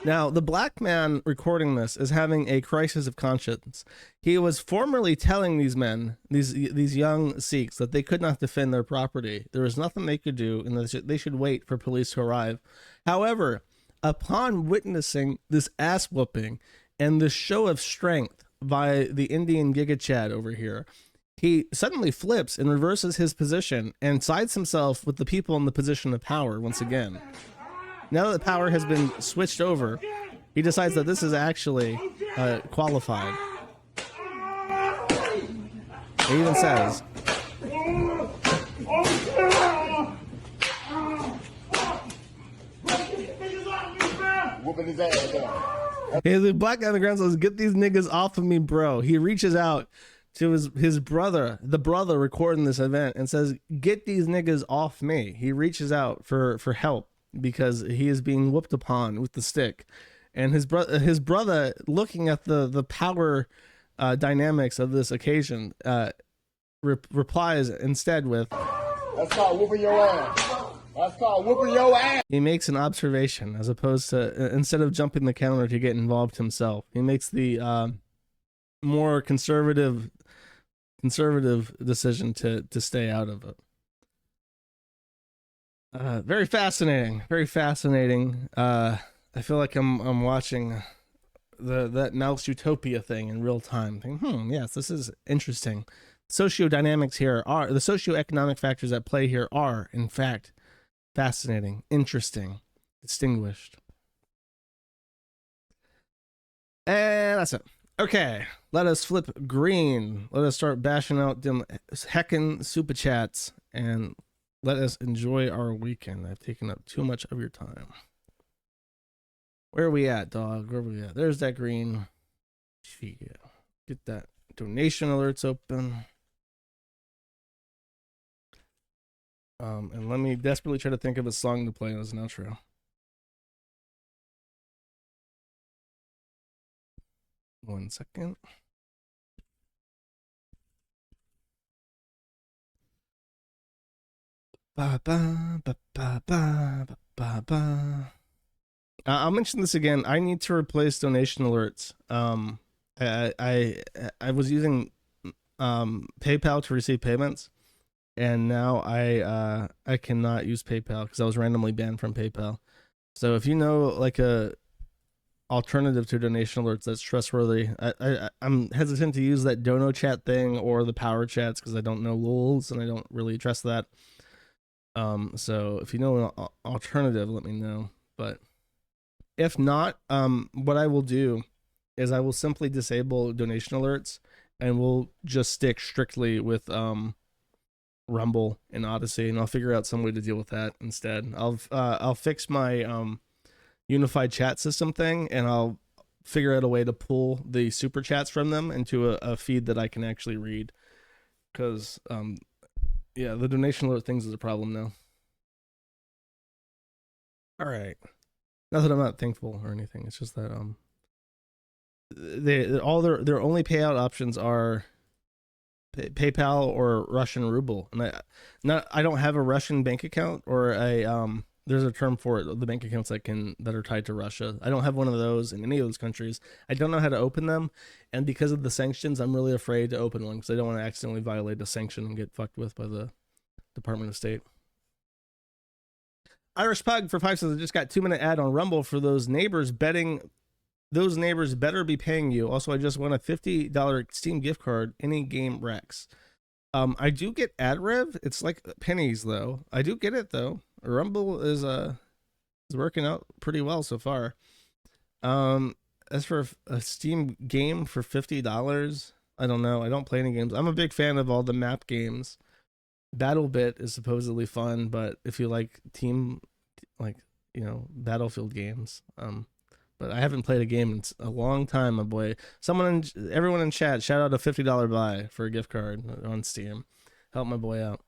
Now, the black man recording this is having a crisis of conscience. He was formerly telling these men, these young Sikhs, that they could not defend their property. There was nothing they could do, and they should wait for police to arrive. However, upon witnessing this ass whooping and the show of strength by the Indian Giga Chad over here, he suddenly flips and reverses his position and sides himself with the people in the position of power once again. Now that the power has been switched over, he decides that this is actually qualified. He even says, Whooping his ass down. hey, the black guy on the ground says, "Get these niggas off of me, bro." He reaches out to his brother, the brother recording this event, and says, "Get these niggas off me." He reaches out for help because he is being whooped upon with the stick, and his brother, looking at the power dynamics of this occasion, replies instead with, That's called whooping your ass. That's called whooping your ass. he makes an observation as opposed to, instead of jumping the counter to get involved himself, he makes the more conservative decision to stay out of it. Very fascinating. I feel like I'm watching that Mouse Utopia thing in real time. Yes, this is interesting. Sociodynamics here are, the socioeconomic factors at play here are, in fact, fascinating, interesting, distinguished. And that's it. Okay, let us flip green. Let us start bashing out them heckin' super chats and let us enjoy our weekend. I've taken up too much of your time. Where are we at, dog? Where are we at? There's that green. Yeah. Get that donation alerts open. And let me desperately try to think of a song to play as an outro. One second. Ba ba ba ba ba ba ba. I'll mention this again. I need to replace donation alerts. I was using PayPal to receive payments, and now I cannot use PayPal because I was randomly banned from PayPal. So if you know like a alternative to donation alerts that's trustworthy, I'm hesitant to use that Dono chat thing or the power chats because I don't know rules and I don't really trust that. So if you know an alternative, let me know. But if not, what I will do is I will simply disable donation alerts and we'll just stick strictly with Rumble and Odyssey, and I'll figure out some way to deal with that instead. I'll fix my unified chat system thing, and I'll figure out a way to pull the super chats from them into a feed that I can actually read. Because yeah, the donation alert things is a problem now. All right. Not that I'm not thankful or anything. It's just that all their only payout options are PayPal or Russian ruble, and I don't have a Russian bank account or a there's a term for it, the bank accounts that are tied to Russia. I don't have one of those in any of those countries. I don't know how to open them, and because of the sanctions, I'm really afraid to open one because I don't want to accidentally violate a sanction and get fucked with by the Department of State. Irish Pug for 5 says, I just got 2-minute ad on Rumble for those neighbors betting. Those neighbors better be paying you. Also, I just won a $50 Steam gift card. Any game Rex. I do get ad rev. It's like pennies though. I do get it though. Rumble is working out pretty well so far. As for a Steam game for $50, I don't know. I don't play any games. I'm a big fan of all the map games. BattleBit is supposedly fun, but if you like team, like, you know, Battlefield games, but I haven't played a game in a long time, my boy. Everyone in chat, shout out a $50 buy for a gift card on Steam. Help my boy out.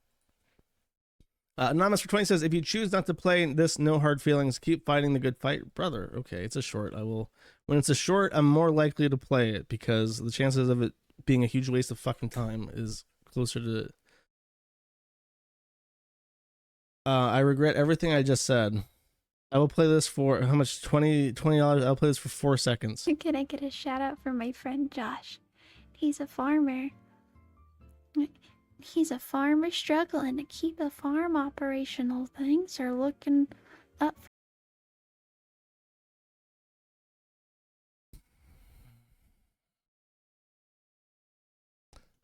Anonymous for 20 says, if you choose not to play this, no hard feelings, keep fighting the good fight, brother. Okay, it's a short. When it's a short, I'm more likely to play it because the chances of it being a huge waste of fucking time is closer to. I regret everything I just said. I will play this for how much? $20. I'll play this for 4 seconds. Can I get a shout out for my friend Josh? He's a farmer. He's a farmer struggling to keep a farm operational. Things are looking up.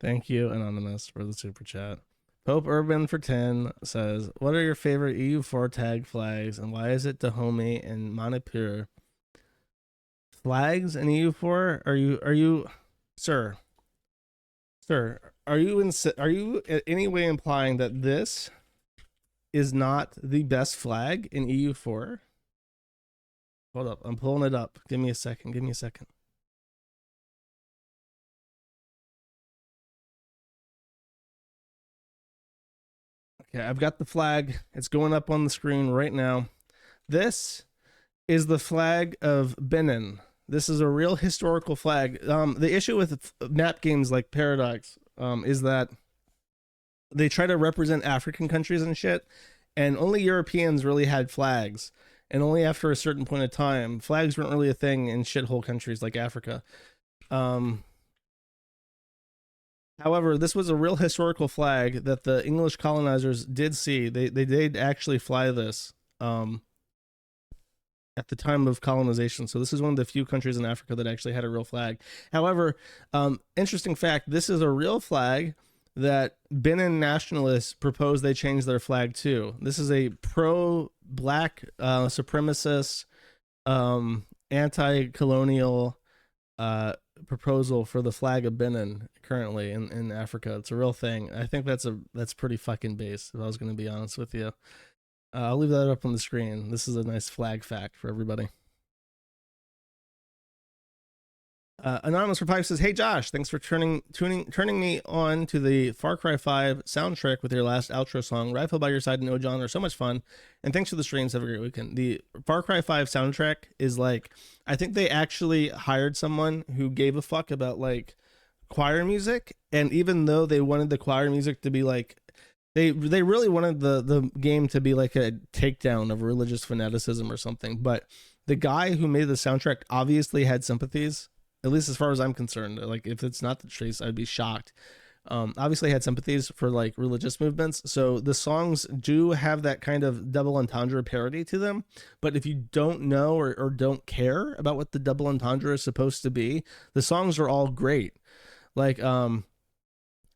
Thank you, Anonymous, for the super chat. Pope Urban for 10 says, what are your favorite EU4 tag flags and why is it Dahomey and Manipur? Flags in EU4? Are you, sir, are you in any way implying that this is not the best flag in EU4? Hold up, I'm pulling it up. Give me a second. Okay, I've got the flag. It's going up on the screen right now. This is the flag of Benin. This is a real historical flag. The issue with map games like Paradox is that they try to represent African countries and shit, and only Europeans really had flags. And only after a certain point of time, flags weren't really a thing in shithole countries like Africa. However, this was a real historical flag that the English colonizers did see. They did actually fly this at the time of colonization. So this is one of the few countries in Africa that actually had a real flag. However, interesting fact, this is a real flag that Benin nationalists proposed they change their flag to. This is a pro-black supremacist anti-colonial proposal for the flag of Benin currently in Africa. It's a real thing. I think that's pretty fucking base, if I was going to be honest with you. I'll leave that up on the screen. This is a nice flag fact for everybody. Anonymous for 5 says, hey Josh, thanks for turning me on to the Far Cry 5 soundtrack with your last outro song. Rifle by Your Side and No John are so much fun. And thanks for the streams. Have a great weekend. The Far Cry 5 soundtrack is like, I think they actually hired someone who gave a fuck about like choir music. And even though they wanted the choir music to be like, they really wanted the game to be like a takedown of religious fanaticism or something. But the guy who made the soundtrack obviously had sympathies, at least as far as I'm concerned. Like, if it's not the case, I'd be shocked. Obviously had sympathies for like religious movements. So the songs do have that kind of double entendre parody to them. But if you don't know or don't care about what the double entendre is supposed to be, the songs are all great. Like,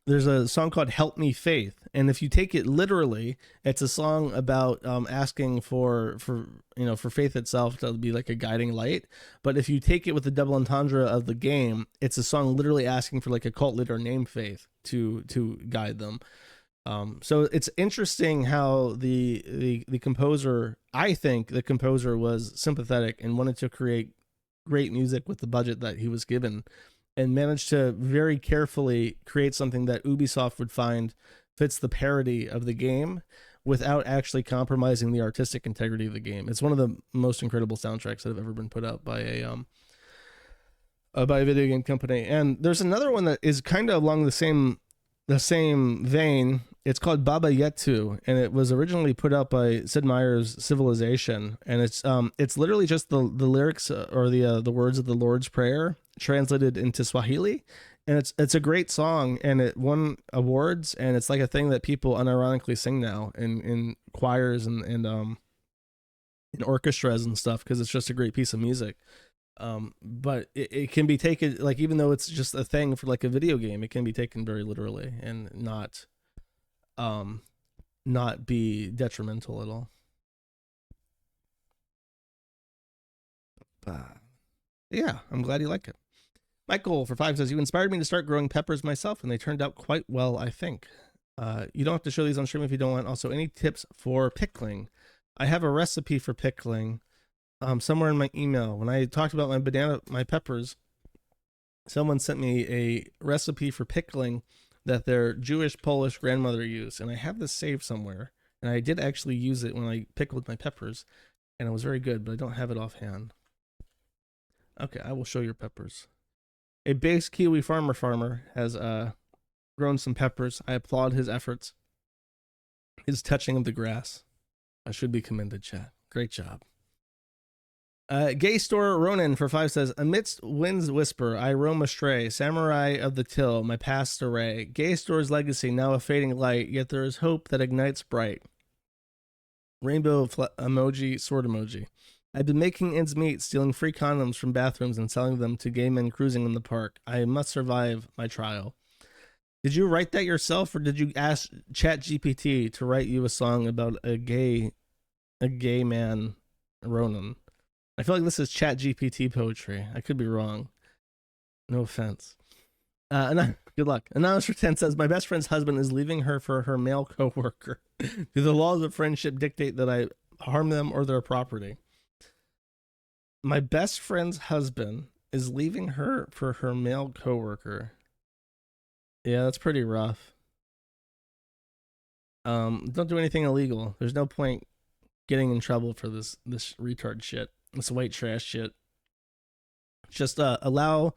there's a song called Help Me Faith. And if you take it literally, it's a song about asking for faith itself to be like a guiding light. But if you take it with the double entendre of the game, it's a song literally asking for like a cult leader named Faith to guide them. So it's interesting how the composer, I think the composer was sympathetic and wanted to create great music with the budget that he was given, and managed to very carefully create something that Ubisoft would find fits the parody of the game without actually compromising the artistic integrity of the game. It's one of the most incredible soundtracks that have ever been put out by a video game company. And there's another one that is kind of along the same vein. It's called Baba Yetu, and it was originally put out by Sid Meier's Civilization, and it's literally just the lyrics or the words of the Lord's Prayer translated into Swahili, and it's a great song, and it won awards, and it's like a thing that people unironically sing now in choirs and in orchestras and stuff, because it's just a great piece of music. But it can be taken, like, even though it's just a thing for like a video game, it can be taken very literally and not be detrimental at all. Yeah, I'm glad you like it. Michael for 5 says, you inspired me to start growing peppers myself, and they turned out quite well, I think. You don't have to show these on stream if you don't want. Also, any tips for pickling? I have a recipe for pickling somewhere in my email. When I talked about my peppers, someone sent me a recipe for pickling that their Jewish Polish grandmother used, and I have this saved somewhere, And I did actually use it when I pickled my peppers, and it was very good, but I don't have it offhand. Okay, I will show your peppers. A base Kiwi farmer has grown some peppers. I applaud his efforts. His touching of the grass. I should be commended, chat. Great job. Gay Store Ronan for 5 says, amidst wind's whisper, I roam astray, samurai of the till, my past array. Gay Store's legacy, now a fading light, yet there is hope that ignites bright. Rainbow emoji, sword emoji. I've been making ends meet, stealing free condoms from bathrooms and selling them to gay men cruising in the park. I must survive my trial. Did you write that yourself, or did you ask ChatGPT to write you a song about a gay man, Ronan? I feel like this is ChatGPT poetry. I could be wrong. No offense. Good luck. Anonymous for 10 says, my best friend's husband is leaving her for her male coworker. Do the laws of friendship dictate that I harm them or their property? My best friend's husband is leaving her for her male coworker. Yeah, that's pretty rough. Don't do anything illegal. There's no point getting in trouble for this retard shit. This white trash shit. Just funnel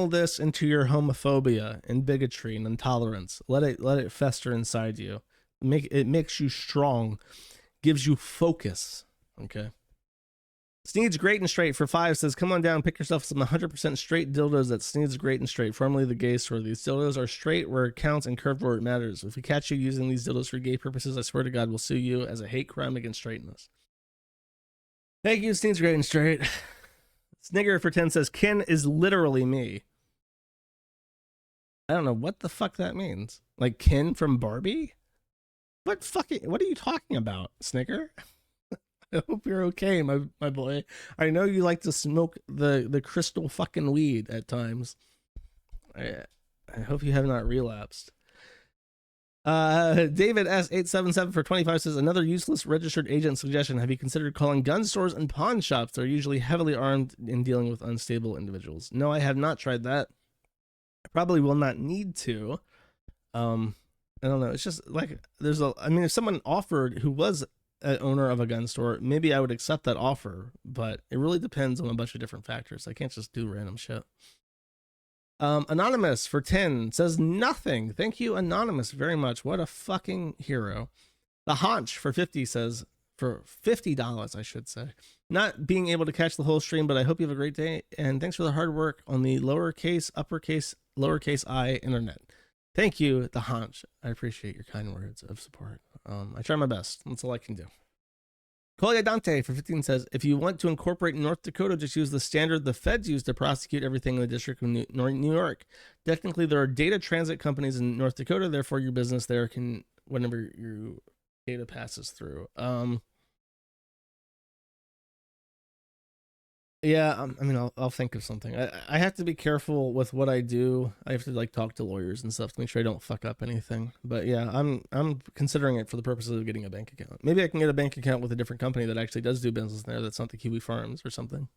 this into your homophobia and bigotry and intolerance. Let it fester inside you. It makes you strong, gives you focus. Okay. Sneed's Great and Straight for 5 says, come on down, pick yourself some 100% straight dildos at Sneed's Great and Straight, formerly the Gay Store. These dildos are straight where it counts and curved where it matters. If we catch you using these dildos for gay purposes, I swear to God, we'll sue you as a hate crime against straightness. Thank you, Sneed's Great and Straight. Snigger for 10 says, Ken is literally me. I don't know what the fuck that means. Like Ken from Barbie? What are you talking about, Snigger? I hope you're okay, my boy. I know you like to smoke the crystal fucking weed at times. I hope you have not relapsed. David S877 for 25 says, another useless registered agent suggestion. Have you considered calling gun stores and pawn shops? They're usually heavily armed in dealing with unstable individuals. No, I have not tried that. I probably will not need to. I don't know. It's just like if someone offered who was an owner of a gun store, maybe I would accept that offer, but it really depends on a bunch of different factors. I can't just do random shit. Anonymous for 10 says nothing. Thank you, Anonymous, very much. What a fucking hero. The Haunch for 50 says, for $50, I should say, not being able to catch the whole stream, but I hope you have a great day, and thanks for the hard work on the lowercase, uppercase, lowercase I internet. Thank you, The Haunch. I appreciate your kind words of support. I try my best. That's all I can do. Colia Dante for 15 says, if you want to incorporate North Dakota, just use the standard the feds use to prosecute everything in the District of New York. Technically, there are data transit companies in North Dakota, therefore your business there can, whenever your data passes through. Yeah, I mean, I'll think of something. I have to be careful with what I do. I have to like talk to lawyers and stuff to make sure I don't fuck up anything. But yeah, I'm considering it for the purposes of getting a bank account. Maybe I can get a bank account with a different company that actually does do business there. That's not the Kiwi Farms or something.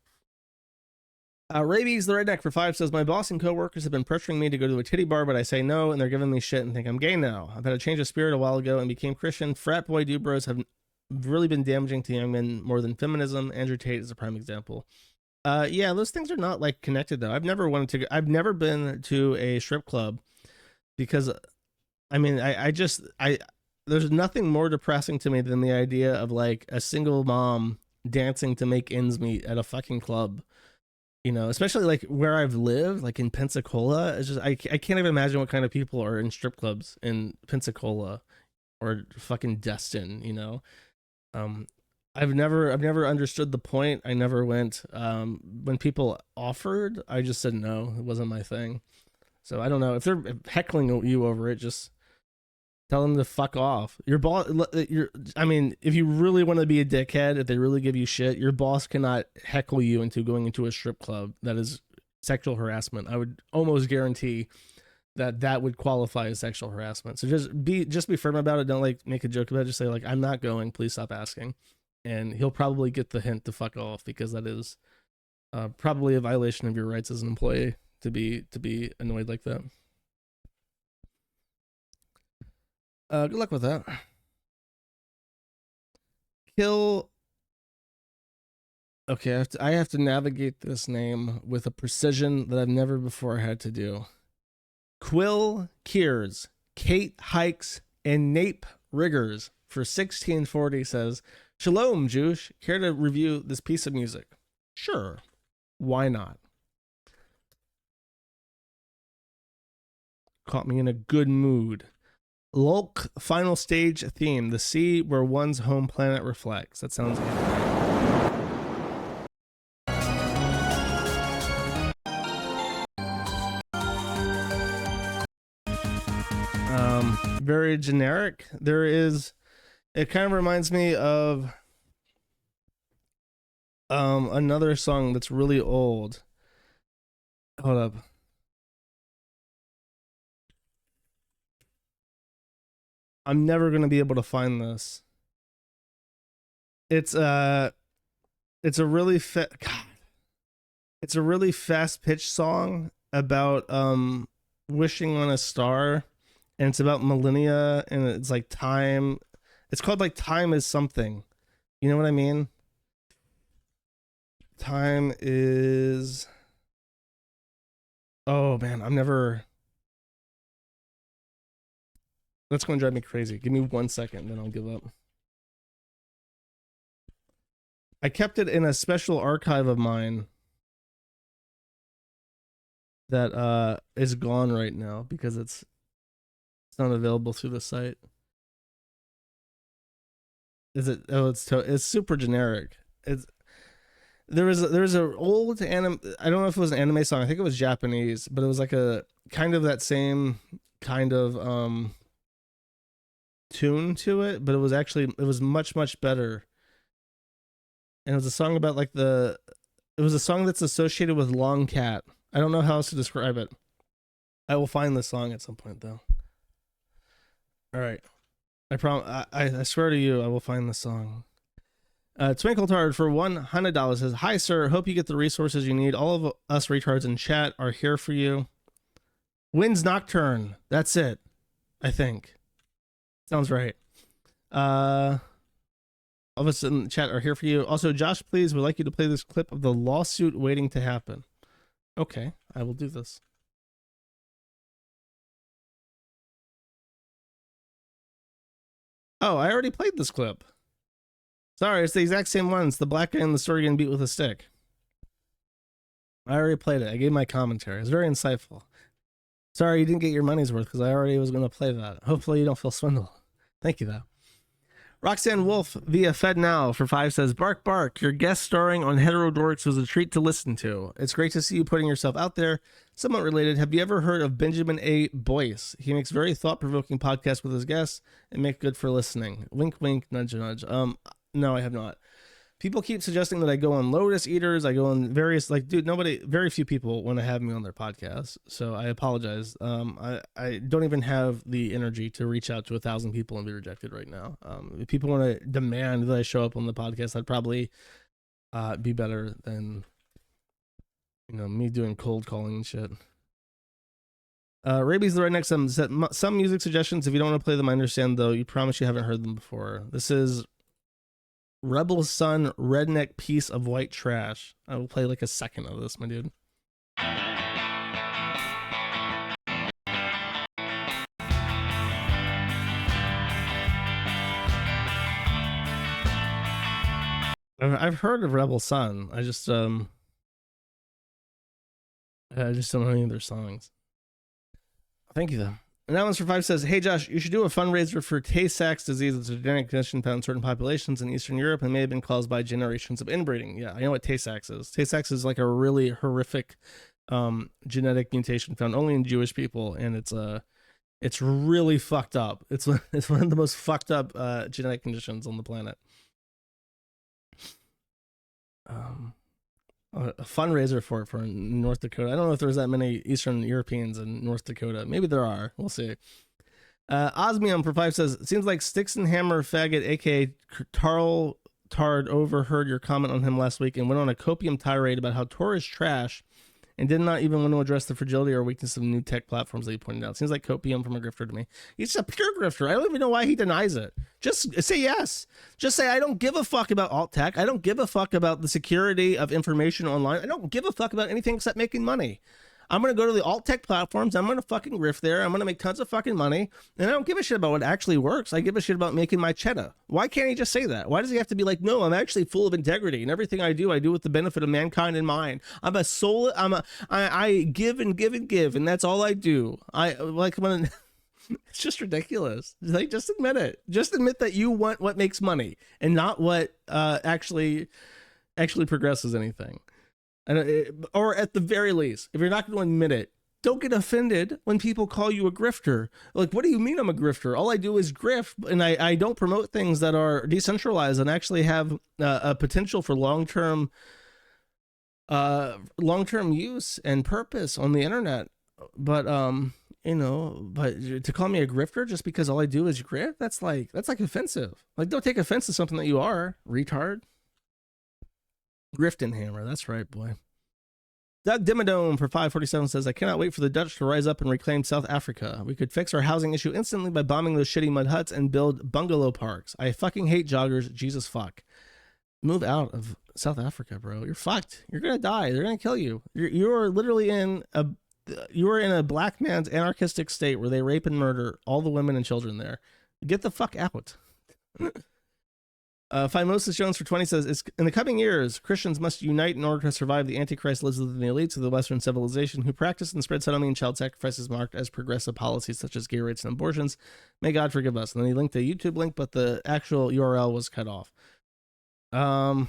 Rabies the Redneck for 5 says, my boss and coworkers have been pressuring me to go to a titty bar, but I say no, and they're giving me shit and think I'm gay now. I've had a change of spirit a while ago and became Christian. Frat boy dude bros have really been damaging to young men more than feminism. Andrew Tate is a prime example. Yeah, those things are not like connected though. I've never been to a strip club because I mean, there's nothing more depressing to me than the idea of like a single mom dancing to make ends meet at a fucking club, you know, especially like where I've lived, like in Pensacola. It's just, I can't even imagine what kind of people are in strip clubs in Pensacola or fucking Destin, you know? I've never understood the point. I never went. When people offered, I just said no. It wasn't my thing. So I don't know if they're heckling you over it. Just tell them to fuck off. Your boss. I mean, if you really want to be a dickhead, if they really give you shit, your boss cannot heckle you into going into a strip club. That is sexual harassment. I would almost guarantee that would qualify as sexual harassment. So just be firm about it. Don't like make a joke about it. Just say like, I'm not going. Please stop asking. And he'll probably get the hint to fuck off because that is probably a violation of your rights as an employee to be annoyed like that. Good luck with that. Kill. Okay, I have to navigate this name with a precision that I've never before had to do. Quill Kears, Kate Hikes, and Nape Riggers for 1640 says, Shalom, Juice. Care to review this piece of music? Sure. Why not? Caught me in a good mood. Lulk final stage theme, the sea where one's home planet reflects. That sounds good. Very generic. It kind of reminds me of another song that's really old. Hold up. I'm never gonna be able to find this. It's a really it's a really fast pitched song about wishing on a star, and it's about millennia, and it's like time. It's called like Time Is Something. You know what I mean? Time is. Oh man, that's going to drive me crazy. Give me 1 second, then I'll give up. I kept it in a special archive of mine that is gone right now because it's not available through the site. Is it? Oh, it's super generic. There was a old anime. I don't know if it was an anime song. I think it was Japanese, but it was like a kind of that same kind of tune to it, but it was much better. And it was a song about it was a song that's associated with Long Cat. I don't know how else to describe it. I will find the song at some point though. All right. I swear to you, I will find the song. Twinkletard for $100 says, "Hi sir, hope you get the resources you need. All of us retards in chat are here for you. Winds Nocturne. That's it. I think. Sounds right. All of us in the chat are here for you. Also, Josh, please, would like you to play this clip of the lawsuit waiting to happen." Okay, I will do this. Oh, I already played this clip. Sorry, it's the exact same one. It's the black guy in the story getting beat with a stick. I already played it. I gave my commentary. It's very insightful. Sorry you didn't get your money's worth because I already was going to play that. Hopefully you don't feel swindled. Thank you, though. Roxanne Wolf via FedNow for 5 says, "Bark Bark, your guest starring on Heterodorks was a treat to listen to. It's great to see you putting yourself out there. Somewhat related, have you ever heard of Benjamin A. Boyce? He makes very thought-provoking podcasts with his guests and make good for listening. Wink, wink, nudge, nudge." No, I have not. People keep suggesting that I go on Lotus Eaters. I go on various, very few people want to have me on their podcast. So I apologize. I don't even have the energy to reach out to 1,000 people and be rejected right now. If people want to demand that I show up on the podcast, I'd probably be better than, me doing cold calling and shit. Rabies the Redneck said, "Some music suggestions. If you don't want to play them, I understand, though. You promise you haven't heard them before." This is Rebel Sun, Redneck Piece of White Trash. I will play like a second of this, my dude. I've heard of Rebel Sun. I just don't know any of their songs. Thank you, though. And that one's for 5 says, "Hey Josh, you should do a fundraiser for Tay-Sachs disease. It's a genetic condition found in certain populations in Eastern Europe and may have been caused by generations of inbreeding." Yeah, I know what Tay-Sachs is. Tay-Sachs is like a really horrific genetic mutation found only in Jewish people, and it's really fucked up. It's one of the most fucked up genetic conditions on the planet. A fundraiser for it for North Dakota. I don't know if there's that many Eastern Europeans in North Dakota. Maybe there are. We'll see. Osmium for 5 says, "It seems like Sticks and Hammer Faggot, aka Tarl Tard, overheard your comment on him last week and went on a copium tirade about how Tor is trash and did not even want to address the fragility or weakness of new tech platforms that he pointed out. Seems like copium from a grifter to me. He's a pure grifter. I don't even know why he denies it. Just say yes. Just say, I don't give a fuck about alt tech. I don't give a fuck about the security of information online. I don't give a fuck about anything except making money. I'm going to go to the alt tech platforms. I'm going to fucking riff there. I'm going to make tons of fucking money. And I don't give a shit about what actually works. I give a shit about making my cheddar. Why can't he just say that? Why does he have to be like, no, I'm actually full of integrity and everything I do with the benefit of mankind in mind. I give and give and give. And that's all I do. It's just ridiculous. Like, just admit it. Just admit that you want what makes money and not what actually progresses anything. Or at the very least, if you're not going to admit it, don't get offended when people call you a grifter. Like, what do you mean I'm a grifter? All I do is grift, and I don't promote things that are decentralized and actually have a potential for long-term use and purpose on the internet. But but to call me a grifter just because all I do is grift, that's like offensive. Like, don't take offense to something that you are, retard. Grifting hammer, that's right, boy. Doug Dimmadome for 547 says, I cannot wait for the Dutch to rise up and reclaim South Africa. We could fix our housing issue instantly by bombing those shitty mud huts and build bungalow parks. I fucking hate joggers. Jesus fuck. Move out of South Africa, bro. You're fucked. You're gonna die. They're gonna kill you. You're literally in a black man's anarchistic state where they rape and murder all the women and children there. Get the fuck out. Phimosis Jones for 20 says, in the coming years, Christians must unite in order to survive. The Antichrist lives within the elites of the Western civilization who practice and spread sodomy and child sacrifices marked as progressive policies such as gay rights and abortions. May God forgive us. And then he linked a YouTube link, but the actual URL was cut off. I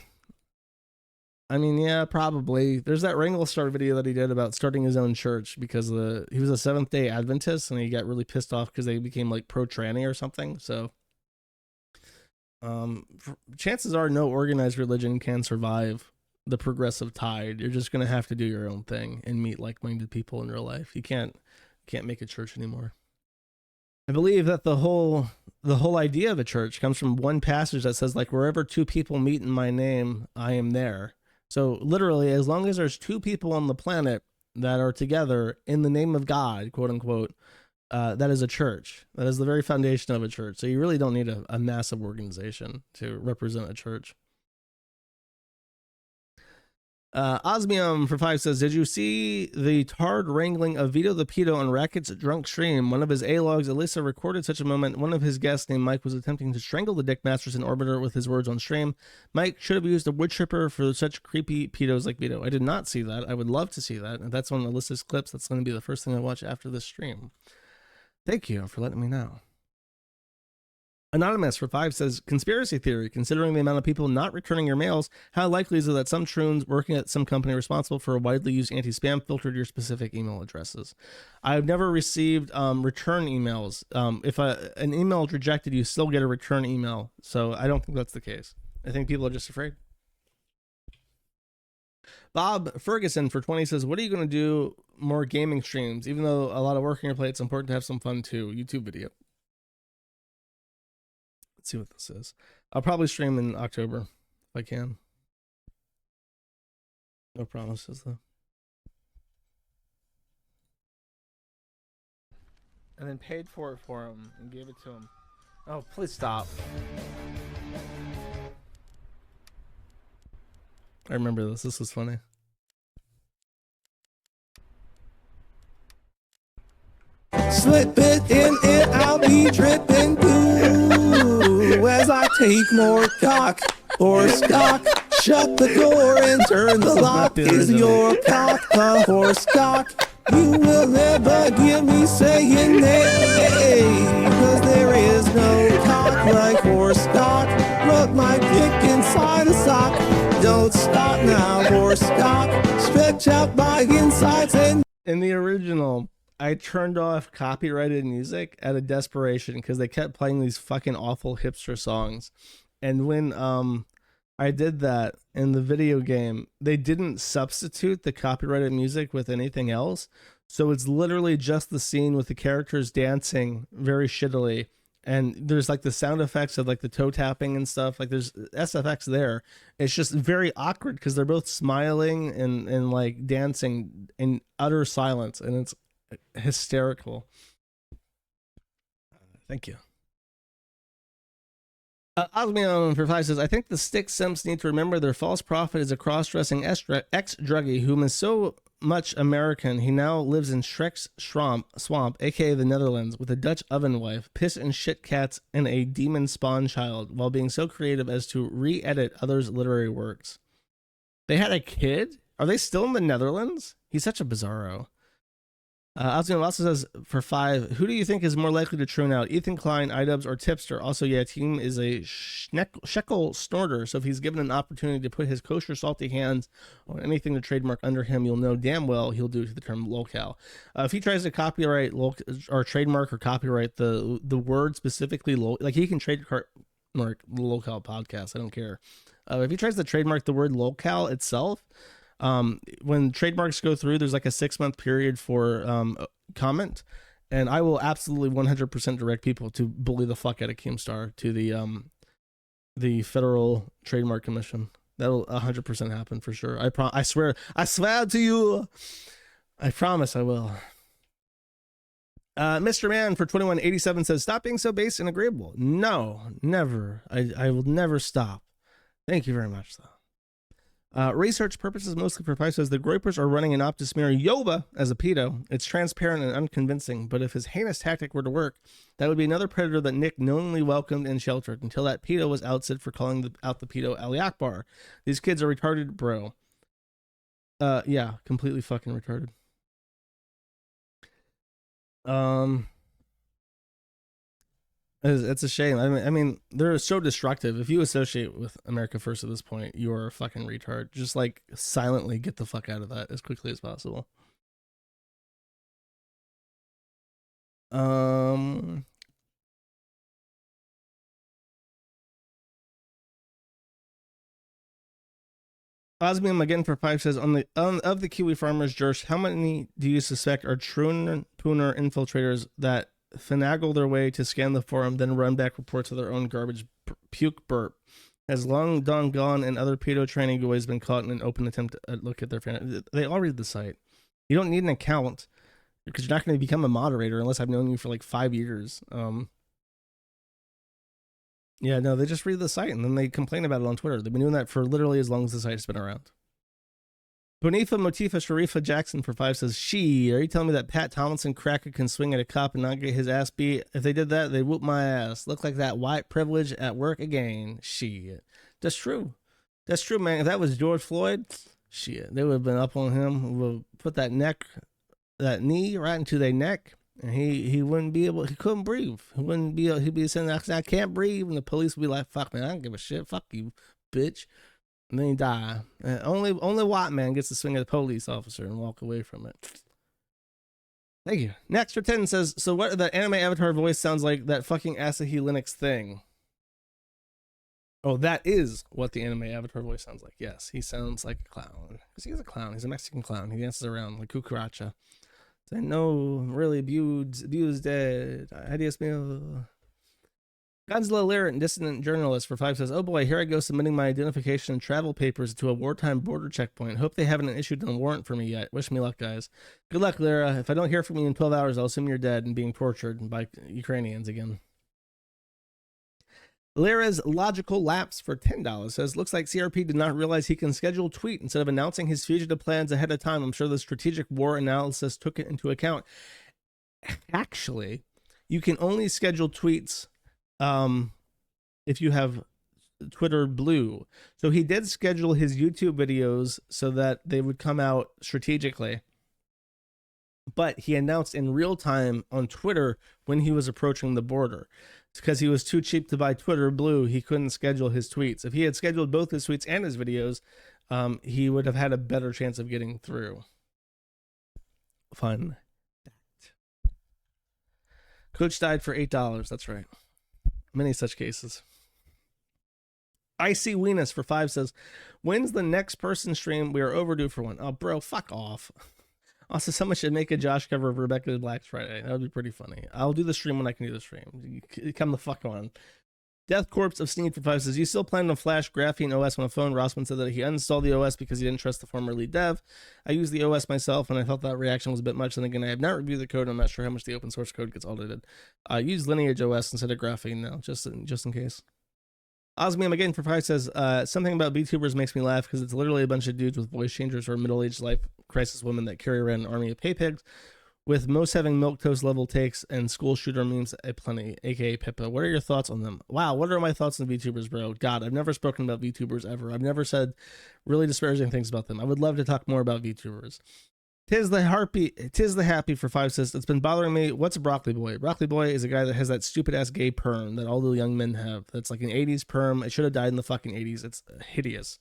mean, yeah, probably. There's that Ringlestar video that he did about starting his own church because he was a Seventh-day Adventist and he got really pissed off because they became like pro-tranny or something. So chances are no organized religion can survive the progressive tide. You're just going to have to do your own thing and meet like-minded people in real life. You can't make a church anymore. I believe that the whole idea of a church comes from one passage that says, like, wherever two people meet in my name, I am there. So literally, as long as there's two people on the planet that are together in the name of God, quote unquote, that is a church. That is the very foundation of a church. So you really don't need a massive organization to represent a church. Osmium for 5 says, did you see the tard wrangling of Vito the Pedo on Racket's drunk stream? One of his A-logs, Alyssa, recorded such a moment. One of his guests named Mike was attempting to strangle the Dick Masterson orbiter with his words on stream. Mike should have used a wood chipper for such creepy pedos like Vito. I did not see that. I would love to see that. And that's one of Alyssa's clips. That's going to be the first thing I watch after this stream. Thank you for letting me know. Anonymous for 5 says, conspiracy theory, considering the amount of people not returning your mails, how likely is it that some troons working at some company responsible for a widely used anti-spam filtered your specific email addresses? I've never received return emails. If an email is rejected, you still get a return email. So I don't think that's the case. I think people are just afraid. Bob Ferguson for 20 says, what are you going to do more gaming streams? Even though a lot of work on your plate, it's important to have some fun too. YouTube video. Let's see what this is. I'll probably stream in October if I can. No promises though. And then paid for it for him and gave it to him. Oh, please stop. I remember this. This was funny. Slip it in and I'll be dripping goo as I take more cock horse cock. Shut the door and turn the lock. Is your cock a horse cock? You will never hear me saying nay, cause there is no cock like horse cock. Rub my dick inside a sock. Don't stop now, horse cock. Stretch out my insides and... In the original, I turned off copyrighted music out of desperation because they kept playing these fucking awful hipster songs. And when I did that in the video game, they didn't substitute the copyrighted music with anything else. So it's literally just the scene with the characters dancing very shittily and there's like the sound effects of like the toe tapping and stuff. Like there's SFX there. It's just very awkward because they're both smiling and like dancing in utter silence, and it's hysterical. Thank you. Osmium for 5 says, I think the stick simps need to remember their false prophet is a cross-dressing ex-druggie whom is so much American he now lives in Shrek's swamp, aka the Netherlands, with a Dutch oven wife, piss and shit cats, and a demon spawn child, while being so creative as to re-edit others' literary works. They had a kid? Are they still in the Netherlands? He's such a bizarro. Osmium also says, for 5, who do you think is more likely to tune out? Ethan Klein, iDubbbz, or Tipster? Also, yeah, Team is a shekel snorter, so if he's given an opportunity to put his kosher salty hands on anything to trademark under him, you'll know damn well he'll do to the term locale. If he tries to copyright or trademark or copyright the word specifically, like he can trademark the locale podcast, I don't care. If he tries to trademark the word locale itself, when trademarks go through, there's like a 6-month period for comment, and I will absolutely 100% direct people to bully the fuck out of Keemstar to the Federal Trademark Commission. That'll 100% happen for sure. I swear to you, I promise I will. Mr. Man for 2187 says, stop being so base and agreeable. No, never. I will never stop. Thank you very much, though. Research purposes mostly for Pipe says the Groypers are running an op to smear Yoba as a pedo. It's transparent and unconvincing, but if his heinous tactic were to work, that would be another predator that Nick knowingly welcomed and sheltered until that pedo was ousted for calling out the pedo Ali Akbar. These kids are retarded, bro. Yeah, completely fucking retarded. It's a shame. I mean, they're so destructive. If you associate with America First at this point, you're a fucking retard. Just like silently get the fuck out of that as quickly as possible. Osmium again for 5 says, of the Kiwi farmers, Jersh, how many do you suspect are true Pooner infiltrators that finagle their way to scan the forum, then run back reports of their own garbage puke burp? Has long gone and other pedo training boys been caught in an open attempt to look at their fan? They all read the site. You don't need an account because you're not going to become a moderator unless I've known you for like 5 years. Yeah, no, they just read the site and then they complain about it on Twitter. They've been doing that for literally as long as the site's been around. Bonifa Motifa Sharifa Jackson for 5 says, are you telling me that Pat Tomlinson cracker can swing at a cop and not get his ass beat? If they did that, they'd whoop my ass. Look like that white privilege at work again. Shit. That's true. That's true, man. If that was George Floyd, shit, they would have been up on him, would put that knee right into their neck, and he wouldn't be able, he couldn't breathe. He'd be saying, I can't breathe, and the police would be like, fuck, man, I don't give a shit. Fuck you, bitch. And then he die. Only white man gets to swing at a police officer and walk away from it. Thank you. Next for 10 says, so what the anime avatar voice sounds like that fucking Asahi Linux thing. Oh, that is what the anime avatar voice sounds like. Yes, he sounds like a clown. Because he's a clown. He's a Mexican clown. He dances around like cucaracha. Say, no, really, abused dead. Adios mío. Godzilla Lyric and Dissident Journalist for 5 says, oh boy, here I go submitting my identification and travel papers to a wartime border checkpoint. Hope they haven't issued a warrant for me yet. Wish me luck, guys. Good luck, Lyra. If I don't hear from you in 12 hours, I'll assume you're dead and being tortured by Ukrainians again. Lyra's Logical Lapse for $10 says, looks like CRP did not realize he can schedule tweet instead of announcing his fugitive plans ahead of time. I'm sure the strategic war analysis took it into account. Actually, you can only schedule tweets if you have Twitter Blue. So he did schedule his YouTube videos so that they would come out strategically, but he announced in real time on Twitter when he was approaching the border. It's because he was too cheap to buy Twitter Blue. He couldn't schedule his tweets. If he had scheduled both his tweets and his videos, he would have had a better chance of getting through. Fun. Coach died for $8. That's right. Many such cases. Icy Weenus for 5 says, when's the next person stream? We are overdue for one. Oh, bro, fuck off. Also, someone should make a Josh cover of Rebecca Black's Friday. That would be pretty funny. I'll do the stream when I can do the stream. Come the fuck on. Death Corpse of Sneed for 5 says, you still plan to flash Graphene OS on a phone? Rossman said that he uninstalled the OS because he didn't trust the former lead dev. I used the OS myself, and I felt that reaction was a bit much. And again, I have not reviewed the code. I'm not sure how much the open source code gets audited. Use Lineage OS instead of Graphene now, just in case. Osmium again for 5 says, something about VTubers makes me laugh because it's literally a bunch of dudes with voice changers or middle-aged life crisis women that carry around an army of pay pigs, with most having milquetoast level takes and school shooter memes aplenty, aka Pippa. What are your thoughts on them? Wow, what are my thoughts on VTubers, bro? God, I've never spoken about VTubers ever. I've never said really disparaging things about them. I would love to talk more about VTubers. Tis the happy for 5 says, it's been bothering me. What's a broccoli boy? Broccoli boy is a guy that has that stupid ass gay perm that all the young men have. That's like an 80s perm. It should have died in the fucking 80s. It's hideous.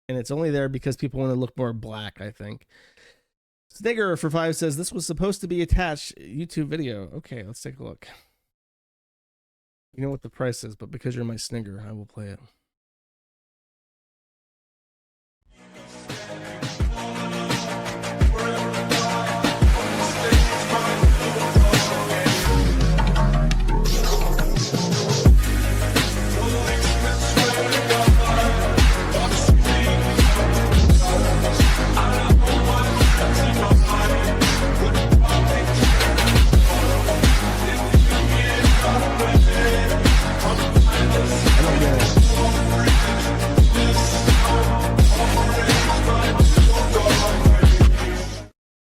And it's only there because people want to look more black, I think. Snigger for 5 says, this was supposed to be attached YouTube video. Okay, let's take a look. You know what the price is, but because you're my Snigger, I will play it.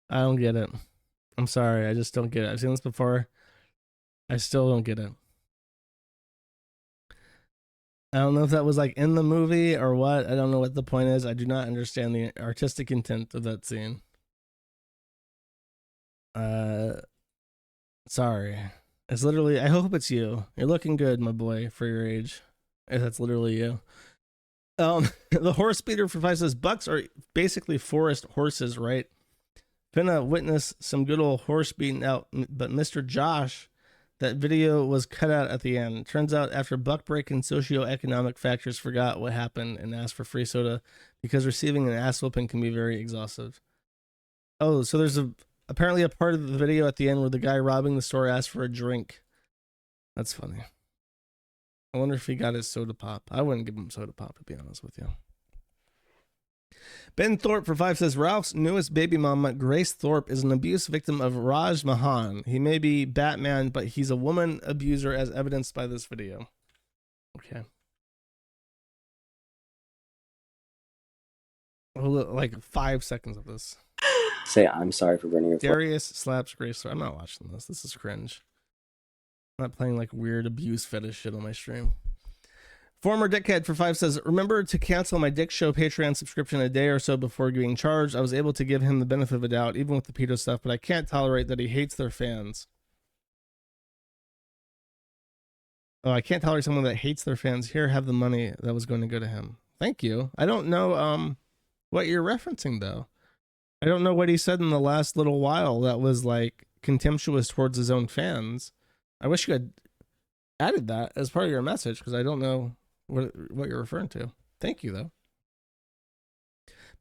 I don't get it. I'm sorry. I just don't get it. I've seen this before. I still don't get it. I don't know if that was like in the movie or what. I don't know what the point is. I do not understand the artistic intent of that scene. Sorry. It's literally, I hope it's you. You're looking good, my boy, for your age. If that's literally you. The horse beater for 5 says, bucks are basically forest horses, right? Finna witness some good old horse beating out, but Mr. Josh, that video was cut out at the end. Turns out after buck breaking socioeconomic factors forgot what happened and asked for free soda because receiving an ass whooping can be very exhaustive. Oh, so there's apparently a part of the video at the end where the guy robbing the store asked for a drink. That's funny. I wonder if he got his soda pop. I wouldn't give him soda pop, to be honest with you. Ben Thorpe for 5 says, Ralph's newest baby mama, Grace Thorpe, is an abuse victim of Raj Mahan. He may be Batman, but he's a woman abuser as evidenced by this video. Okay. Like 5 seconds of this. Say, I'm sorry for burning your phone. Darius slaps Grace Thorpe. I'm not watching this. This is cringe. I'm not playing like weird abuse fetish shit on my stream. Former Dickhead for 5 says, remember to cancel my Dick Show Patreon subscription a day or so before being charged. I was able to give him the benefit of a doubt, even with the pedo stuff, but I can't tolerate that he hates their fans. Oh, I can't tolerate someone that hates their fans. Here, have the money that was going to go to him. Thank you. I don't know what you're referencing, though. I don't know what he said in the last little while that was, like, contemptuous towards his own fans. I wish you had added that as part of your message, because I don't know what you're referring to. Thank you, though.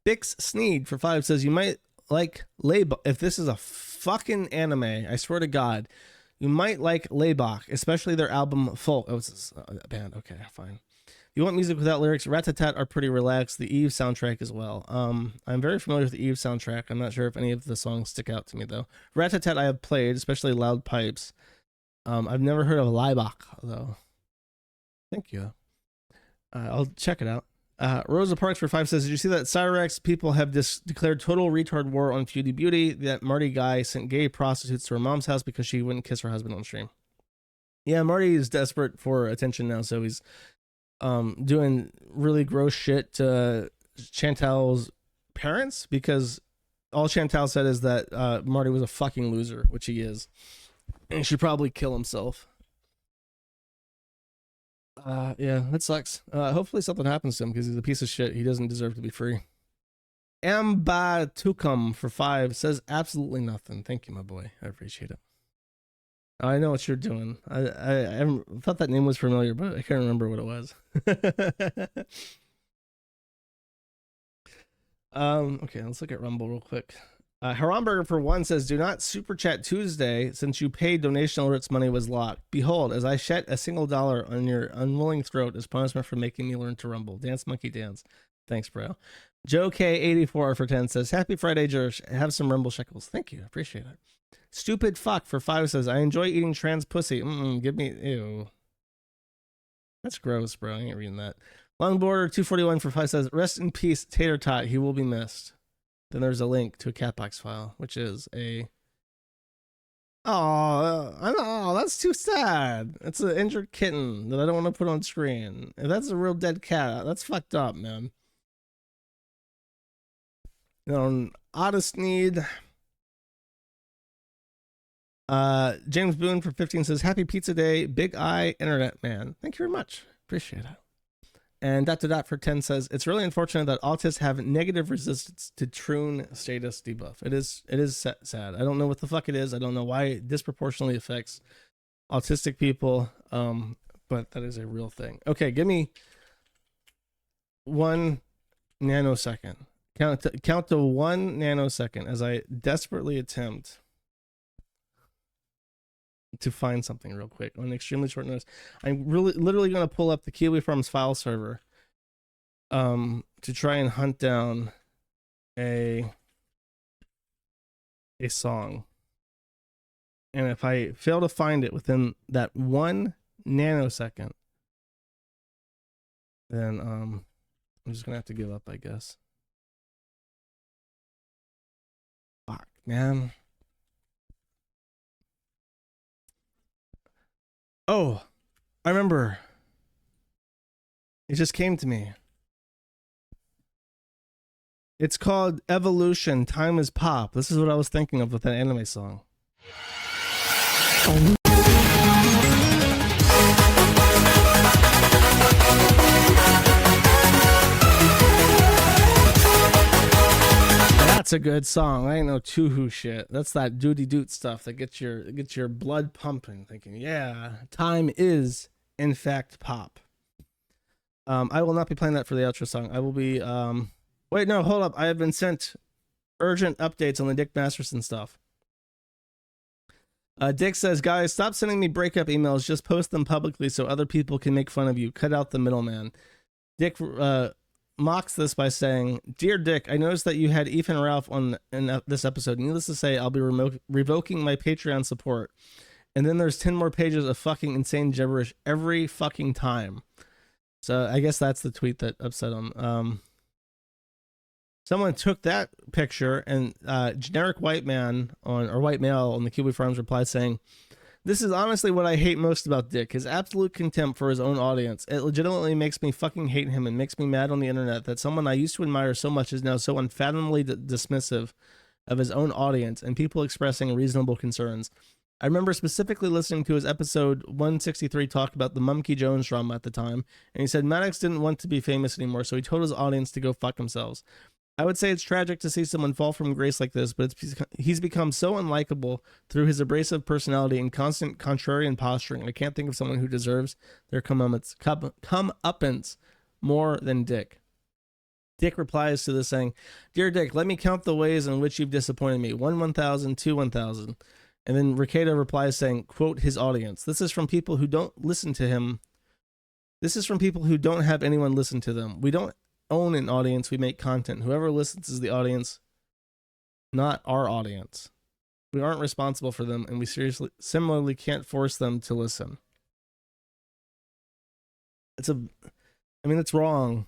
Bix Sneed for 5 says, you might like Laybach. If this is a fucking anime, I swear to God, you might like Laybach, especially their album Folk. Oh, it's a band. Okay, fine. If you want music without lyrics, Rat-a-tat are pretty relaxed. The Eve soundtrack as well. I'm very familiar with the Eve soundtrack. I'm not sure if any of the songs stick out to me, though. Rat-a-tat I have played, especially Loud Pipes. I've never heard of Laybach, though. Thank you. I'll check it out. Rosa Parks for 5 says, did you see that Cyrex people have declared total retard war on Feudy Beauty? That Marty guy sent gay prostitutes to her mom's house because she wouldn't kiss her husband on stream. Yeah, Marty is desperate for attention now, so he's doing really gross shit to Chantal's parents because all Chantal said is that Marty was a fucking loser, which he is. And he should probably kill himself. Yeah, that sucks. Hopefully something happens to him because he's a piece of shit. He doesn't deserve to be free. Amba Tukum for 5 says absolutely nothing. Thank you, my boy. I appreciate it. I know what you're doing. I thought that name was familiar, but I can't remember what it was. Okay, let's look at Rumble real quick. Haramburger for one says, do not super chat Tuesday since you paid donation alerts money was locked. Behold, as I shed a single $1 on your unwilling throat as punishment for making me learn to rumble. Dance monkey dance. Thanks, bro. Joe K84 for 10 says, happy Friday, Josh. Have some rumble shekels. Thank you. Appreciate it. Stupid fuck for 5 says, I enjoy eating trans pussy. Give me, ew. That's gross, bro. I ain't reading that. Longboarder 241 for 5 says, rest in peace, Tater Tot. He will be missed. Then there's a link to a Catbox file, which is a... Oh, that's too sad. It's an injured kitten that I don't want to put on screen. If that's a real dead cat, that's fucked up, man. You know, Oddest Need... James Boone for 15 says, happy pizza day, Big Eye Internet Man. Thank you very much. Appreciate it. And Dot for 10 says, it's really unfortunate that autists have negative resistance to Troon status debuff. It is sad. I don't know what the fuck it is. I don't know why it disproportionately affects autistic people. But that is a real thing. Okay, give me 1 nanosecond. Count to 1 nanosecond as I desperately attempt to find something real quick on extremely short notice. I'm literally going to pull up the Kiwi Farms file server to try and hunt down a song. And if I fail to find it within that 1 nanosecond, then I'm just going to have to give up, I guess. Fuck, man. Oh, I remember. It just came to me. It's called Evolution, Time is Pop. This is what I was thinking of with that anime song. That's a good song. I ain't no Tuhu shit. That's that doody doot stuff that gets your blood pumping, thinking, yeah, time is in fact pop. I will not be playing that for the outro song. I will be wait, no, hold up. I have been sent urgent updates on the Dick Masterson stuff. Dick says, guys, stop sending me breakup emails. Just post them publicly so other people can make fun of you. Cut out the middleman. Dick mocks this by saying, dear Dick, I noticed that you had Ethan Ralph on in this episode. Needless to say, I'll be revoking my Patreon support. And then there's 10 more pages of fucking insane gibberish every fucking time. So I guess that's the tweet that upset him. Someone took that picture and generic white man or white male on the Kiwi Farms replied saying, this is honestly what I hate most about Dick, his absolute contempt for his own audience. It legitimately makes me fucking hate him and makes me mad on the internet that someone I used to admire so much is now so unfathomably dismissive of his own audience and people expressing reasonable concerns. I remember specifically listening to his episode 163 talk about the Mumkey Jones drama at the time, and he said Maddox didn't want to be famous anymore, so he told his audience to go fuck themselves. I would say it's tragic to see someone fall from grace like this, but he's become so unlikable through his abrasive personality and constant contrarian posturing. I can't think of someone who deserves their comeuppance more than Dick. Dick replies to this saying, dear Dick, let me count the ways in which you've disappointed me. 1,000, 2, 1,000. And then Ricada replies saying, quote, his audience. This is from people who don't listen to him. This is from people who don't have anyone listen to them. We don't own an audience, we make content. Whoever listens is the audience, not our audience. We aren't responsible for them, and we similarly can't force them to listen. It's wrong.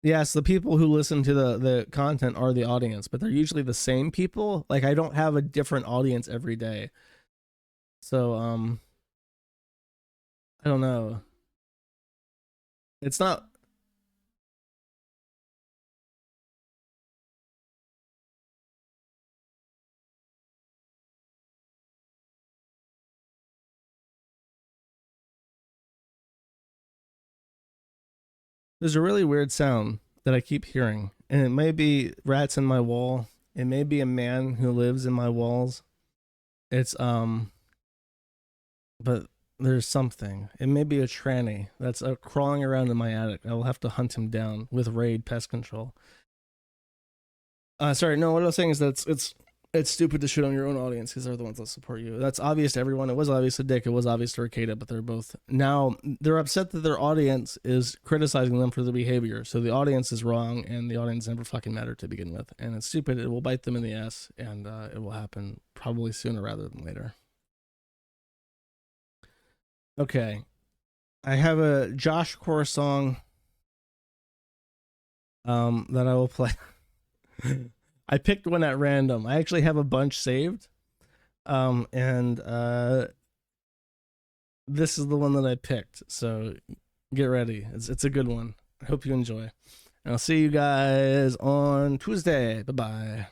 Yes, the people who listen to the content are the audience, but they're usually the same people. Like, I don't have a different audience every day. So, I don't know. It's not... There's a really weird sound that I keep hearing, and it may be rats in my wall. It may be a man who lives in my walls. It's, but there's something. It may be a tranny that's crawling around in my attic. I will have to hunt him down with Raid Pest Control. Sorry, no, what I was saying is that it's stupid to shit on your own audience because they're the ones that support you. That's obvious to everyone. It was obvious to Dick. It was obvious to Arcada, but they're upset that their audience is criticizing them for their behavior. So the audience is wrong, and the audience never fucking mattered to begin with. And it's stupid. It will bite them in the ass, and it will happen probably sooner rather than later. Okay. I have a Josh Core song that I will play. I picked one at random. I actually have a bunch saved. And this is the one that I picked. So get ready. It's a good one. I hope you enjoy. And I'll see you guys on Tuesday. Bye-bye.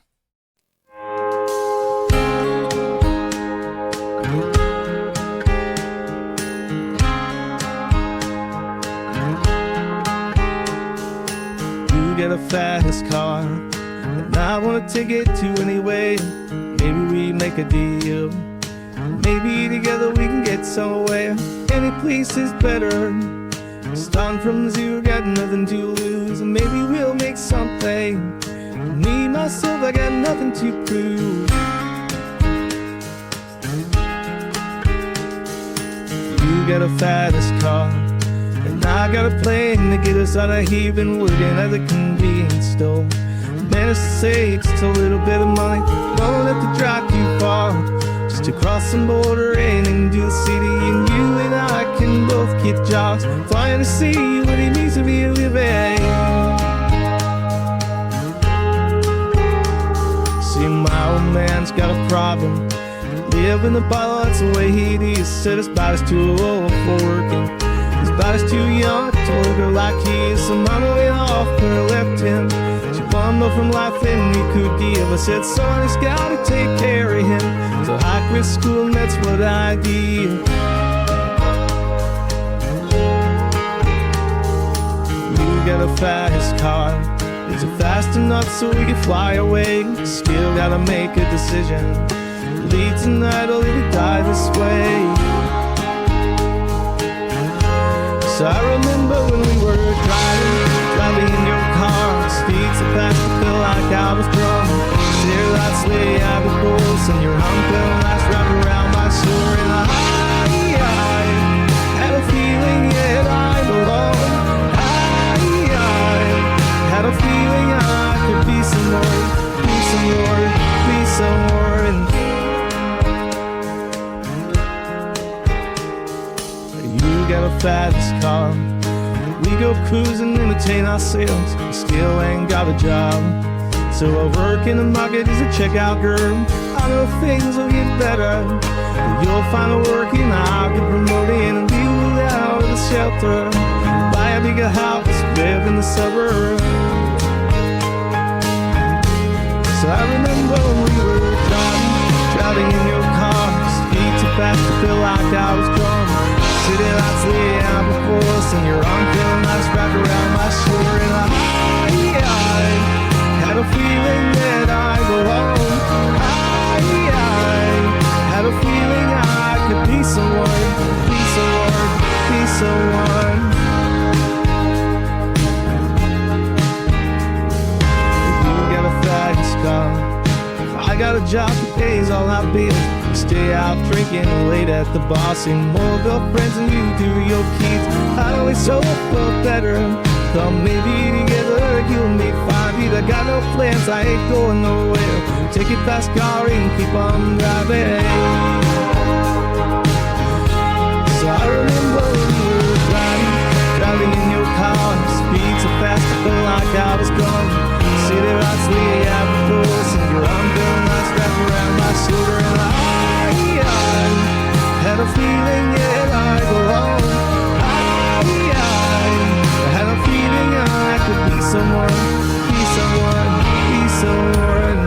You get a fast car, and I want to take it to anyway. Maybe we make a deal. Maybe together we can get somewhere. Any place is better. Starting from zero, got nothing to lose. And maybe we'll make something. Me, myself, I got nothing to prove. You got a fast car, and I got a plane to get us out of here. Been working at the convenience store. Managed to save just a little bit of money. Don't have to drive too far, just to cross some border and into the city. And you and I can both get jobs, flying to see what it means to be living. See, my old man's got a problem. Live in the bottle, that's the way he is. Said his body's too old for working. His body's too young to look her like he is. So mama went off, her left him. She wanted more from life than he could give. I said, son, he's gotta take care of him. So I quit school and that's what I did. You got a fast car. Is it fast enough so we can fly away? Still gotta make a decision. Leave tonight or leave it die this way. So I remember when we were driving in your car. Speed so fast I felt like I was drunk. Clear lights lay out before us, and your arm felt nice wrapped around my shoulder. And I had a feeling that I belonged. I had a feeling I could be somewhere, be somewhere, be somewhere. And you got a fast car. We go cruising, entertain ourselves. Still ain't got a job. So I work in the market as a checkout girl. I know things will get better. You'll find a work and I'll get promoted and be without a shelter. Buy a bigger house, live in the suburbs. So I remember when we were driving in your car. Speed too fast to feel like I was drunk. City lights lay out before us, and your arm felt nice wrapped around my shoulder. And I had a feeling that I belonged. I had a feeling I could be someone, be someone, be someone. You got a fast car. I got a job that pays all our bills. Stay out drinking late at the bar. See more girlfriends than you do your kids. I always hope for better. Come maybe together you'll meet five. I got no plans, I ain't going nowhere. Take your fast car and keep on driving. So I remember when you were driving in your car. Speed so fast I felt like I was gone. City lights lay out before us, and your arm felt nice wrapped around my shoulder. And I had a feeling that I belonged. I had a feeling I could be someone, be someone, be someone.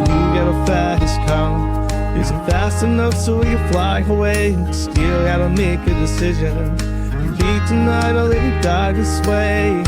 You got a fast car. Is it fast enough so we can fly away? Still gotta make a decision. Leave tonight or let it die this way.